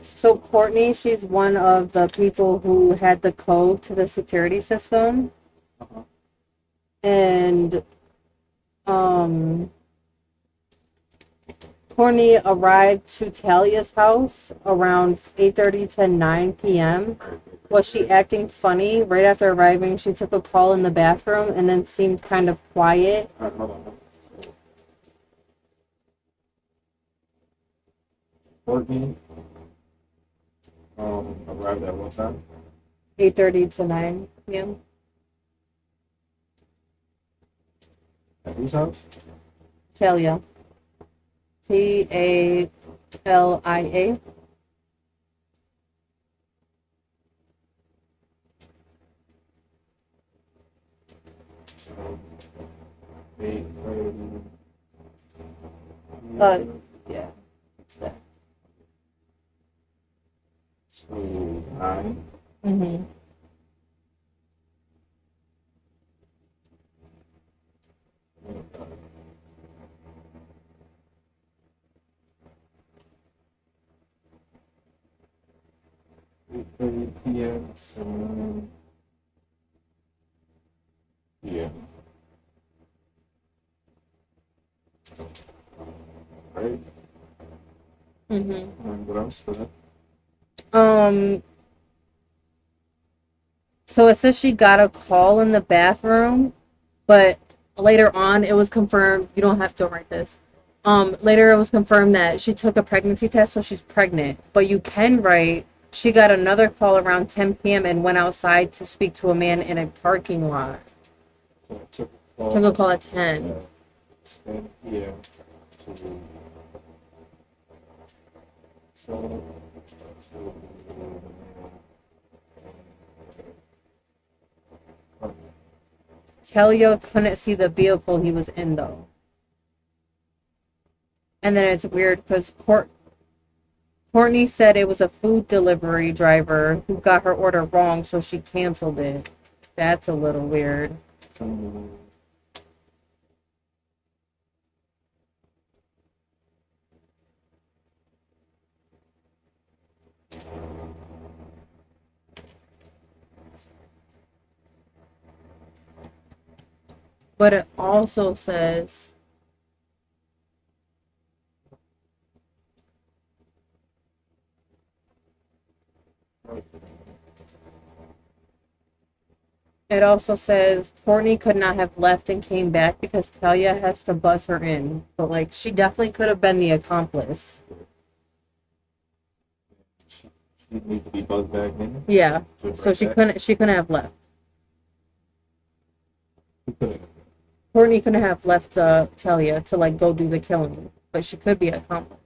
B: so Courtney, she's one of the people who had the code to the security system,
A: Uh-huh.
B: and um, Courtney arrived to Talia's house around 8:30 to 9 p.m. Was she acting funny? Right after arriving, she took a call in the bathroom and then seemed kind of quiet.
A: All right, hold on. Courtney arrived at what time?
B: 8:30 to 9 p.m.
A: At whose house?
B: Talia. Talia.
A: 8:30.
B: Yeah. It's that.
A: So 9.
B: Mm-hmm.
A: p.m. So yeah. Right.
B: Mm-hmm.
A: And what else for that?
B: So it says she got a call in the bathroom, but later on it was confirmed. You don't have to write this. Later it was confirmed that she took a pregnancy test, so she's pregnant. But you can write she got another call around 10 p.m. and went outside to speak to a man in a parking lot.
A: So I took a call.
B: Took a call at 10.
A: 10 p.m. to so
B: Talia couldn't see the vehicle he was in though. And then it's weird because Courtney said it was a food delivery driver who got her order wrong, so she canceled it. That's a little weird. But it also says Courtney could not have left and came back because Talia has to buzz her in. But like she definitely could have been the accomplice.
A: she need to be buzzed back in.
B: Yeah.
A: Just
B: So
A: like
B: she
A: that.
B: couldn't have left.
A: Who could've-
B: Courtney couldn't have left Talia to like go do the killing. But she could be an accomplice.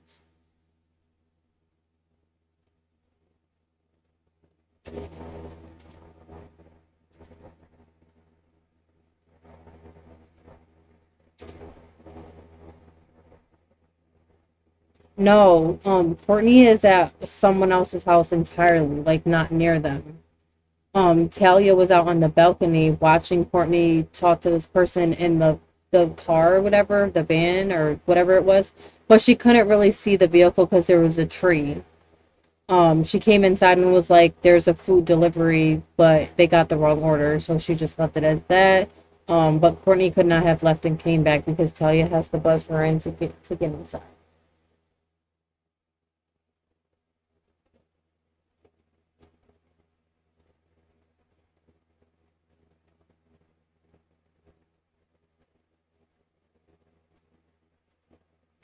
B: No, Courtney is at someone else's house entirely, like not near them. Talia was out on the balcony watching Courtney talk to this person in the car or whatever, the van or whatever it was, but she couldn't really see the vehicle because there was a tree. She came inside and was like, "There's a food delivery, but they got the wrong order," so she just left it as that. But Courtney could not have left and came back because Talia has to buzz her in to get inside.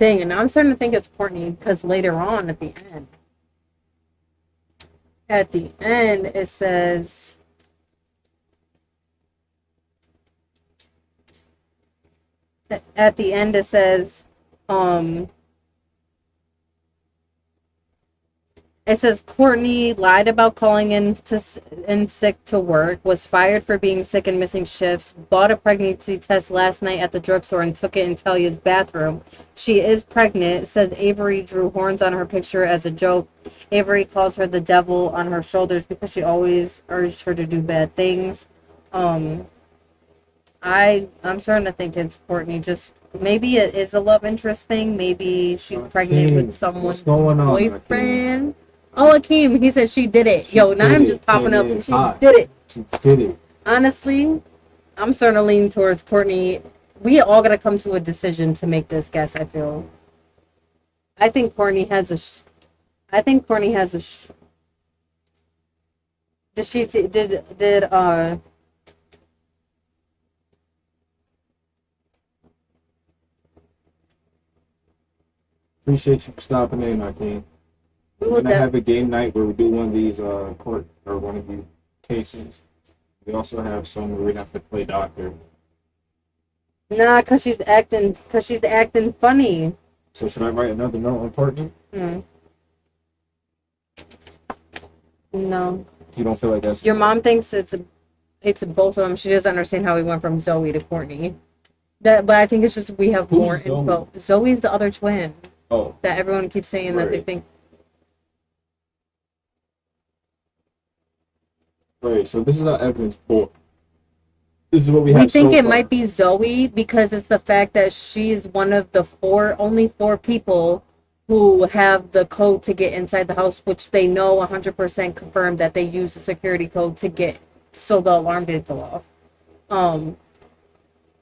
B: Dang, and now I'm starting to think it's Courtney because later on at the end it says at the end it says um it says Courtney lied about calling in sick to work, was fired for being sick and missing shifts, bought a pregnancy test last night at the drugstore and took it in Talia's bathroom. She is pregnant, says Avery drew horns on her picture as a joke. Avery calls her the devil on her shoulders because she always urged her to do bad things. Um, I'm starting to think it's Courtney. Just maybe it is a love interest thing. Maybe she's pregnant with someone's
A: What's going on,
B: boyfriend. Oh, Akeem, he said she did it. Yo, now I'm just popping up. She did it.
A: She did it.
B: Honestly, I'm starting to lean towards Courtney. We all gotta come to a decision to make this guess. I feel. I think Courtney has a. I think Courtney has a. Did she did
A: Appreciate you for stopping in, Arcane.
B: we
A: We're
B: will
A: gonna have a game night where we do one of these court or one of these cases. We also have some where we have to play doctor.
B: Nah, cause she's acting funny.
A: So should I write another note on Courtney?
B: No.
A: You don't feel like that's
B: Your mom thinks it's both of them. She doesn't understand how we went from Zoe to Courtney. But I think it's just we have
A: Who's
B: more
A: Zoe?
B: info. Zoe's the other twin
A: Oh,
B: that everyone keeps saying that they
A: Right.
B: think.
A: right. So this is our evidence for. This is what we
B: We
A: have
B: think
A: so
B: it
A: far.
B: might be Zoe because it's the fact that she's one of the only four people who have the code to get inside the house, which they know 100% confirmed that they used the security code to get so the alarm didn't go off. Um,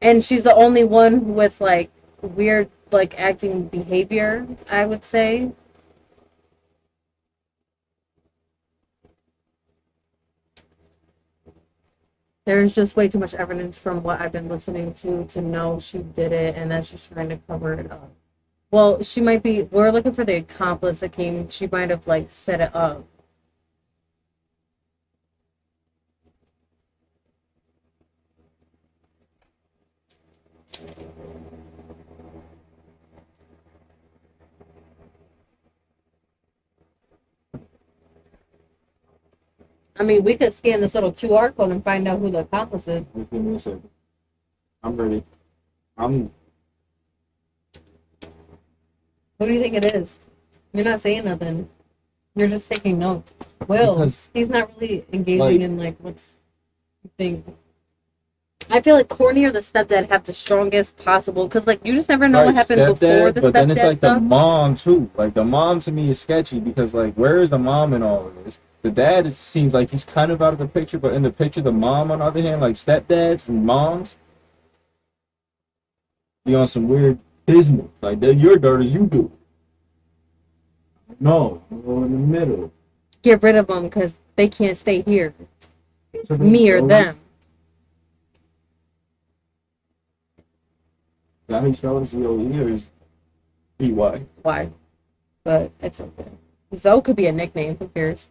B: and she's the only one with like weird like acting behavior, I would say. There's just way too much evidence from what I've been listening to know she did it and that she's trying to cover it up. Well, she might be. We're looking for the accomplice that came. She might have like set it up. I mean, we could scan this little QR code and find out who the accomplice is.
A: Just give me a second. I'm ready. I'm.
B: Who do you think it is? You're not saying nothing. You're just taking notes. Will,
A: Because,
B: he's not really engaging
A: like-
B: in like what's the thing. I feel like Courtney or the stepdad have the strongest possible because like you just never know what
A: right,
B: happened before
A: stepdad,
B: the
A: but then it's
B: stepdad
A: like the
B: stuff.
A: mom too. Like the mom to me is sketchy because like where is the mom in all of this? The dad it seems like he's kind of out of the picture, but in the picture, the mom on the other hand, like stepdads and moms, be on some weird business. Like they're your daughters, you do. No, go in the middle.
B: Get rid of them because they can't stay here. It's
A: So
B: me or
A: Zoe-
B: them.
A: Is that how you spell it? Z-O-E or is E-Y?
B: Why? But it's okay. Zoe could be a nickname. Who cares?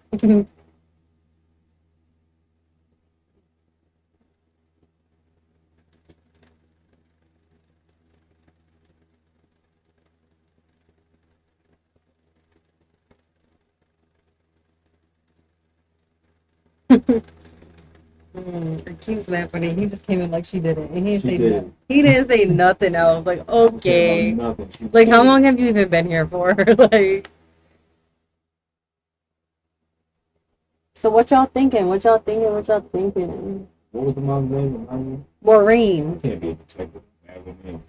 B: Akeem's mad funny. He just came in like she did it, and he didn't
A: She
B: say
A: did.
B: nothing. He didn't say nothing else. Like
A: Care about
B: okay,
A: nothing. She
B: like how
A: did.
B: long have you even been here for? Like, so what y'all thinking? What y'all thinking? What y'all thinking?
A: What was the mom's name? Remind me?
B: Maureen.
A: Can't be a detective. Man, with me.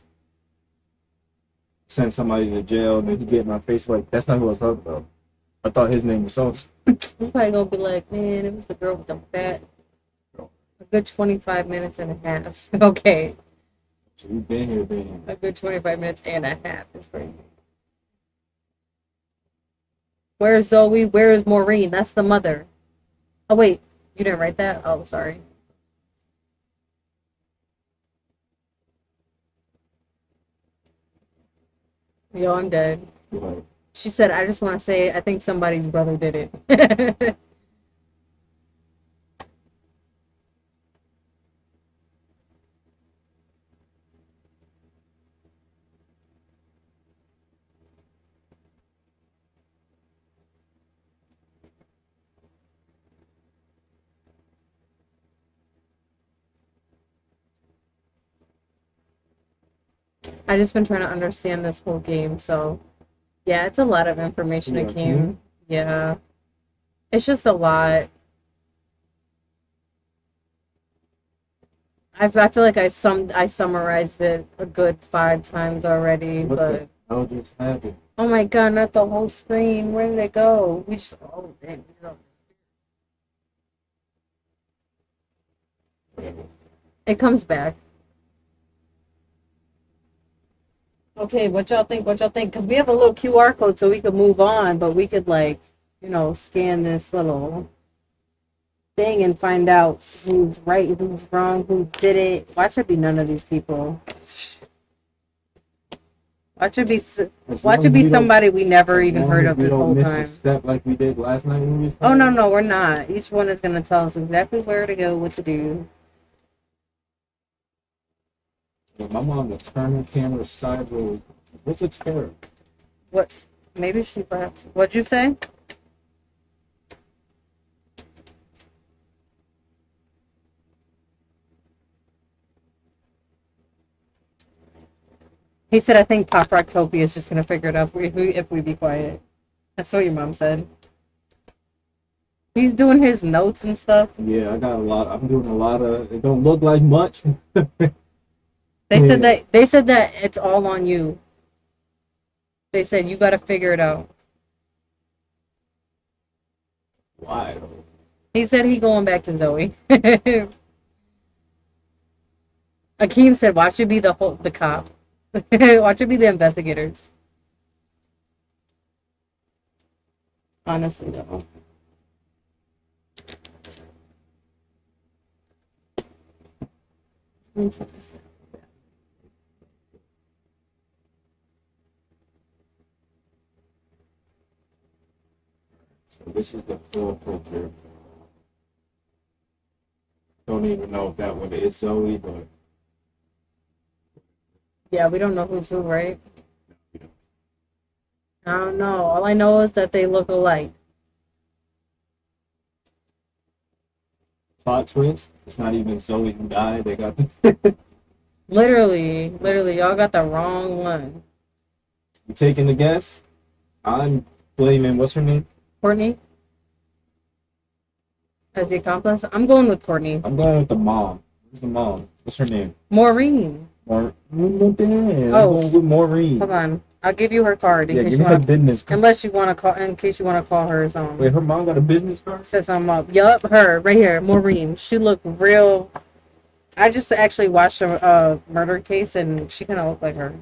A: Send somebody to jail and then he get in my face like that's not who I was talking about. I thought his name was so.
B: I'm probably gonna be like, man, it was the girl with the fat. A good 25 minutes and a half. Okay,
A: So we've been here, been
B: a good 25 minutes and a half is crazy. Where's Zoe? Where is Maureen? That's the mother. Oh wait, you didn't write that? Oh, sorry. Yo, I'm dead.
A: like,
B: She said, I just want to say, I think somebody's brother did it. I just been trying to understand this whole game, so yeah, it's a lot of information
A: Yeah,
B: it came. Yeah. It's just a lot. I feel like I summarized it a good 5 times already,
A: what
B: but
A: the hell just happened?
B: oh my god, not the whole screen. Where did it go? We just oh dang.
A: Whatever.
B: It comes back. Okay, what y'all think? What y'all think? Because we have a little QR code so we could move on, but we could like, scan this little thing and find out who's right, who's wrong, who did it. Watch it be none of these people. Watch it be
A: As
B: watch
A: long
B: it
A: as
B: be
A: we don't-
B: somebody we never
A: as
B: even
A: long
B: heard
A: as
B: of
A: we
B: this
A: don't
B: whole
A: miss a
B: time.
A: step like we did last night when we was
B: Oh no,
A: playing.
B: no, we're not. Each one is gonna tell us exactly where to go, what to do.
A: Yeah, my mom would turn the camera sideways. What's a terror?
B: What? Maybe she perhaps. What'd you say? He said, I think Pop Rocktopia is just going to figure it out if we be quiet. That's what your mom said. He's doing his notes and stuff.
A: Yeah, I'm doing a lot of. It don't look like much.
B: They said that it's all on you. They said you got to figure it out.
A: Why?
B: He said he going back to Zoe. Akeem said, "Watch it be the cop. Watch it be the investigators." Honestly, though. Let me check this out.
A: So this is the full picture. Don't even know if that one is Zoe, but
B: Yeah, we don't know who's who, right? I don't know. All I know is that they look alike.
A: plot twist. It's not even Zoe who died. They got the.
B: Literally, y'all got the wrong one.
A: You taking the guess? I'm blaming what's her name?
B: Courtney? As the accomplice? I'm going with Courtney.
A: I'm going with the mom. Who's the mom? What's her name?
B: Maureen.
A: I'm
B: Oh.
A: going with Maureen.
B: Hold on. I'll give you her card in
A: Yeah,
B: case
A: give
B: you
A: me her
B: want.
A: business card.
B: Unless you want to call, in case you want to call her
A: Wait, her mom got a business card?
B: set something up. Yup, her right here, Maureen. She looked real. I just actually watched a murder case, and she kind of looked like her.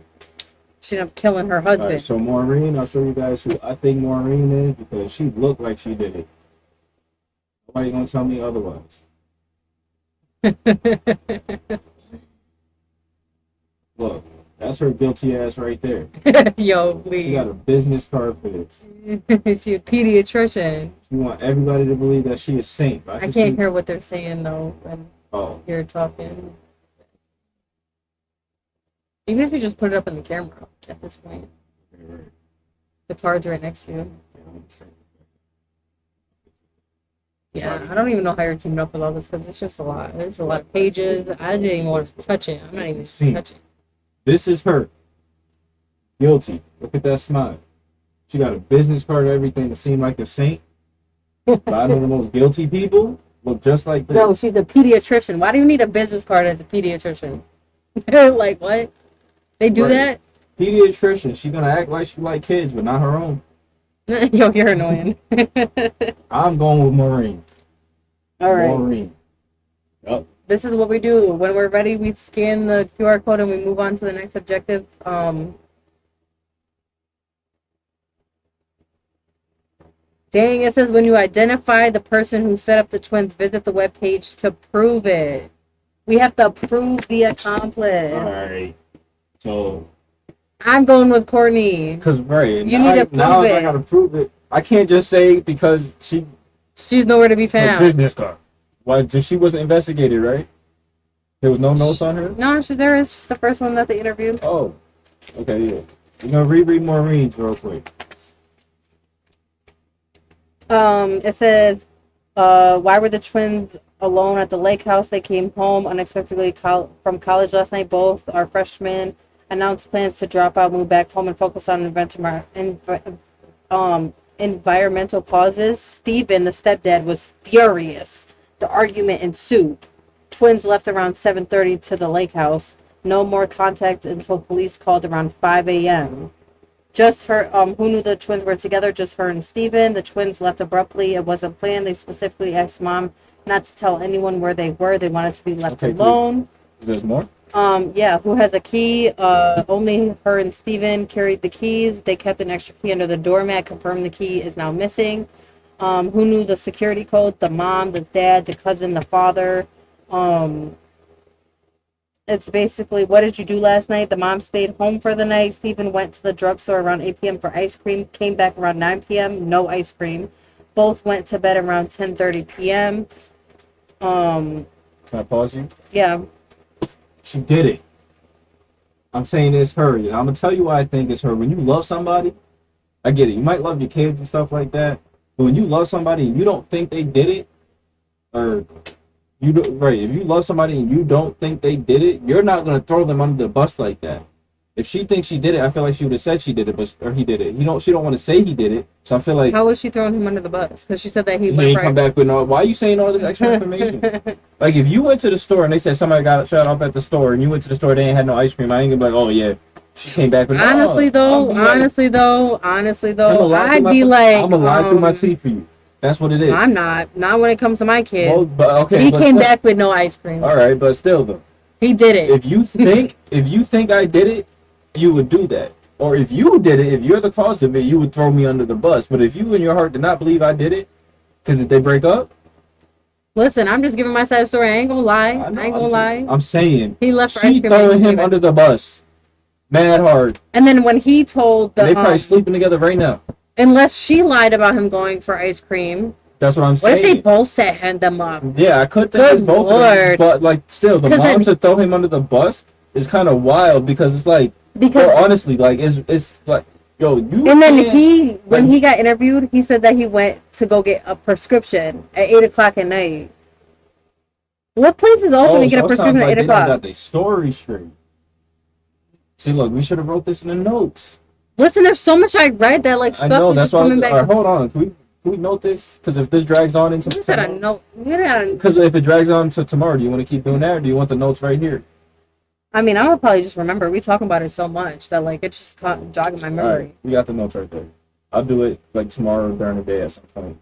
B: She ended up killing her husband.
A: Alright, so Maureen, I'll show you guys who I think Maureen is because she looked like she did it. Nobody gonna tell me otherwise. Look, that's her guilty ass right there.
B: Yo,
A: She
B: please.
A: got a business card for this.
B: She a pediatrician.
A: She want everybody to believe that she is saint.
B: I
A: can
B: can't
A: see-
B: hear what they're saying though when
A: Oh,
B: you're talking. Even if you just put it up in the camera at this point,
A: okay, right.
B: the card's right next to you.
A: Yeah, I'm saying.
B: Yeah, I don't even know how you're keeping up with all this because it's just a lot. There's a lot of pages. I didn't even want to touch it. I'm not even
A: See.
B: touching.
A: This is her. Guilty. Look at that smile. She got a business card and everything to seem like a saint. But I know the most guilty people look just like this.
B: No, she's a pediatrician. Why do you need a business card as a pediatrician? Like what? They do
A: Right. Pediatrician. She gonna act like she like kids, but not her own.
B: that? Yo, you're annoying.
A: I'm going with Maureen.
B: All right.
A: Maureen. Yup.
B: This is what we do. When we're ready, we scan the QR code and we move on to the next objective. Dang, it says when you identify the person who set up the twins, visit the webpage to prove it. We have to prove the accomplice.
A: Alright. So,
B: I'm going with Courtney.
A: cause right.
B: You
A: now
B: need to prove
A: now
B: it.
A: I gotta prove it. I can't just say because she
B: She's nowhere to be
A: her
B: found.
A: business card. Why? She wasn't investigated, right? There was no notes on her.
B: No, there is the first one that they interviewed.
A: Oh, okay, yeah. We're gonna reread Maureen's real quick.
B: It says, why were the twins alone at the lake house? They came home unexpectedly from college last night. Both are freshmen. Announced plans to drop out, move back home, and focus on environmental causes. Steven, the stepdad, was furious. The argument ensued. Twins left around 7:30 to the lake house. No more contact until police called around 5 a.m. Just her, who knew the twins were together? Just her and Steven. The twins left abruptly. It wasn't planned. They specifically asked mom not to tell anyone where they were. They wanted to be left
A: Okay,
B: alone.
A: There's more?
B: Yeah, who has a key? Only her and Steven carried the keys. They kept an extra key under the doormat, confirmed the key is now missing. Who knew the security code? The mom, the dad, the cousin, the father. It's basically, what did you do last night? The mom stayed home for the night. Steven went to the drugstore around 8 p.m. for ice cream, came back around 9 p.m., no ice cream. Both went to bed around 10:30 p.m.
A: Can I pause you?
B: Yeah.
A: She did it. I'm saying it's her. And I'm gonna tell you why I think it's her. When you love somebody, I get it. You might love your kids and stuff like that, but when you love somebody and you don't think they did it, or you don't, right? If you love somebody and you don't think they did it, you're not gonna throw them under the bus like that. If she thinks she did it, I feel like she would have said she did it, or he did it. She don't want to say he did it, so I feel like
B: How was she throwing him under the bus? Because she said that he
A: he
B: went
A: ain't
B: for
A: come back with no. Why are you saying all this extra information? Like if you went to the store and they said somebody got shot up at the store, and you went to the store, they ain't had no ice cream. I ain't gonna be like, oh yeah, she came back with.
B: Honestly though, I'd be like,
A: I'm gonna lie through my teeth for you. That's what it is.
B: I'm not when it comes to my kids.
A: Well, but, okay,
B: He
A: but
B: came
A: still-
B: back with no ice cream.
A: All right, but still though,
B: He did it.
A: if you think I did it, you would do that. Or if you did it, if you're the cause of it, you would throw me under the bus. But if you in your heart did not believe I did it, did they break up?
B: Listen, I'm just giving my side of the story. I ain't gonna lie. I ain't gonna lie.
A: I'm saying
B: He left for
A: she
B: ice cream.
A: throwing
B: and he
A: him
B: gave it.
A: under the bus, mad hard.
B: And then when he told
A: They
B: the
A: probably sleeping together right now.
B: unless she lied about him going for ice cream,
A: That's what I'm
B: what
A: saying.
B: if they both set them up?
A: Yeah, I could think
B: Good
A: it's both of them,
B: Lord.
A: but like still, the
B: 'Cause
A: mom
B: then-
A: to throw him under the bus is kind of wild because it's like,
B: Because
A: bro, honestly, like it's like, yo, you.
B: and then
A: can't-
B: when he got interviewed, he said that he went to go get a prescription at 8:00 at night. What place is open to get a
A: so it sounds
B: prescription
A: like
B: at
A: they
B: 8
A: don't
B: o'clock?
A: got their story straight. See, look, we should have wrote this in the notes.
B: Listen, there's so much I read that like
A: I
B: stuff
A: know
B: is
A: that's
B: just
A: why I was.
B: coming
A: All
B: back.
A: right, hold on. Can we note this? Because if this drags on into
B: You said I know.
A: because if it drags on to tomorrow, do you want to keep doing that, or do you want the notes right here?
B: I mean, I would probably just remember. We talk about it so much that like it's just jogging my
A: All
B: memory.
A: right, we got the notes right there. I'll do it like tomorrow during the day at some point.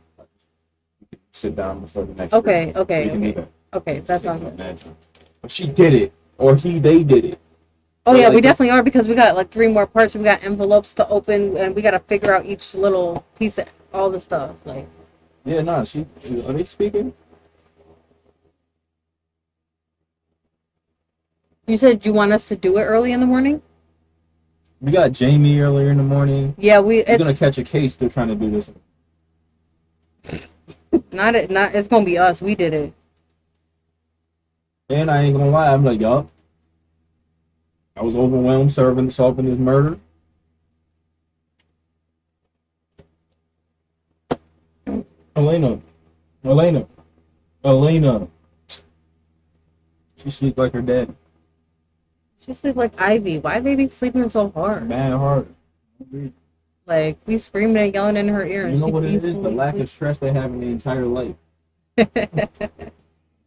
A: We can sit down before the next.
B: Okay,
A: drink.
B: okay,
A: We can do
B: okay.
A: that.
B: Okay, that sounds good.
A: Imagine. But she did it, or they did it.
B: Oh
A: But,
B: yeah,
A: like,
B: we definitely are because we got like 3 more parts. We got envelopes to open, and we got to figure out each little piece of all the stuff. Like,
A: Yeah, nah. Are they speaking?
B: you said you want us to do it early in the morning.
A: We got Jamie earlier in the morning.
B: Yeah,
A: You're
B: it's
A: gonna catch a case still trying to do this.
B: not. It's gonna be us. We did it.
A: And I ain't gonna lie, I'm like, yup. I was overwhelmed solving this murder. Elena. She sleep like her dad.
B: She sleep like Ivy. Why they be sleeping so hard?
A: Mad hard.
B: Like we screaming and yelling in her ear. And
A: You know
B: she
A: what it is? The
B: peacefully
A: lack of
B: sleep.
A: stress they have in their entire life. They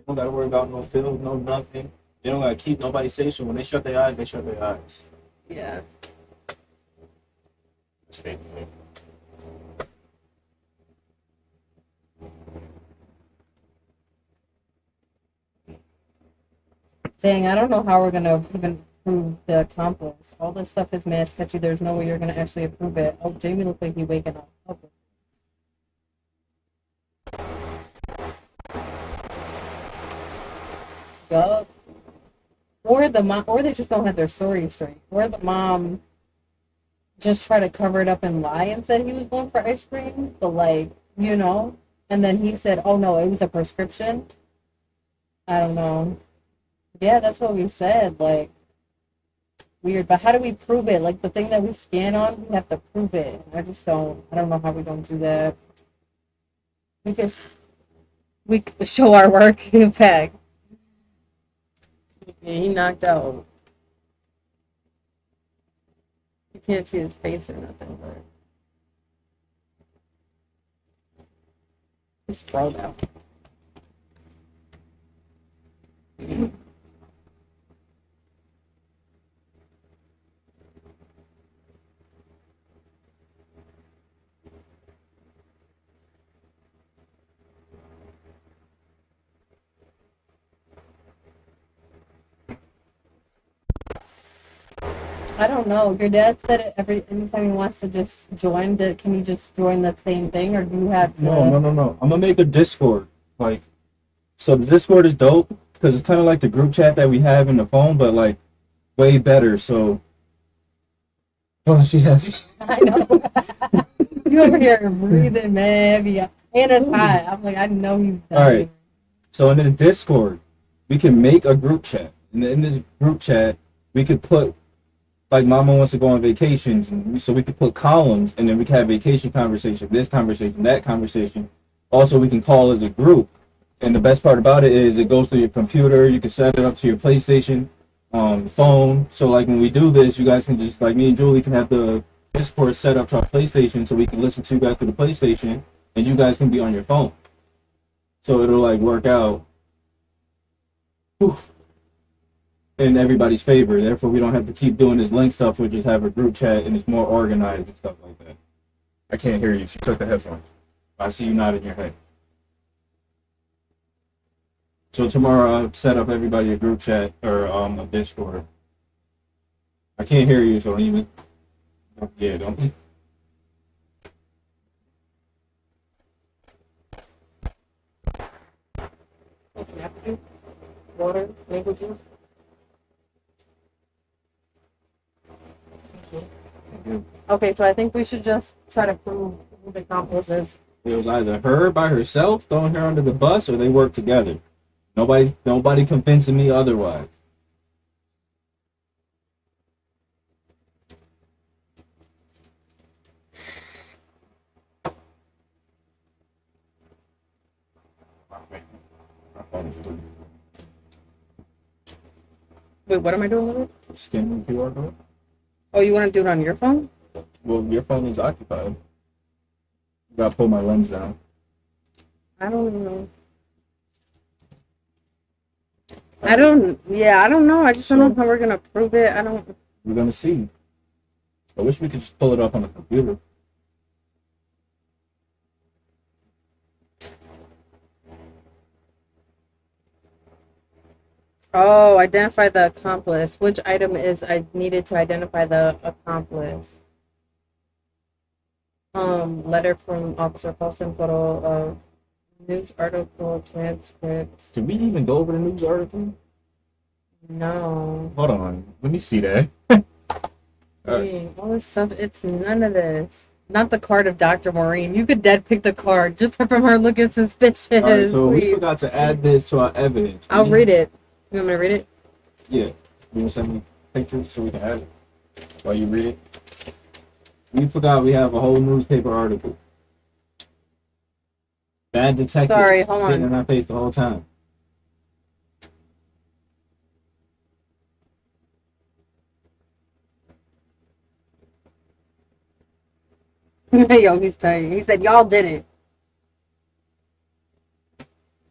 A: don't gotta worry about no bills, no nothing. They don't gotta keep nobody safe, so when they shut their eyes, they shut their eyes.
B: Yeah. Dang, I don't know how we're gonna even prove the accomplice. All this stuff is mad sketchy. There's no way you're gonna actually approve it. Oh, Jamie looks like he's waking up. Okay. Yup. Or the mom, or they just don't have their story straight. Or the mom just tried to cover it up and lie and said he was going for ice cream, but like, you know, and then he said, "Oh no, it was a prescription." I don't know. Yeah, that's what we said. Like, weird. But how do we prove it? Like the thing that we scan on, we have to prove it. I don't know how we don't do that. We could show our work in fact. Yeah, he knocked out. You can't see his face or nothing, but he's sprawled out. I don't know. Your dad said it anytime he wants to just join. Can he just join the same thing, or do you have to?
A: No. I'm gonna make a Discord. Like, so the Discord is dope because it's kind of like the group chat that we have in the phone, but like way better. So, oh, she heavy.
B: I know. You over here breathing, man, heavy, and it's hot. I'm like, I know he's dying.
A: All right. So in this Discord, we can make a group chat, and in this group chat, we could put like Mama wants to go on vacations, and so we could put columns, and then we can have vacation conversation, this conversation, that conversation. Also, we can call as a group. And the best part about it is it goes through your computer. You can set it up to your PlayStation. phone. So like when we do this, you guys can just like me and Julie can have the Discord set up to our PlayStation, so we can listen to you guys through the PlayStation, and you guys can be on your phone. So it'll like work out in everybody's favor. Therefore, we don't have to keep doing this link stuff. We just have a group chat, and it's more organized and stuff like that. I can't hear you. She took the headphones. I see you nodding your head. So tomorrow I'll set up everybody a group chat or a Discord. I can't hear you, so don't even. Yeah, don't.
B: What's an apple juice? Water, mango juice. Okay, so I think we should just try to prove who the accomplice is.
A: It was either her by herself throwing her under the bus, or they worked together. Nobody convincing me otherwise.
B: Wait, what am I doing with it?
A: Scan the QR code.
B: Oh, you want to do it on your phone?
A: Well, your phone is occupied. You gotta pull my lens down.
B: I don't know. I don't know. I just don't know how we're gonna prove it. I don't.
A: We're gonna see. I wish we could just pull it up on the computer.
B: Oh, identify the accomplice. Which item is I needed to identify the accomplice? Letter from Officer Paulson, photo of news article, transcript.
A: Did we even go over the news article?
B: No.
A: Hold on. Let me see that.
B: Dang, all this stuff, it's none of this. Not the card of Dr. Maureen. You could dead pick the card just from her looking suspicious.
A: Alright, so we
B: Please.
A: forgot to add this to our evidence.
B: I'll read it. You want me to read it?
A: Yeah. You wanna send me pictures so we can add it while you read it? We forgot we have a whole newspaper article. Bad detective.
B: Sorry, hold on.
A: Sitting in our face the whole time.
B: Yo, he's telling you. He said, y'all did it.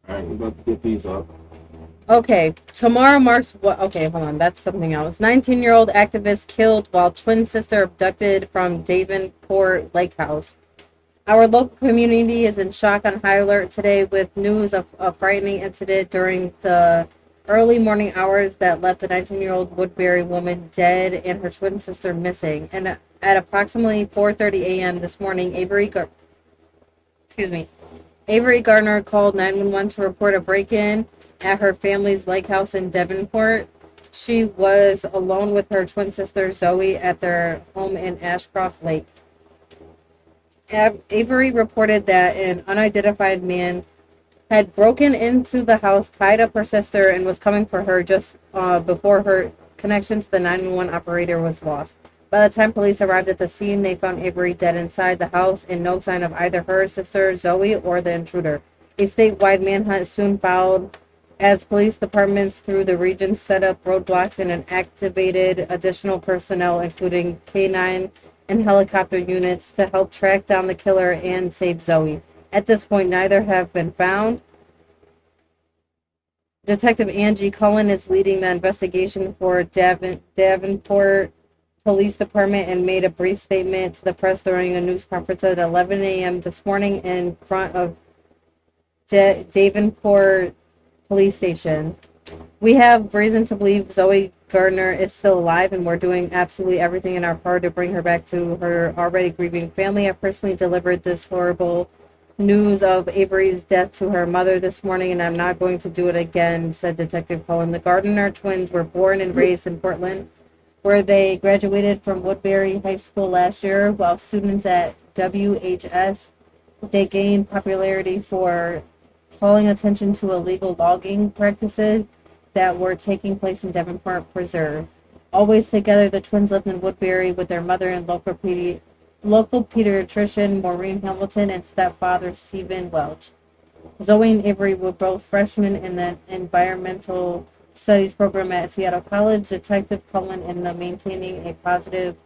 A: Alright, we're about to get these up.
B: Okay, tomorrow marks what? Okay, hold on. That's something else. 19-year-old activist killed while twin sister abducted from Davenport Lake House. Our local community is in shock on high alert today with news of a frightening incident during the early morning hours that left a 19-year-old Woodbury woman dead and her twin sister missing. And at approximately 4:30 a.m. this morning, Avery Gardner called 911 to report a break-in at her family's lake house in Davenport. She was alone with her twin sister Zoe at their home in Ashcroft Lake. Avery reported that an unidentified man had broken into the house, tied up her sister, and was coming for her just before her connection to the 911 operator was lost. By the time police arrived at the scene, they found Avery dead inside the house and no sign of either her sister Zoe or the intruder. A statewide manhunt soon followed as police departments through the region set up roadblocks and activated additional personnel, including K9 and helicopter units, to help track down the killer and save Zoe. At this point, neither have been found. Detective Angie Cullen is leading the investigation for Davenport Police Department and made a brief statement to the press during a news conference at 11 a.m. this morning in front of Davenport Police Station. We have reason to believe Zoe Gardner is still alive, and we're doing absolutely everything in our power to bring her back to her already grieving family. I personally delivered this horrible news of Avery's death to her mother this morning, and I'm not going to do it again, said Detective Cohen. The Gardner twins were born and raised in Portland, where they graduated from Woodbury High School last year. While students at WHS, they gained popularity for calling attention to illegal logging practices that were taking place in Davenport Preserve. Always together, the twins lived in Woodbury with their mother and local pediatrician Maureen Hamilton and stepfather Stephen Welch. Zoe and Avery were both freshmen in the environmental Studies program at Seattle College. Detective Cullen in the maintaining a positive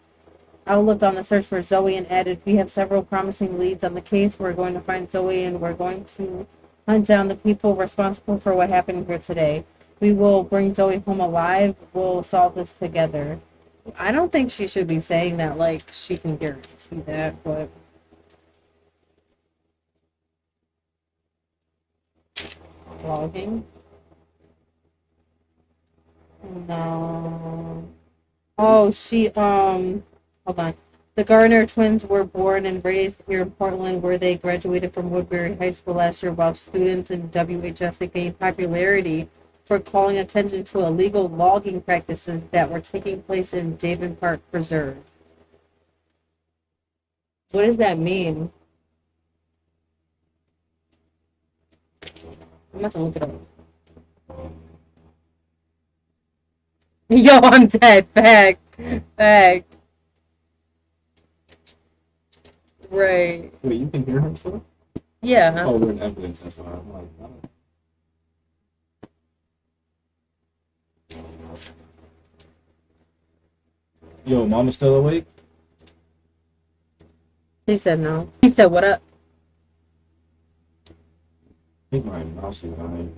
B: outlook on the search for Zoe and added, "We have several promising leads on the case. We're going to find Zoe and we're going to hunt down the people responsible for what happened here today. We will bring Zoe home alive. We'll solve this together." I don't think she should be saying that like she can guarantee that, but logging? No. Oh, hold on. The Garner twins were born and raised here in Portland, where they graduated from Woodbury High School last year, while students in WHS gained popularity for calling attention to illegal logging practices that were taking place in Daven Park Preserve. What does that mean? I'm about to look it up. Yo, I'm dead. Fact. Fact. Right.
A: Wait, you can hear him still?
B: Yeah.
A: Oh, we're in evidence. That's why I'm like, oh. Yo, mama still awake?
B: He said no. He said, "What up?"
A: I think my mouse is on.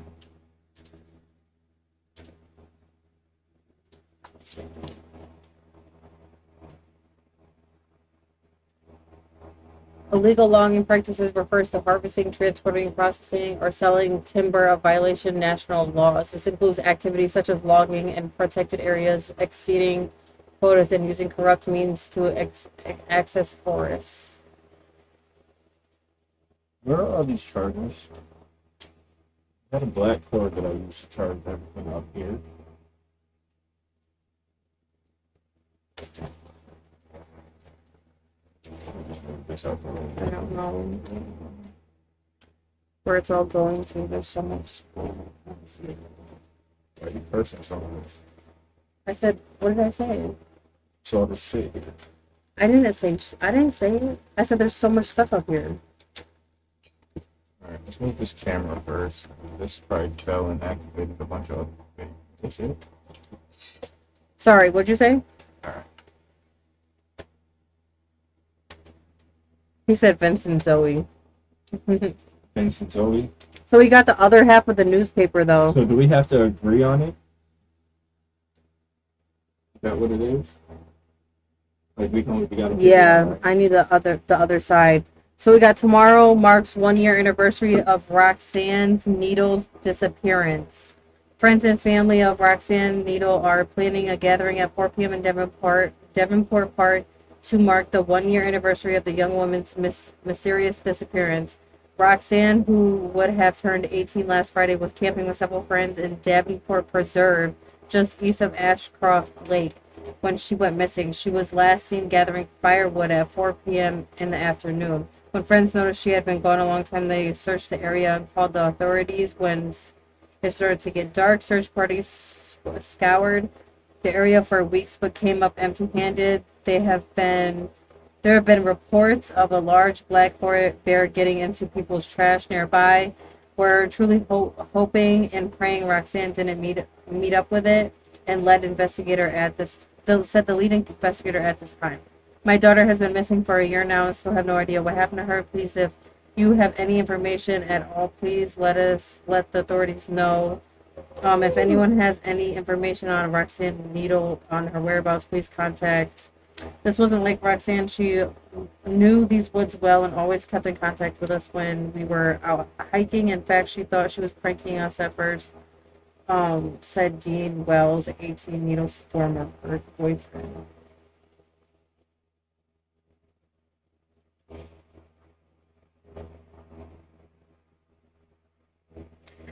B: Illegal logging practices refers to harvesting, transporting, processing, or selling timber of violation of national laws. This includes activities such as logging in protected areas, exceeding quotas, and using corrupt means to access forests.
A: Where are all these chargers? I had a black cord that I used to charge everything up here. I'll just move this out a little
B: I
A: bit.
B: don't know where it's all going to. There's so much.
A: Why are you cursing so much?
B: I said, what did I say?
A: It's all this shit here.
B: I didn't say. I didn't say it. I said there's so much stuff up here.
A: Alright, let's move this camera first. This probably fell and activated a bunch of other things. That's it?
B: Sorry, what'd you say?
A: Alright.
B: He said Vincent Zoe.
A: Thanks to Zoe.
B: So we got the other half of the newspaper, though.
A: So do we have to agree on it? Is that what it is? Like we gotta
B: Yeah, I need the other side. So we got tomorrow marks 1 year anniversary of Roxanne Needle's disappearance. Friends and family of Roxanne Needle are planning a gathering at 4 p.m. in Devonport Park to mark the 1 year anniversary of the young woman's mysterious disappearance. Roxanne, who would have turned 18 last Friday, was camping with several friends in Davenport Preserve, just east of Ashcroft Lake, when she went missing. She was last seen gathering firewood at 4 p.m. in the afternoon. When friends noticed she had been gone a long time, they searched the area and called the authorities. When it started to get dark, search parties scoured the area for weeks but came up empty-handed. There have been reports of a large black bear getting into people's trash nearby. We're truly hoping and praying Roxanne didn't meet up with it, and said the lead investigator at this time. My daughter has been missing for a year now and still have no idea what happened to her. Please, if you have any information at all, please let the authorities know. If anyone has any information on Roxanne Needle, on her whereabouts, please contact. This wasn't like Roxanne. She knew these woods well and always kept in contact with us when we were out hiking. In fact, she thought she was pranking us at first, said Dean Wells, 18, Needle's former boyfriend.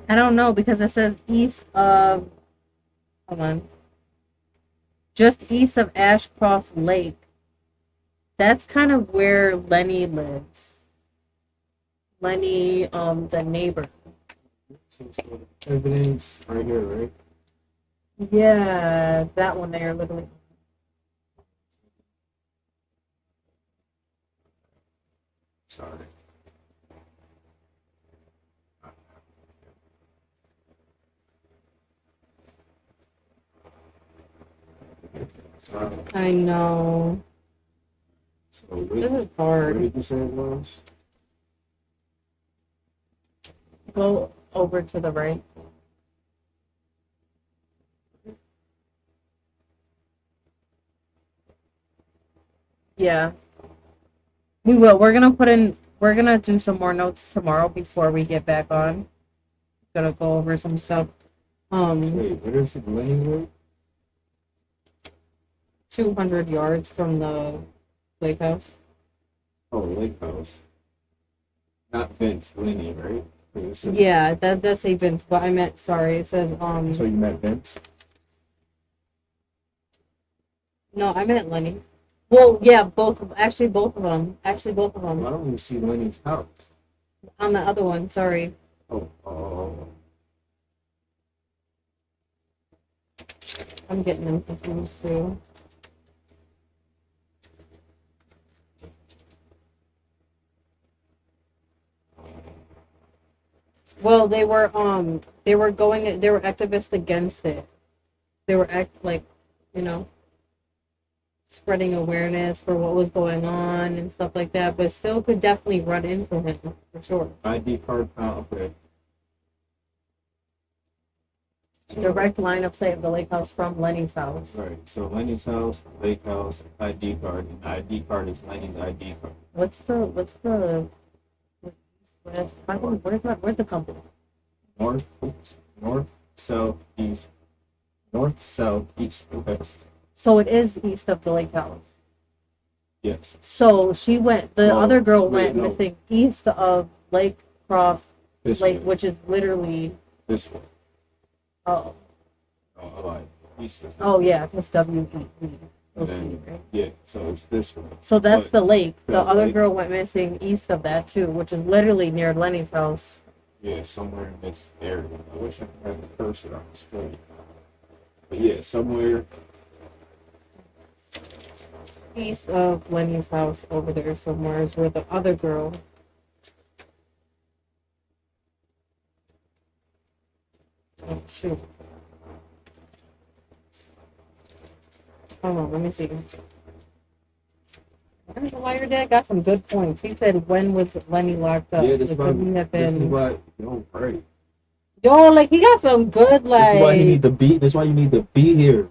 B: I don't know, because it says east of, hold on, just east of Ashcroft Lake. That's kind of where Lenny lives. Lenny, the neighbor.
A: Evidence right here, right?
B: Yeah, that one there, literally.
A: Sorry.
B: I know.
A: So
B: This is
A: where
B: hard.
A: did you say it was?
B: Go over to the right. Yeah. We will. We're gonna do some more notes tomorrow before we get back on. Gonna go over some stuff.
A: Wait, where is it? Lenny Road?
B: 200 yards from the lake house.
A: Oh, Lake House. Not Vince, Lenny, right? Wait, it says-
B: Yeah, that does say Vince, but I meant, sorry, it says,
A: So you met Vince?
B: no, I meant Lenny. Well, yeah, both of them. Actually, both of them.
A: Well, I don't even see Lenny's house.
B: On the other one, sorry.
A: Oh.
B: I'm getting them confused too. Well, they were activists against it. They were you know, spreading awareness for what was going on and stuff like that, but still could definitely run into him for sure.
A: ID card found. Okay. So-
B: Direct line of sight of the lake house from Lenny's house.
A: Right. So Lenny's house, Lake House, ID card, and ID card is Lenny's ID card.
B: What's the west? Where's the company?
A: North, south, east. North, south, east, west.
B: So it is east of the lake house.
A: Yes.
B: So the
A: No,
B: other girl
A: wait,
B: went
A: no.
B: missing east of Lake Croft
A: This
B: Lake,
A: way.
B: which is literally
A: This way.
B: oh
A: I lied. East is this
B: oh
A: way.
B: yeah, it's WE.
A: And then, yeah, so it's this way.
B: So that's
A: But
B: the lake. The
A: the
B: other
A: lake-
B: girl went missing east of that too, which is literally near Lenny's house.
A: Yeah, somewhere in this area. I wish I could have the cursor on the screen. But yeah, somewhere.
B: East of Lenny's house over there somewhere is where the other girl. Oh shoot. Hold on, let me see. I don't know why your dad got some good points. He said, when was Lenny locked up?
A: Yeah, this
B: So
A: is why.
B: could he have
A: This is
B: been...
A: why. Yo, right.
B: Yo, like, he got some good, like...
A: This is why you need to be. This is why you need to be here.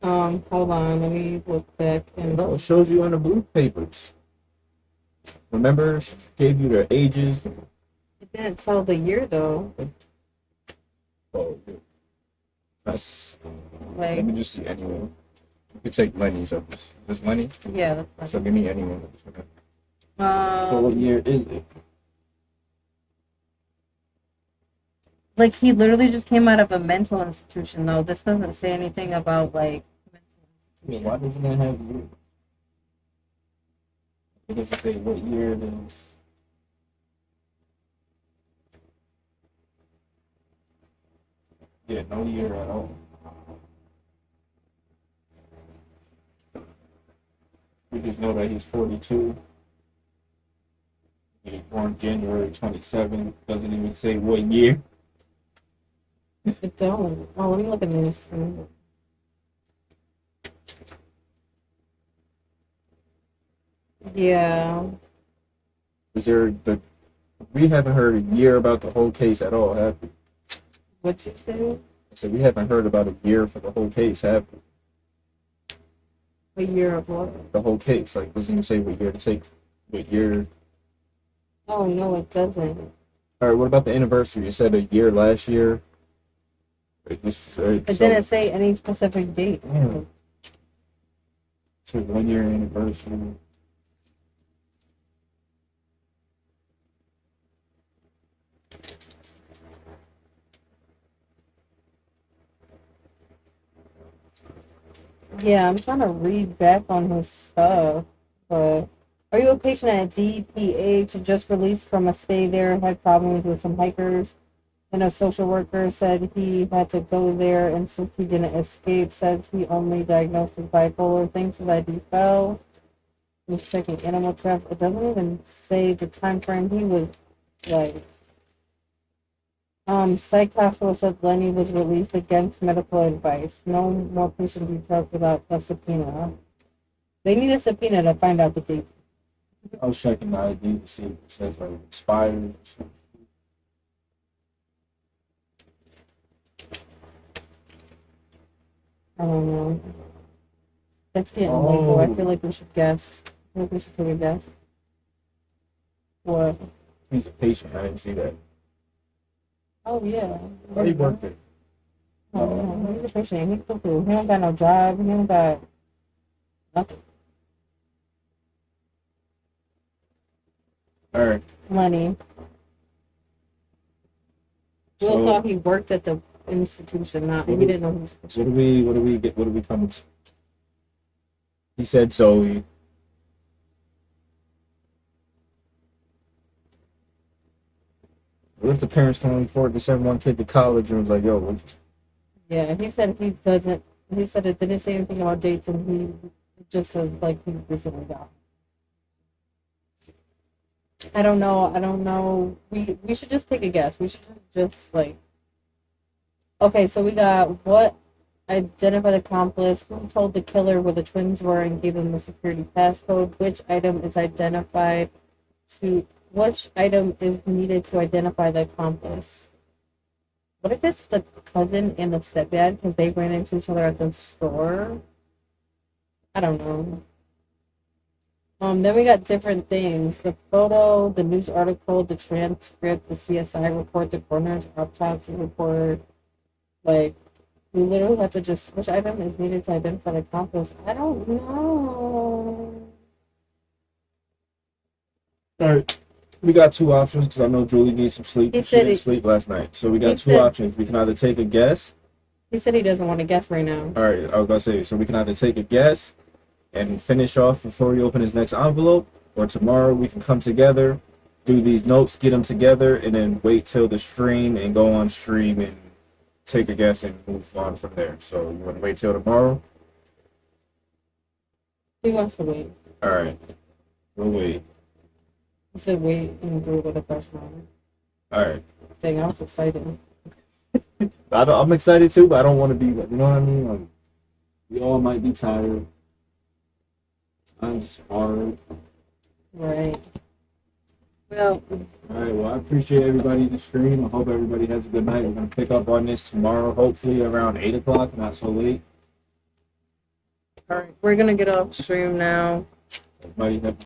B: Hold on, let me look back and...
A: No, it shows you on the blue papers. Remember, she gave you their ages.
B: It didn't tell the year, though.
A: Oh, that's.
B: Like,
A: Let me just see anyone. You could take Lenny's up. This Lenny?
B: yeah, that's fine.
A: So give me anyone. So what year is it?
B: Like, he literally just came out of a mental institution, though. This doesn't say anything about, like,
A: Yeah,
B: mental
A: why
B: institution.
A: doesn't it have years? It doesn't say what year it is. Yeah, no year at all. We just know that he's 42. He was born January 27th. Doesn't even say what year.
B: It don't. Oh, let me look at this. Yeah.
A: Is there the? We haven't heard a year about the whole case at all, have we?
B: What you say?
A: I said we haven't heard about a year for the whole case, have we?
B: A year of what?
A: The whole case, like, doesn't even say what year to take, what year.
B: Oh, no, it doesn't.
A: All right, what about the anniversary? You said a year last year. It
B: It didn't say any specific date.
A: Yeah. It's a 1 year anniversary.
B: Yeah, I'm trying to read back on his stuff. But are you a patient at DPH just released from a stay there, had problems with some hikers? And a social worker said he had to go there and since he didn't escape, says he only diagnosed as bipolar, thinks his ID fell. He was checking animal traps. It doesn't even say the time frame he was like. Psych hospital said Lenny was released against medical advice. No more patient details without a subpoena. They need a subpoena to find out the date.
A: I was checking the ID to see if it says like expired.
B: I don't know. That's getting late though. I
A: Oh.
B: feel like we should guess. I feel like we should take a guess. What?
A: He's a patient. I didn't see that.
B: Oh yeah.
A: Where he worked at?
B: Oh, no. He's a patient. He's cuckoo. He don't got no job. He don't got nothing.
A: All right.
B: Lenny. Will
A: So
B: thought he worked at the institution, not he didn't know who was.
A: what do we get? What do we come to? He said Zoe. What if the parents can only afford to send one kid to college and was like, yo,
B: Yeah, he said he doesn't. He said it didn't say anything about dates, and he just says like he recently got. I don't know. I don't know. We should just take a guess. We should just like. Okay, so we got what identify the accomplice, who told the killer where the twins were and gave them the security passcode, which item is identified to which item is needed to identify the accomplice. What if it's the cousin and the stepdad because they ran into each other at the store? I don't know. Then we got different things: the photo, the news article, the transcript, the CSI report, the coroner's autopsy report. Like, we literally have to just which item is needed to identify the accomplice. I don't know.
A: all right. We got two options because I know Julie needs some sleep.
B: He
A: She
B: said
A: didn't
B: it-
A: sleep last night. So we got
B: he
A: two
B: said-
A: options. We can either take a guess.
B: He said he doesn't want to guess right now.
A: All right, I was about to say, so we can either take a guess and finish off before we open his next envelope, or tomorrow we can come together, do these notes, get them together, and then wait till the stream and go on stream and take a guess and move on from there. So you want to wait till tomorrow?
B: He wants to wait.
A: All right, we'll wait.
B: He said wait and do it with a fresh mind.
A: All right.
B: Dang, I was excited.
A: I'm excited too, but I don't want to be, you know what I mean? Like, we all might be tired. I'm just hard.
B: Right. Well,
A: All right, well, I appreciate everybody in the stream. I hope everybody has a good night. We're going to pick up on this tomorrow, hopefully around 8 o'clock, not so late.
B: all right, we're gonna get off stream now.
A: Everybody have